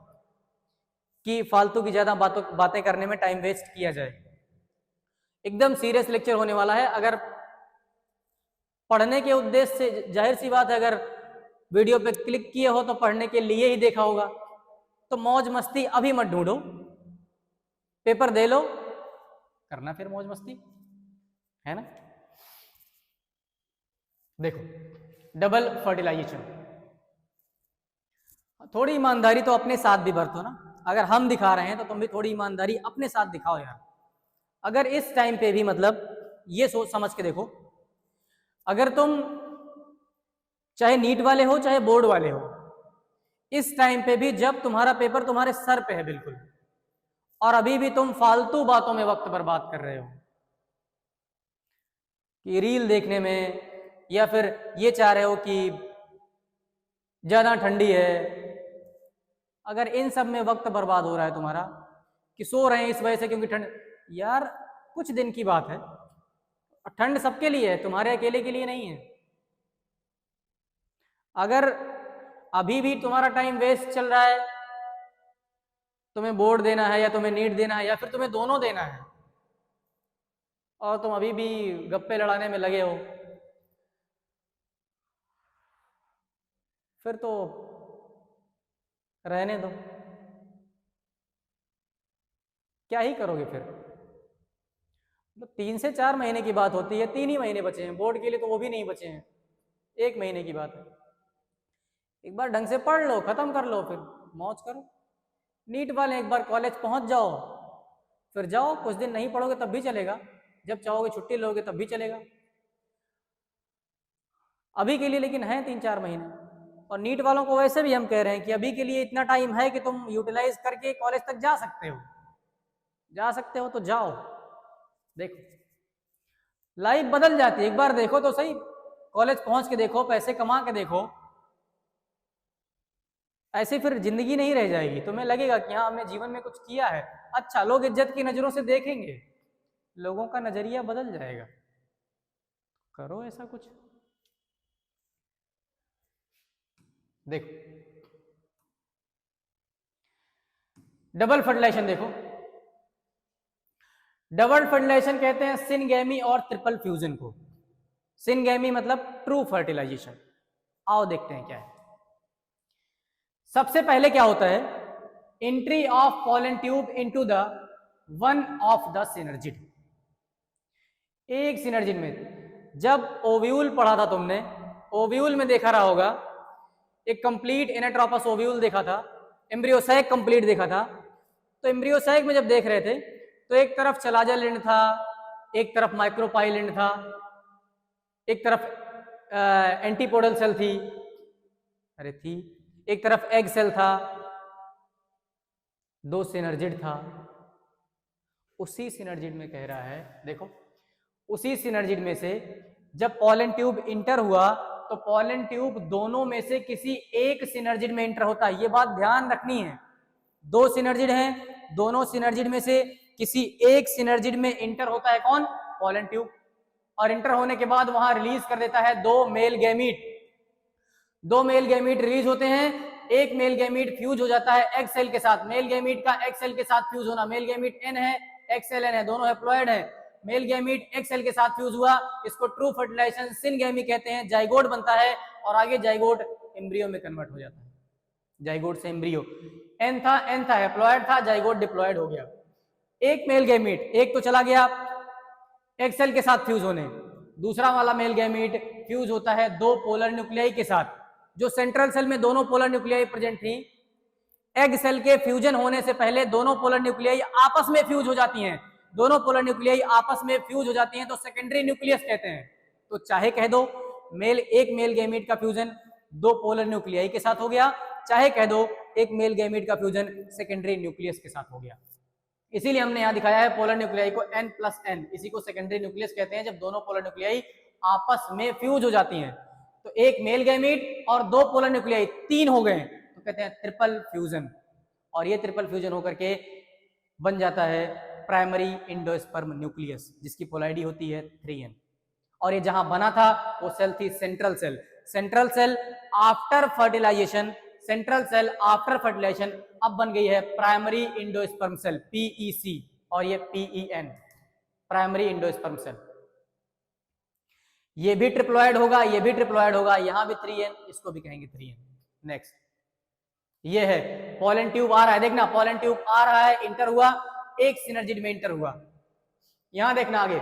कि फालतू की ज्यादा बातें करने में टाइम वेस्ट किया जाए। एकदम सीरियस लेक्चर होने वाला है। अगर पढ़ने के उद्देश्य से, जाहिर सी बात है, अगर वीडियो पे क्लिक किए हो तो पढ़ने के लिए ही देखा होगा, तो मौज मस्ती अभी मत ढूंढो, पेपर दे लो, करना फिर मौज मस्ती, है ना। देखो डबल फर्टिलाइजेशन, थोड़ी ईमानदारी तो अपने साथ भी बरतो ना। अगर हम दिखा रहे हैं तो तुम भी थोड़ी ईमानदारी अपने साथ दिखाओ यार। अगर इस टाइम पे भी मतलब ये सोच समझ के देखो, अगर तुम चाहे नीट वाले हो चाहे बोर्ड वाले हो, इस टाइम पे भी जब तुम्हारा पेपर तुम्हारे सर पे है बिल्कुल, और अभी भी तुम फालतू बातों में वक्त बर्बाद कर रहे हो कि रील देखने में, या फिर ये चाह रहे हो कि ज्यादा ठंडी है, अगर इन सब में वक्त बर्बाद हो रहा है तुम्हारा कि सो रहे हैं इस वजह से क्योंकि ठंड, यार कुछ दिन की बात है, ठंड सबके लिए है, तुम्हारे अकेले के लिए नहीं है। अगर अभी भी तुम्हारा टाइम वेस्ट चल रहा है, तुम्हें बोर्ड देना है या तुम्हें नीट देना है या फिर तुम्हें दोनों देना है, और तुम अभी भी गप्पे लड़ाने में लगे हो, फिर तो रहने दो, क्या ही करोगे फिर। तो 3 से 4 महीने की बात होती है, 3 ही महीने बचे हैं बोर्ड के लिए, तो वो भी नहीं बचे हैं, 1 महीने की बात है। एक बार ढंग से पढ़ लो, खत्म कर लो, फिर मौज करो। नीट वाले एक बार कॉलेज पहुंच जाओ, फिर जाओ, कुछ दिन नहीं पढ़ोगे तब भी चलेगा, जब चाहोगे छुट्टी लोगे तब भी चलेगा। अभी के लिए लेकिन है 3-4 महीने, और नीट वालों को वैसे भी हम कह रहे हैं कि अभी के लिए इतना टाइम है कि तुम यूटिलाइज करके कॉलेज तक जा सकते हो, तो जाओ। देखो लाइफ बदल जाती है, एक बार देखो तो सही, कॉलेज पहुंच के देखो, पैसे कमा के देखो, ऐसे फिर जिंदगी नहीं रह जाएगी, तुम्हें लगेगा कि हाँ हमने जीवन में कुछ किया है, अच्छा लोग इज्जत की नजरों से देखेंगे, लोगों का नजरिया बदल जाएगा। करो ऐसा कुछ। देखो डबल फर्टिलाइजेशन, देखो डबल फर्टिलाइजेशन कहते हैं सिनगैमी और ट्रिपल फ्यूजन को। सिनगैमी मतलब ट्रू फर्टिलाइजेशन। आओ देखते हैं क्या है। सबसे पहले क्या होता है, entry of pollen tube into the one of the synergid. एक सिनर्जिड में, जब ओव्यूल पढ़ा था तुमने, ओव्यूल में देखा रहा होगा, एक कंप्लीट इनट्रोपस ओव्यूल देखा था, एम्ब्रियोसैक कंप्लीट देखा था। तो एम्ब्रियोसैक में जब देख रहे थे तो एक तरफ चलाजा लिंड था, एक तरफ माइक्रोपाइलिंड था, एक तरफ एंटीपोडल सेल थी, अरे थी, एक तरफ एग सेल था, 2 सिनर्जिड था। उसी सिनर्जिड में कह रहा है, देखो उसी सिनर्जिड में से जब पॉलन ट्यूब इंटर हुआ तो पॉलन ट्यूब दोनों में से किसी एक सिनर्जिड में इंटर होता है। ये बात ध्यान रखनी है, 2 सिनर्जिड हैं, दोनों सिनर्जिड में से किसी एक सिनर्जिड में इंटर होता है कौन? Pollen tube. और इंटर होने के बाद वहां रिलीज कर देता है 2 male gamete. 2 male gamete release होते हैं, एक मेल गैमीट फ्यूज हो जाता है एग सेल के साथ। मेल गैमीट का एग सेल के साथ फ्यूज होना, मेल गैमीट एन है, एग सेल एन है, दोनों हैप्लॉइड है। मेल गैमीट एग सेल के साथ फ्यूज हुआ, इसको ट्रू फर्टिलाइजेशन सिनगैमी कहते हैं। जाइगोट बनता है और आगे जाइगोट एम्ब्रियो में कन्वर्ट हो जाता है, जाइगोट से एम्ब्रियो। एन था हैप्लॉइड था, जाइगोट डिप्लॉइड हो गया। एक मेल गैमीट, एक तो चला गया एग सेल के साथ फ्यूज होने, दूसरा वाला मेल गैमीट फ्यूज होता है 2 पोलर न्यूक्लियाई के साथ। जो सेंट्रल सेल में दोनों पोलर न्यूक्लियाई प्रेजेंट थी, एग सेल के फ्यूजन होने से पहले दोनों पोलर न्यूक्लियाई आपस में फ्यूज हो जाती हैं। दोनों पोलर न्यूक्लियाई आपस में फ्यूज हो जाती हैं तो सेकेंडरी न्यूक्लियस कहते हैं। तो चाहे कह दो एक मेल गैमीट का फ्यूजन 2 पोलर न्यूक्लियाई के साथ हो गया, चाहे कह दो एक मेल गैमीट का फ्यूजन सेकेंडरी न्यूक्लियस के साथ हो गया। इसीलिए हमने यहां दिखाया है पोलर न्यूक्लियाई को n+n, इसी को सेकेंडरी न्यूक्लियस कहते हैं, जब दोनों पोलर न्यूक्लियाई आपस में फ्यूज हो जाती हैं। तो एक मेल गैमीट और 2 पोलर न्यूक्लियाई 3 हो गए तो कहते हैं ट्रिपल फ्यूजन। और ये ट्रिपल फ्यूजन होकर के बन जाता है प्राइमरी इंडोस्पर्म न्यूक्लियस, जिसकी पोलैरिटी होती है 3n। और ये जहां बना था वो सेल थी central cell. Central cell after fertilization, central cell after fertilization अब बन गई है प्राइमरी इंडोस्पर्म सेल, PEC, और ये PEN, प्राइमरी इंडोस्पर्म सेल। ये भी ट्रिप्लॉइड होगा, ये भी ट्रिप्लॉइड होगा, यहां भी 3n, इसको भी कहेंगे 3n। नेक्स्ट, ये है पॉलन ट्यूब आ रहा है, देखना पॉलन ट्यूब आ रहा है, इंटर हुआ, एक सिनर्जिड में इंटर हुआ। यहां देखना आगे,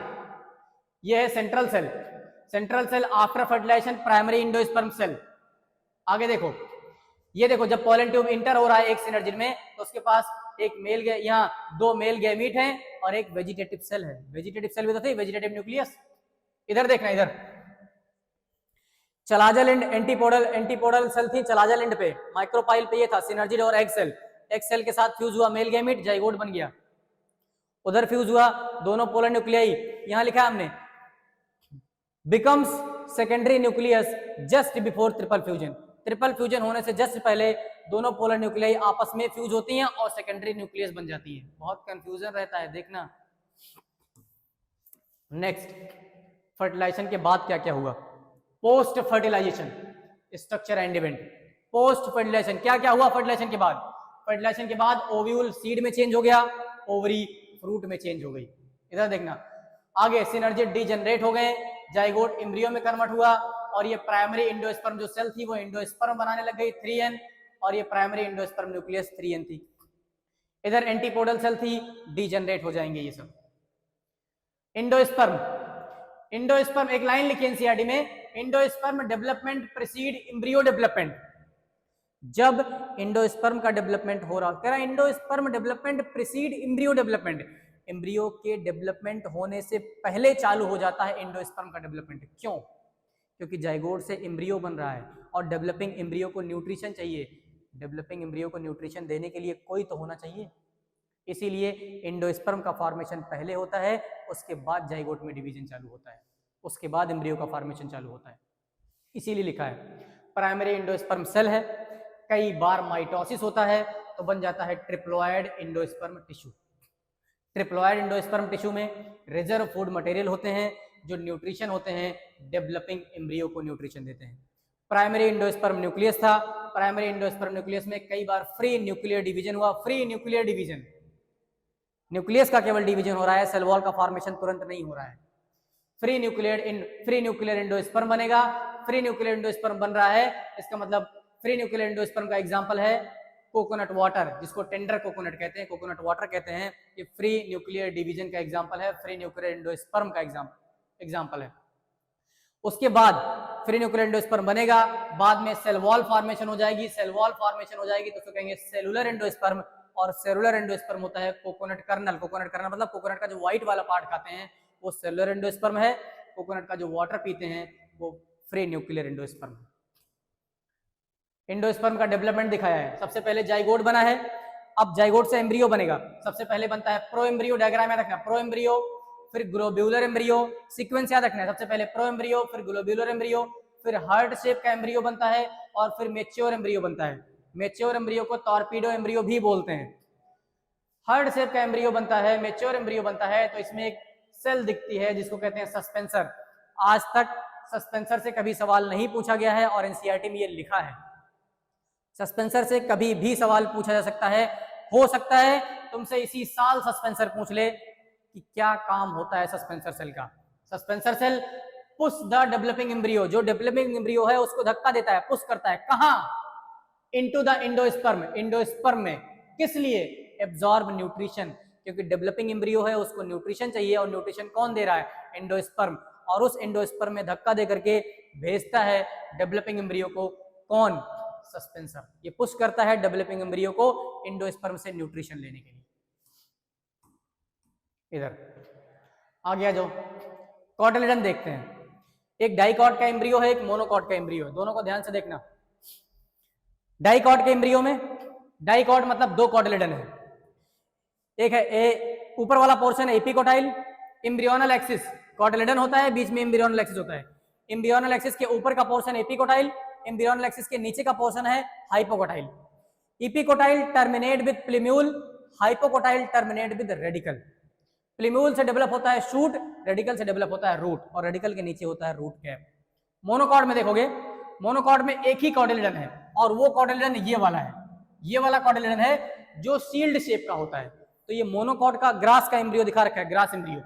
ये है central cell, central cell after fertilization primary endosperm cell. आगे देखो, ये देखो जब पॉलन ट्यूब इंटर हो रहा है एक सिनर्जिड में तो उसके पास एक मेल, यहाँ 2 मेल गैमीट हैं और एक वेजिटेटिव सेल है। वेजिटेटिव सेल भी तो थी, वेजिटेटिव न्यूक्लियस। इधर देखना, इधर चलाजल एंड एंटीपोडल सेल थी चलाजल एंड पे, माइक्रोपाइल पे ये था सिनर्जिड और एग सेल। एग सेल के साथ फ्यूज हुआ मेल गैमीट, जाइगोट बन गया। उधर फ्यूज हुआ दोनों पोलर न्यूक्लियाई, यहां लिखा है हमने becomes secondary nucleus just before triple fusion. Triple fusion होने से जस्ट पहले दोनों पोलर न्यूक्लियाई आपस में फ्यूज होती हैं और सेकेंडरी न्यूक्लियस बन जाती है। बहुत कंफ्यूजन रहता है, देखना। नेक्स्ट, फर्टिलाइजेशन के बाद क्या क्या हुआ, post fertilization structure and event. Post fertilization क्या क्या हुआ फर्टिलाइजेशन के बाद? फर्टिलाइजेशन के बाद ओव्यूल सीड में चेंज हो गया, ओवरी फ्रूट में चेंज हो गई। इधर देखना, आगे सिनर्जिड डीजनरेट हो गए, जाइगोट एम्ब्रियो में कन्वर्ट हुआ और ये प्राइमरी इंडोस्पर्म जो सेल थी वो इंडोस्पर्म बनाने लग गई 3n, और ये प्राइमरी इंडोस्पर्म न्यूक्लियस 3n थी। इधर एंटीपोडल सेल थी, डीजनरेट हो जाएंगे ये सब। इंडोस्पर्म, इंडोस्पर्म एक लाइन लिखी एनसीईआरटी में, endosperm development preceded embryo development. जब इंडोस्पर्म का डेवलपमेंट हो रहा, कह रहा endosperm development preceded embryo development, embryo के डेवलपमेंट होने से पहले चालू हो जाता है इंडोस्पर्म का डेवलपमेंट। क्यों? क्योंकि जाइगोट से एम्ब्रियो बन रहा है और डेवलपिंग एम्ब्रियो को न्यूट्रिशन चाहिए, डेवलपिंग एम्ब्रियो को न्यूट्रिशन देने के लिए कोई तो होना चाहिए, इसीलिए इंडोस्पर्म का फॉर्मेशन पहले होता है, उसके बाद जाइगोट में डिवीजन चालू होता है, उसके बाद एम्ब्रियो का फॉर्मेशन चालू होता है। इसीलिए लिखा है प्राइमरी इंडोस्पर्म सेल है, कई बार माइटोसिस होता है तो बन जाता है triploid endosperm tissue. Triploid endosperm tissue में रिजर्व फूड मटेरियल होते हैं जो न्यूट्रिशन होते हैं, डेवलपिंग एम्ब्रियो को न्यूट्रिशन देते हैं। प्राइमरी इंडोस्पर्म न्यूक्लियस था, प्राइमरी इंडोस्पर्म न्यूक्लियस में कई बार फ्री न्यूक्लियर डिवीजन हुआ, फ्री न्यूक्लियर डिवीजन, न्यूक्लियस का केवल डिवीजन हो रहा है, सेल वॉल का फॉर्मेशन तुरंत नहीं हो रहा है। फ्री न्यूक्लियर इंडोस्पर्म बनेगा, फ्री न्यूक्लियर इंडोस्पर्म बन रहा है, इसका मतलब फ्री न्यूक्लियर इंडोस्पर्म का एग्जांपल है कोकोनट वाटर, जिसको टेंडर कोकोनट कहते हैं, कोकोनट वाटर कहते हैं, ये फ्री न्यूक्लियर डिवीजन का एग्जांपल है, फ्री न्यूक्लियर इंडोस्पर्म का एग्जांपल है। उसके बाद फ्री न्यूक्लियर इंडोस्पर्म बनेगा, बाद में सेल वॉल फॉर्मेशन हो जाएगी, सेल वॉल फॉर्मेशन हो जाएगी तो उसको कहेंगे सेलुलर इंडोस्पर्म, और सेलुलर इंडोस्पर्म होता है कोकोनट कर्नल। कोकोनट कर्नल मतलब कोकोनट का जो व्हाइट वाला पार्ट खाते हैं वो सेलुलर इंडोस्पर्म है, कोकोनट का जो वाटर पीते हैं वो फ्री न्यूक्लियर एंडोस्पर्म। एंडोस्पर्म का डेवलपमेंट दिखाया है। सबसे पहले जाइगोट बना है, अब जाइगोट से एम्ब्रियो बनेगा। सबसे पहले बनता है प्रो एम्ब्रियो, डायग्राम याद रखना, प्रो एम्ब्रियो, फिर ग्लोब्यूलर एम्ब्रियो, सीक्वेंस याद रखना है। सबसे पहले प्रो एम्ब्रियो, फिर ग्लोब्यूलर एम्ब्रियो, फिर हार्ट शेप का एम्ब्रियो बनता है, और फिर मेच्योर एम्ब्रियो बनता है। मेच्योर एम्ब्रियो को टॉर्पीडो एम्ब्रियो भी बोलते हैं। हार्ट शेप का एम्ब्रियो बनता है, मेच्योर एम्ब्रियो बनता है, तो इसमें एक सेल दिखती है जिसको कहते हैं सस्पेंसर। आज तक सस्पेंसर से कभी सवाल नहीं पूछा गया है और एनसीईआरटी में ये लिखा है। सस्पेंसर से कभी भी सवाल पूछा जा सकता है। हो सकता है तुमसे इसी साल सस्पेंसर पूछ ले कि क्या काम होता है सस्पेंसर सेल का। Suspensor cell push the developing embryo, जो डेवलपिंग एम्ब्रियो है उसको धक्का देता है, पुश करता है। कहां? इनटू द एंडोस्पर्म, एंडोस्पर्म में। किस लिए? एब्जॉर्ब न्यूट्रिशन, क्योंकि डेवलपिंग एम्ब्रियो है उसको न्यूट्रिशन चाहिए, और न्यूट्रिशन कौन दे रहा है? एंडोस्पर्म। और उस एंडोस्पर्म में धक्का दे करके भेजता है डेवलपिंग एम्ब्रियो को कौन? सस्पेंसर। ये पुश करता है डेवलपिंग एम्ब्रियो को एंडोस्पर्म से न्यूट्रिशन लेने के लिए। इधर आ गया जो कॉटिलेडन देखते हैं। एक डाइकॉट का एम्ब्रियो है, एक मोनोकॉट का एम्ब्रियो है, दोनों को ध्यान से देखना। डाइकॉट के एम्ब्रियो में, डाइकॉट मतलब दो कॉटिलेडन है। एक है ऊपर वाला पोर्शन है एपिकोटाइल, एम्ब्रियोनल एक्सिस कॉटिलेडन होता है, बीच में एम्ब्रियोनल एक्सिस होता है। एम्ब्रियोनल एक्सिस के ऊपर का पोर्शन एपिकोटाइल, एम्ब्रियोनल एक्सिस के नीचे का पोर्शन है hypocotyl. Epicotyl terminate with plumule, hypocotyl terminate with radicle. Plumule से डेवलप होता है शूट, रेडिकल से डेवलप होता है रूट, और रेडिकल के नीचे होता है रूट कैप। मोनोकॉट में देखोगे, मोनोकॉट में एक ही कॉटिलेडन है, और वो कॉटिलेडन ये वाला है। ये वाला कॉटिलेडन है जो सील्ड शेप का होता है। तो ये मोनोकॉट का ग्रास का एम्ब्रियो दिखा रखा है, ग्रास एम्ब्रियो।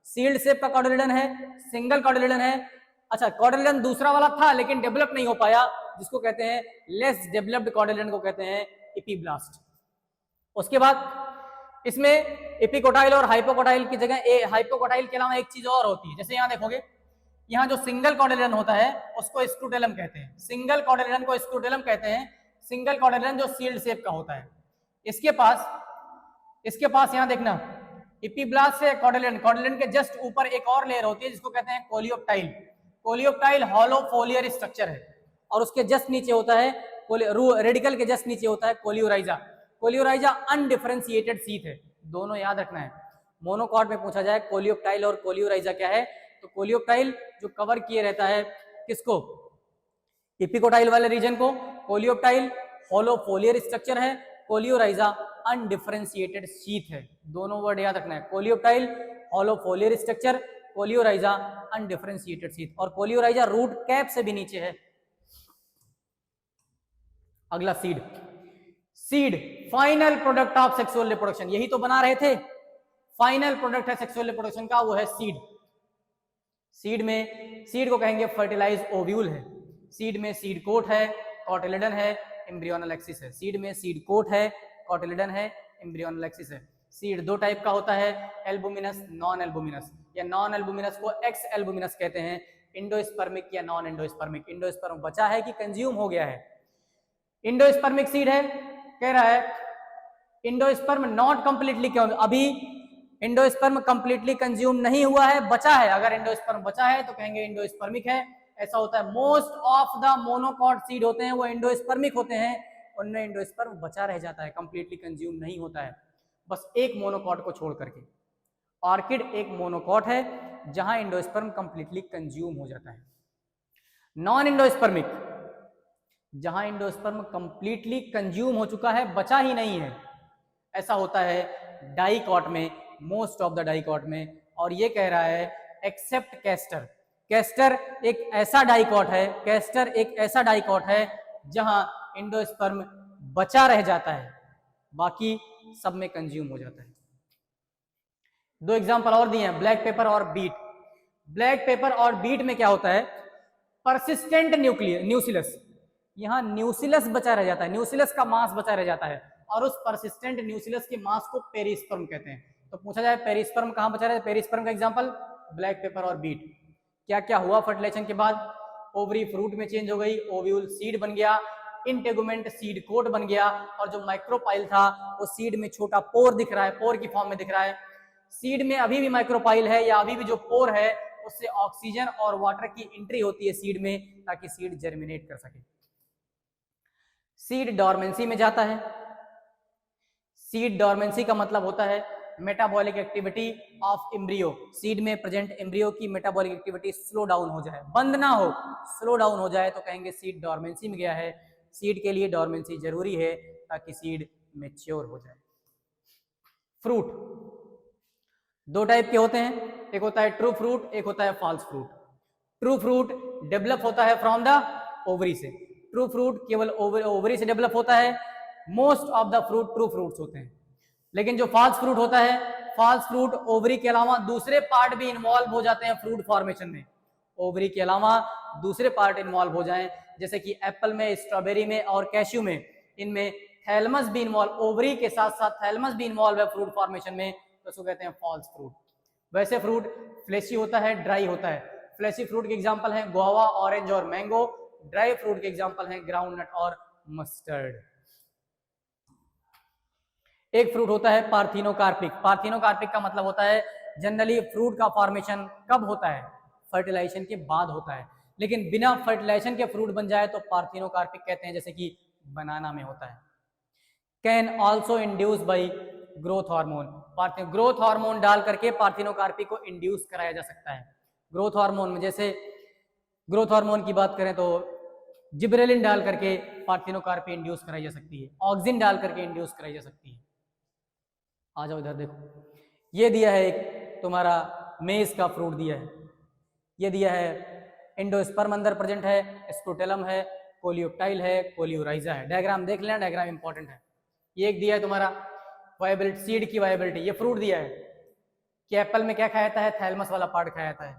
सील्ड शेप का कॉटिलेडन है, सिंगल कॉटिलेडन है। अच्छा, कॉटिलेडन दूसरा वाला था लेकिन डेवलप नहीं हो पाया, जिसको कहते हैं लेस डेवलप्ड कॉटिलेडन को कहते हैं एपिब्लास्ट। उसके बाद इसमें एपिकोटाइल और हाइपोकोटाइल की जगह हाइपोकोटाइल के अलावा एक चीज और होती है। जैसे यहाँ देखोगे, यहाँ जो सिंगल कॉटिलेडन होता है उसको स्क्रूटेलम कहते हैं। सिंगल कॉटिलेडन को स्क्रूटेलम कहते हैं। सिंगल कॉटिलेडन जो सील्ड शेप का होता है। इसके पास यहाँ देखना, एपिब्लास्ट से कॉटिलेडन, कॉटिलेडन के जस्ट ऊपर एक और लेयर होती है जिसको कहते हैं कोलियोप्टाइल। कोलियोप्टाइल हॉलो फोलियर स्ट्रक्चर है, और उसके जस्ट नीचे होता है, रेडिकल के जस्ट नीचे होता है कोलियोराइजा। कोलियोराइजा अनडिफरेंशिएटेड शीथ है। दोनों याद रखना है। मोनोकॉट में पूछा जाए कोलियोप्टाइल और कोलियोराइजा क्या है, तो कोलियोप्टाइल जो कवर किए रहता है किसको? एपिकोटाइल वाले रीजन को। कोलियोप्टाइल हॉलो फोलियर स्ट्रक्चर है, कोलियोराइजा अनडिफरेंशिएटेड शीथ है। दोनों वर्ड याद रखना है, coleoptile hollow फोलियर structure, coleorhiza undifferentiated sheath. और कोलियोराइजा रूट कैप से भी नीचे है। अगला seed. Seed final product of sexual reproduction, यही तो बना रहे थे। फाइनल प्रोडक्ट है सेक्सुअल रिप्रोडक्शन का, वो है सीड। सीड को कहेंगे फर्टिलाइज ओव्यूल है। सीड में सीड कोट है, कॉटिलेडन है, एम्ब्रियोनल एक्सिस है। सीड में सीड कोट है, कॉटिलेडन है, एम्ब्रियोनल एक्सिस है। सीड दो टाइप का होता है, एल्बुमिनस, नॉन एल्बुमिनस। या नॉन एल्बुमिनस को एक्स एल्बुमिनस कहते हैं। इंडोस्पर्मिक या नॉन इंडोस्पर्मिक। इंडोस्पर्म बचा है कि कंज्यूम हो गया है? इंडोस्पर्मिक सीड है। कह रहा है इंडोस्पर्म नॉट कंप्लीटली, क्यों? अभी इंडोस्पर्म कंप्लीटली कंज्यूम नहीं हुआ है, बचा है। अगर इंडोस्पर्म बचा है तो कहेंगे इंडोस्पर्मिक है। ऐसा होता है, most of the monocot seed होते हैं वो इंडोस्पर्मिक होते हैं, उनमें इंडोस्पर्म बचा रह जाता है, कंप्लीटली कंज्यूम नहीं होता है, बस एक मोनोकॉट को छोड़ करके। ऑर्किड एक मोनोकॉट है जहां इंडोस्पर्म कंप्लीटली कंज्यूम हो जाता है। नॉन इंडोस्पर्मिक, जहां इंडोस्पर्म कंप्लीटली कंज्यूम हो चुका है, बचा ही नहीं है, ऐसा होता है डाइकॉट में, मोस्ट ऑफ द डाइकॉट में। और ये कह रहा है एक्सेप्ट कैस्टर। कैस्टर एक ऐसा डाइकॉट है, कैस्टर एक ऐसा डाइकॉट है जहां इंडोस्पर्म बचा रह जाता है, बाकी सब में कंज्यूम हो जाता है। दो एग्जांपल और दिए हैं, ब्लैक पेपर और बीट। ब्लैक पेपर और बीट में क्या होता है? परसिस्टेंट न्यूक्लियस, यहाँ न्यूक्लियस बचा रह जाता है, न्यूक्लियस का मास बचा रह जाता है, और उस परसिस्टेंट न्यूक्लियस के मास को पेरिस्पर्म कहते हैं। तो पूछा जाए पेरिस्पर्म कहां बचा रहे? पेरिस्पर्म का एग्जांपल ब्लैक पेपर और बीट। क्या क्या हुआ फर्टिलाइजेशन के बाद? ओवरी फ्रूट में चेंज हो गई, ओव्यूल सीड बन गया, इंटेगुमेंट सीड कोट बन गया, और जो माइक्रोपाइल था वो सीड में छोटा पोर दिख रहा है, पोर की फॉर्म में दिख रहा है। सीड में अभी भी माइक्रोपाइल है, या अभी भी जो पोर है वो उससे ऑक्सीजन और वाटर की एंट्री होती है सीड में, ताकि सीड जर्मिनेट कर सके। सीड डॉर्मेंसी में जाता है। सीड डॉर्मेंसी का मतलब होता है metabolic activity of embryo. Seed में प्रेजेंट एम्ब्रियो की मेटाबॉलिक एक्टिविटी स्लो डाउन हो जाए, बंद ना हो, स्लो डाउन हो जाए, तो कहेंगे सीड डॉर्मेंसी में गया है। सीड के लिए डॉर्मेंसी जरूरी है ताकि सीड मैच्योर हो जाए। फ्रूट दो टाइप के होते हैं, एक होता है ट्रू फ्रूट, एक होता है false fruit. True fruit develop होता है फ्रॉम द ओवरी से। ट्रू फ्रूट केवल ओवरी से डेवलप होता है। Most of the fruit true fruits होते हैं। लेकिन जो फॉल्स फ्रूट होता है, फॉल्स फ्रूट ओवरी के अलावा दूसरे पार्ट भी इन्वॉल्व हो जाते हैं फ्रूट फॉर्मेशन में। ओवरी के अलावा दूसरे पार्ट इन्वॉल्व हो जाएं, जैसे कि एप्पल में, स्ट्रॉबेरी में और कैश्यू में, इनमें थैलमस भी इन्वॉल्व, ओवरी के साथ साथ थैलमस भी इन्वॉल्व है फ्रूट फॉर्मेशन में, तो उसको कहते हैं फॉल्स फ्रूट। वैसे फ्रूट फ्लेशी होता है, ड्राई होता है। फ्लेशी फ्रूट के एग्जांपल हैं गुआवा, ऑरेंज और मैंगो। ड्राई फ्रूट के एग्जांपल हैं ग्राउंडनट और मस्टर्ड। एक फ्रूट होता है पार्थिनोकार्पिक। पार्थिनोकार्पिक का मतलब होता है जनरली फ्रूट का फॉर्मेशन कब होता है, फर्टिलाइजेशन के बाद होता है, लेकिन बिना फर्टिलाइजेशन के फ्रूट बन जाए तो पार्थिनोकार्पिक कहते हैं, जैसे कि बनाना में होता है। Can also induce by growth hormone. Growth hormone डाल करके पार्थिनोकार्पिक को इंड्यूस कराया जा सकता है। ग्रोथ हार्मोन में जैसे ग्रोथ हार्मोन की बात करें तो जिब्रेलिन डाल करके पार्थिनोकार्पी इंड्यूस कराई जा सकती है, ऑक्सिन डाल करके इंड्यूस कराई जा सकती है। आ जाओ इधर देखो, ये दिया है एक तुम्हारा मेज का फ्रूट दिया है, ये दिया है एंडोस्पर्म अंदर प्रेजेंट है, स्क्रोटेलम है, कोलियोप्टाइल है, कोलियोराइजा है। डायग्राम देख लेना, डायग्राम इंपॉर्टेंट है। ये एक दिया है तुम्हारा वायबिलिटी, सीड की वायबिलिटी, ये फ्रूट दिया है कि एप्पल में क्या खाया जाता है, थैलमस वाला पार्ट खाया जाता है।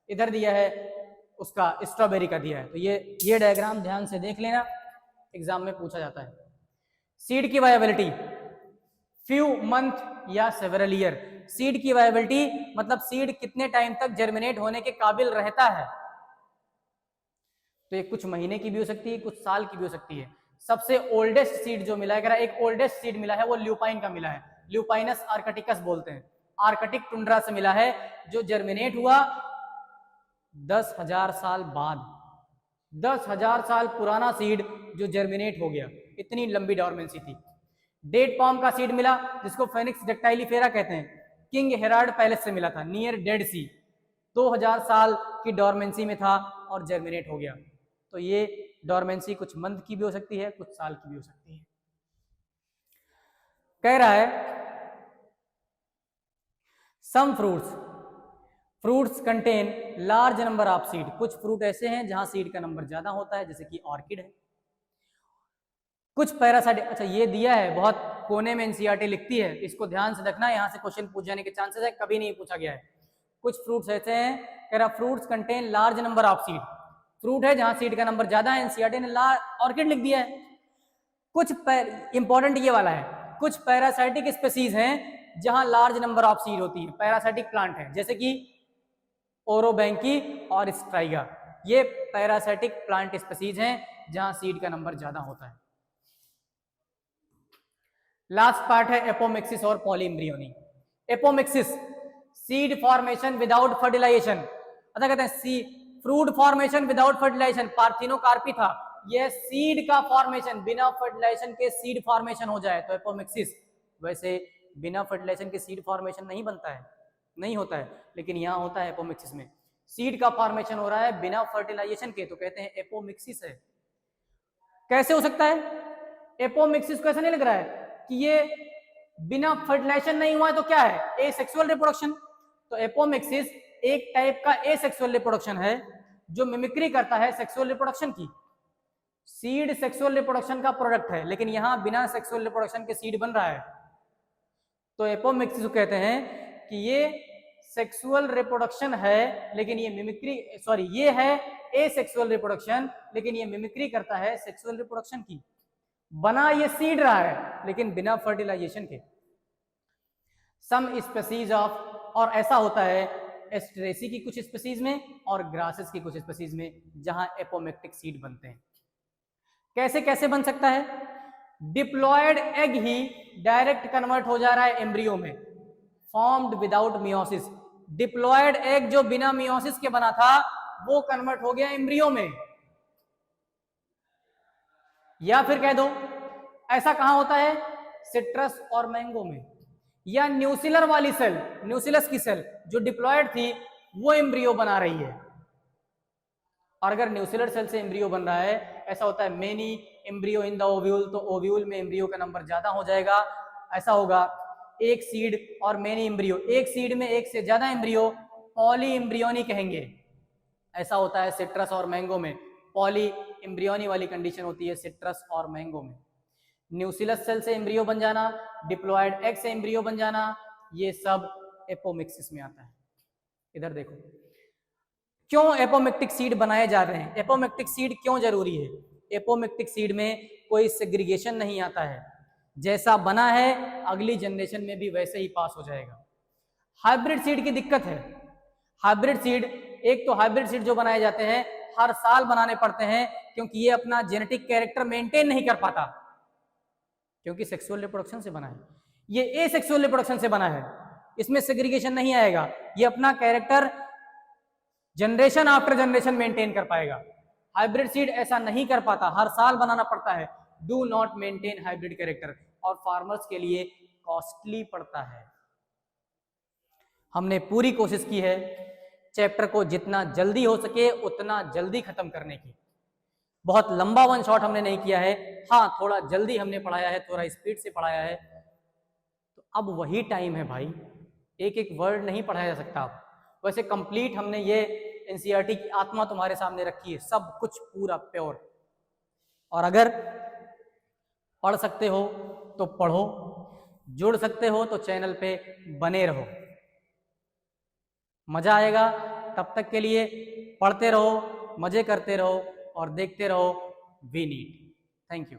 इधर दिया है उसका स्ट्रॉबेरी का दिया है, तो ये डायग्राम ध्यान से देख लेना, एग्जाम में पूछा जाता है। सीड की वायबिलिटी फ्यू मंथ या सेवरल ईयर। सीड की वायबिलिटी मतलब सीड कितने टाइम तक जर्मिनेट होने के काबिल रहता है, तो ये कुछ महीने की भी हो सकती है, कुछ साल की भी हो सकती है। सबसे ओल्डेस्ट सीड जो मिला है, अगर एक ओल्डेस्ट सीड मिला है वो ल्यूपाइन का मिला है, ल्यूपाइनस आर्कटिकस बोलते हैं, आर्कटिक टुंड्रा से मिला है, जो जर्मिनेट हुआ 10,000 साल बाद। 10,000 साल पुराना सीड जो जर्मिनेट हो गया, इतनी लंबी डॉर्मेंसी थी। डेट पॉम का सीड मिला जिसको फेनिक्स डेक्टाइलिफेरा कहते हैं, किंग हेराल्ड पैलेस से मिला था नियर डेड सी, 2000 साल की डॉर्मेंसी में था और जर्मिनेट हो गया। तो ये डॉर्मेंसी कुछ मंथ की भी हो सकती है, कुछ साल की भी हो सकती है। कह रहा है some fruits contain large number of seed. कुछ फ्रूट ऐसे हैं जहां सीड का नंबर ज्यादा होता है, जैसे कि ऑर्किड है। कुछ पैरासाइट, अच्छा ये दिया है बहुत कोने में, एनसीईआरटी लिखती है, इसको ध्यान से रखना, यहां से क्वेश्चन पूछ जाने के चांसेस है, कभी नहीं पूछा गया है। कुछ फ्रूट्स ऐसे हैं, कह रहा fruits contain large number of seed, fruit है जहां सीड का नंबर ज्यादा है, एनसीईआरटी ने ऑर्किड लिख दिया है। कुछ इंपॉर्टेंट ये वाला है, कुछ पैरासाइटिक स्पीसीज हैं जहां लार्ज नंबर ऑफ सीड होती है, पैरासाइटिक प्लांट है, जैसे कि ओरोबैंकी और स्ट्राइगा, ये पैरासाइटिक प्लांट स्पीसीज हैं जहां सीड का नंबर ज्यादा होता है। लास्ट पार्ट है एपोमिक्सिस और polyembryony. Apomixis seed formation without fertilization, अच्छा कहते हैं fruit formation without fertilization, parthenocarpy था, यह सीड का फॉर्मेशन, बिना फर्टिलाइजेशन के सीड फॉर्मेशन हो जाए तो एपोमिक्सिस। वैसे बिना फर्टिलाइजेशन के सीड फॉर्मेशन नहीं बनता है, नहीं होता है, लेकिन यहां होता है एपोमिक्सिस में। सीड का फॉर्मेशन हो रहा है बिना फर्टिलाइजेशन के, तो कहते हैं एपोमिक्सिस है। कैसे हो सकता है एपोमिक्सिस को? ऐसा नहीं लग रहा है कि ये बिना फर्टिलाइजेशन नहीं हुआ है तो क्या है, एसेक्सुअल रिप्रोडक्शन। तो एपोमिक्सिस एक टाइप का एसेक्सुअल रिप्रोडक्शन है जो मिमिक्री करता है सेक्सुअल रिप्रोडक्शन की। सीड सेक्सुअल रिप्रोडक्शन का प्रोडक्ट है, लेकिन यहां बिना सेक्सुअल रिप्रोडक्शन के सीड बन रहा है, तो एपोमिक्सिस को कहते हैं कि ये सेक्सुअल रिप्रोडक्शन है, लेकिन ये मिमिक्री, सॉरी ये है एसेक्सुअल रिप्रोडक्शन, लेकिन ये मिमिक्री करता है सेक्सुअल रिप्रोडक्शन की। बना ये सीड रहा है लेकिन बिना फर्टिलाइजेशन के। सम स्पीसीज ऑफ, और ऐसा होता है एस्टरेसी की कुछ स्पीसीज में और ग्रासेस की कुछ स्पीसीज में, जहां एपोमिक्टिक सीड बनते हैं। कैसे कैसे बन सकता है? डिप्लॉयड एग ही डायरेक्ट कन्वर्ट हो जा रहा है एम्ब्रियो में, formed without meiosis. Diploid egg जो बिना मियोसिस के बना था वो कन्वर्ट हो गया एम्ब्रियो में। या फिर कह दो ऐसा कहां होता है, सिट्रस और मैंगो में। या न्यूसिलर वाली सेल, न्यूसिलस की सेल जो डिप्लॉयड थी वो एम्ब्रियो बना रही है। और अगर न्यूसिलर सेल से एम्ब्रियो बन रहा है, ऐसा होता है many embryo in the ovule, तो ओव्यूल में एम्ब्रियो का नंबर ज्यादा हो जाएगा। ऐसा होगा एक सीड और मेनी एम्ब्रियो, एक सीड में एक से ज्यादा एम्ब्रियो पॉली एम्ब्रियोनी कहेंगे। ऐसा होता है सिट्रस और मैंगो में, पॉली एम्ब्रियोनी वाली कंडीशन होती है सिट्रस और मैंगो में। न्यूसिलस सेल से एम्ब्रियो बन जाना, डिप्लॉयड एग से एम्ब्रियो बन जाना, ये सब एपोमिक्सिस में आता है। इधर देखो क्यों एपोमिक्टिक सीड बनाए जा रहे हैं, एपोमिक्टिक सीड क्यों जरूरी है। एपोमिक्टिक सीड में कोई सेग्रीगेशन नहीं आता है, जैसा बना है अगली जनरेशन में भी वैसे ही पास हो जाएगा। हाइब्रिड सीड की दिक्कत है, हाइब्रिड सीड, एक तो हाइब्रिड सीड जो बनाए जाते हैं हर साल बनाने पड़ते हैं, क्योंकि ये अपना जेनेटिक कैरेक्टर मेंटेन नहीं कर पाता, क्योंकि सेक्सुअल रिप्रोडक्शन से बना है, ये एसेक्सुअल रिप्रोडक्शन से बना है, इसमें सेग्रीगेशन नहीं आएगा, ये अपना character generation after generation maintain कर पाएगा। हाइब्रिड सीड ऐसा नहीं कर पाता, हर साल बनाना पड़ता है, do not maintain hybrid character, और फार्मर्स के लिए कॉस्टली पड़ता है। हमने पूरी कोशिश की है चैप्टर को जितना जल्दी हो सके उतना जल्दी खत्म करने की। बहुत लंबा वन शॉट हमने नहीं किया है, हाँ थोड़ा जल्दी हमने पढ़ाया है, थोड़ा स्पीड से पढ़ाया है। तो अब वही टाइम है भाई, एक एक वर्ड नहीं पढ़ाया जा सकता। अब वैसे कंप्लीट हमने ये एनसीईआरटी की आत्मा तुम्हारे सामने रखी है, सब कुछ पूरा प्योर। और अगर पढ़ सकते हो तो पढ़ो, जुड़ सकते हो तो चैनल पे बने रहो, मजा आएगा। तब तक के लिए पढ़ते रहो, मजे करते रहो और देखते रहो वी नीट। Thank you.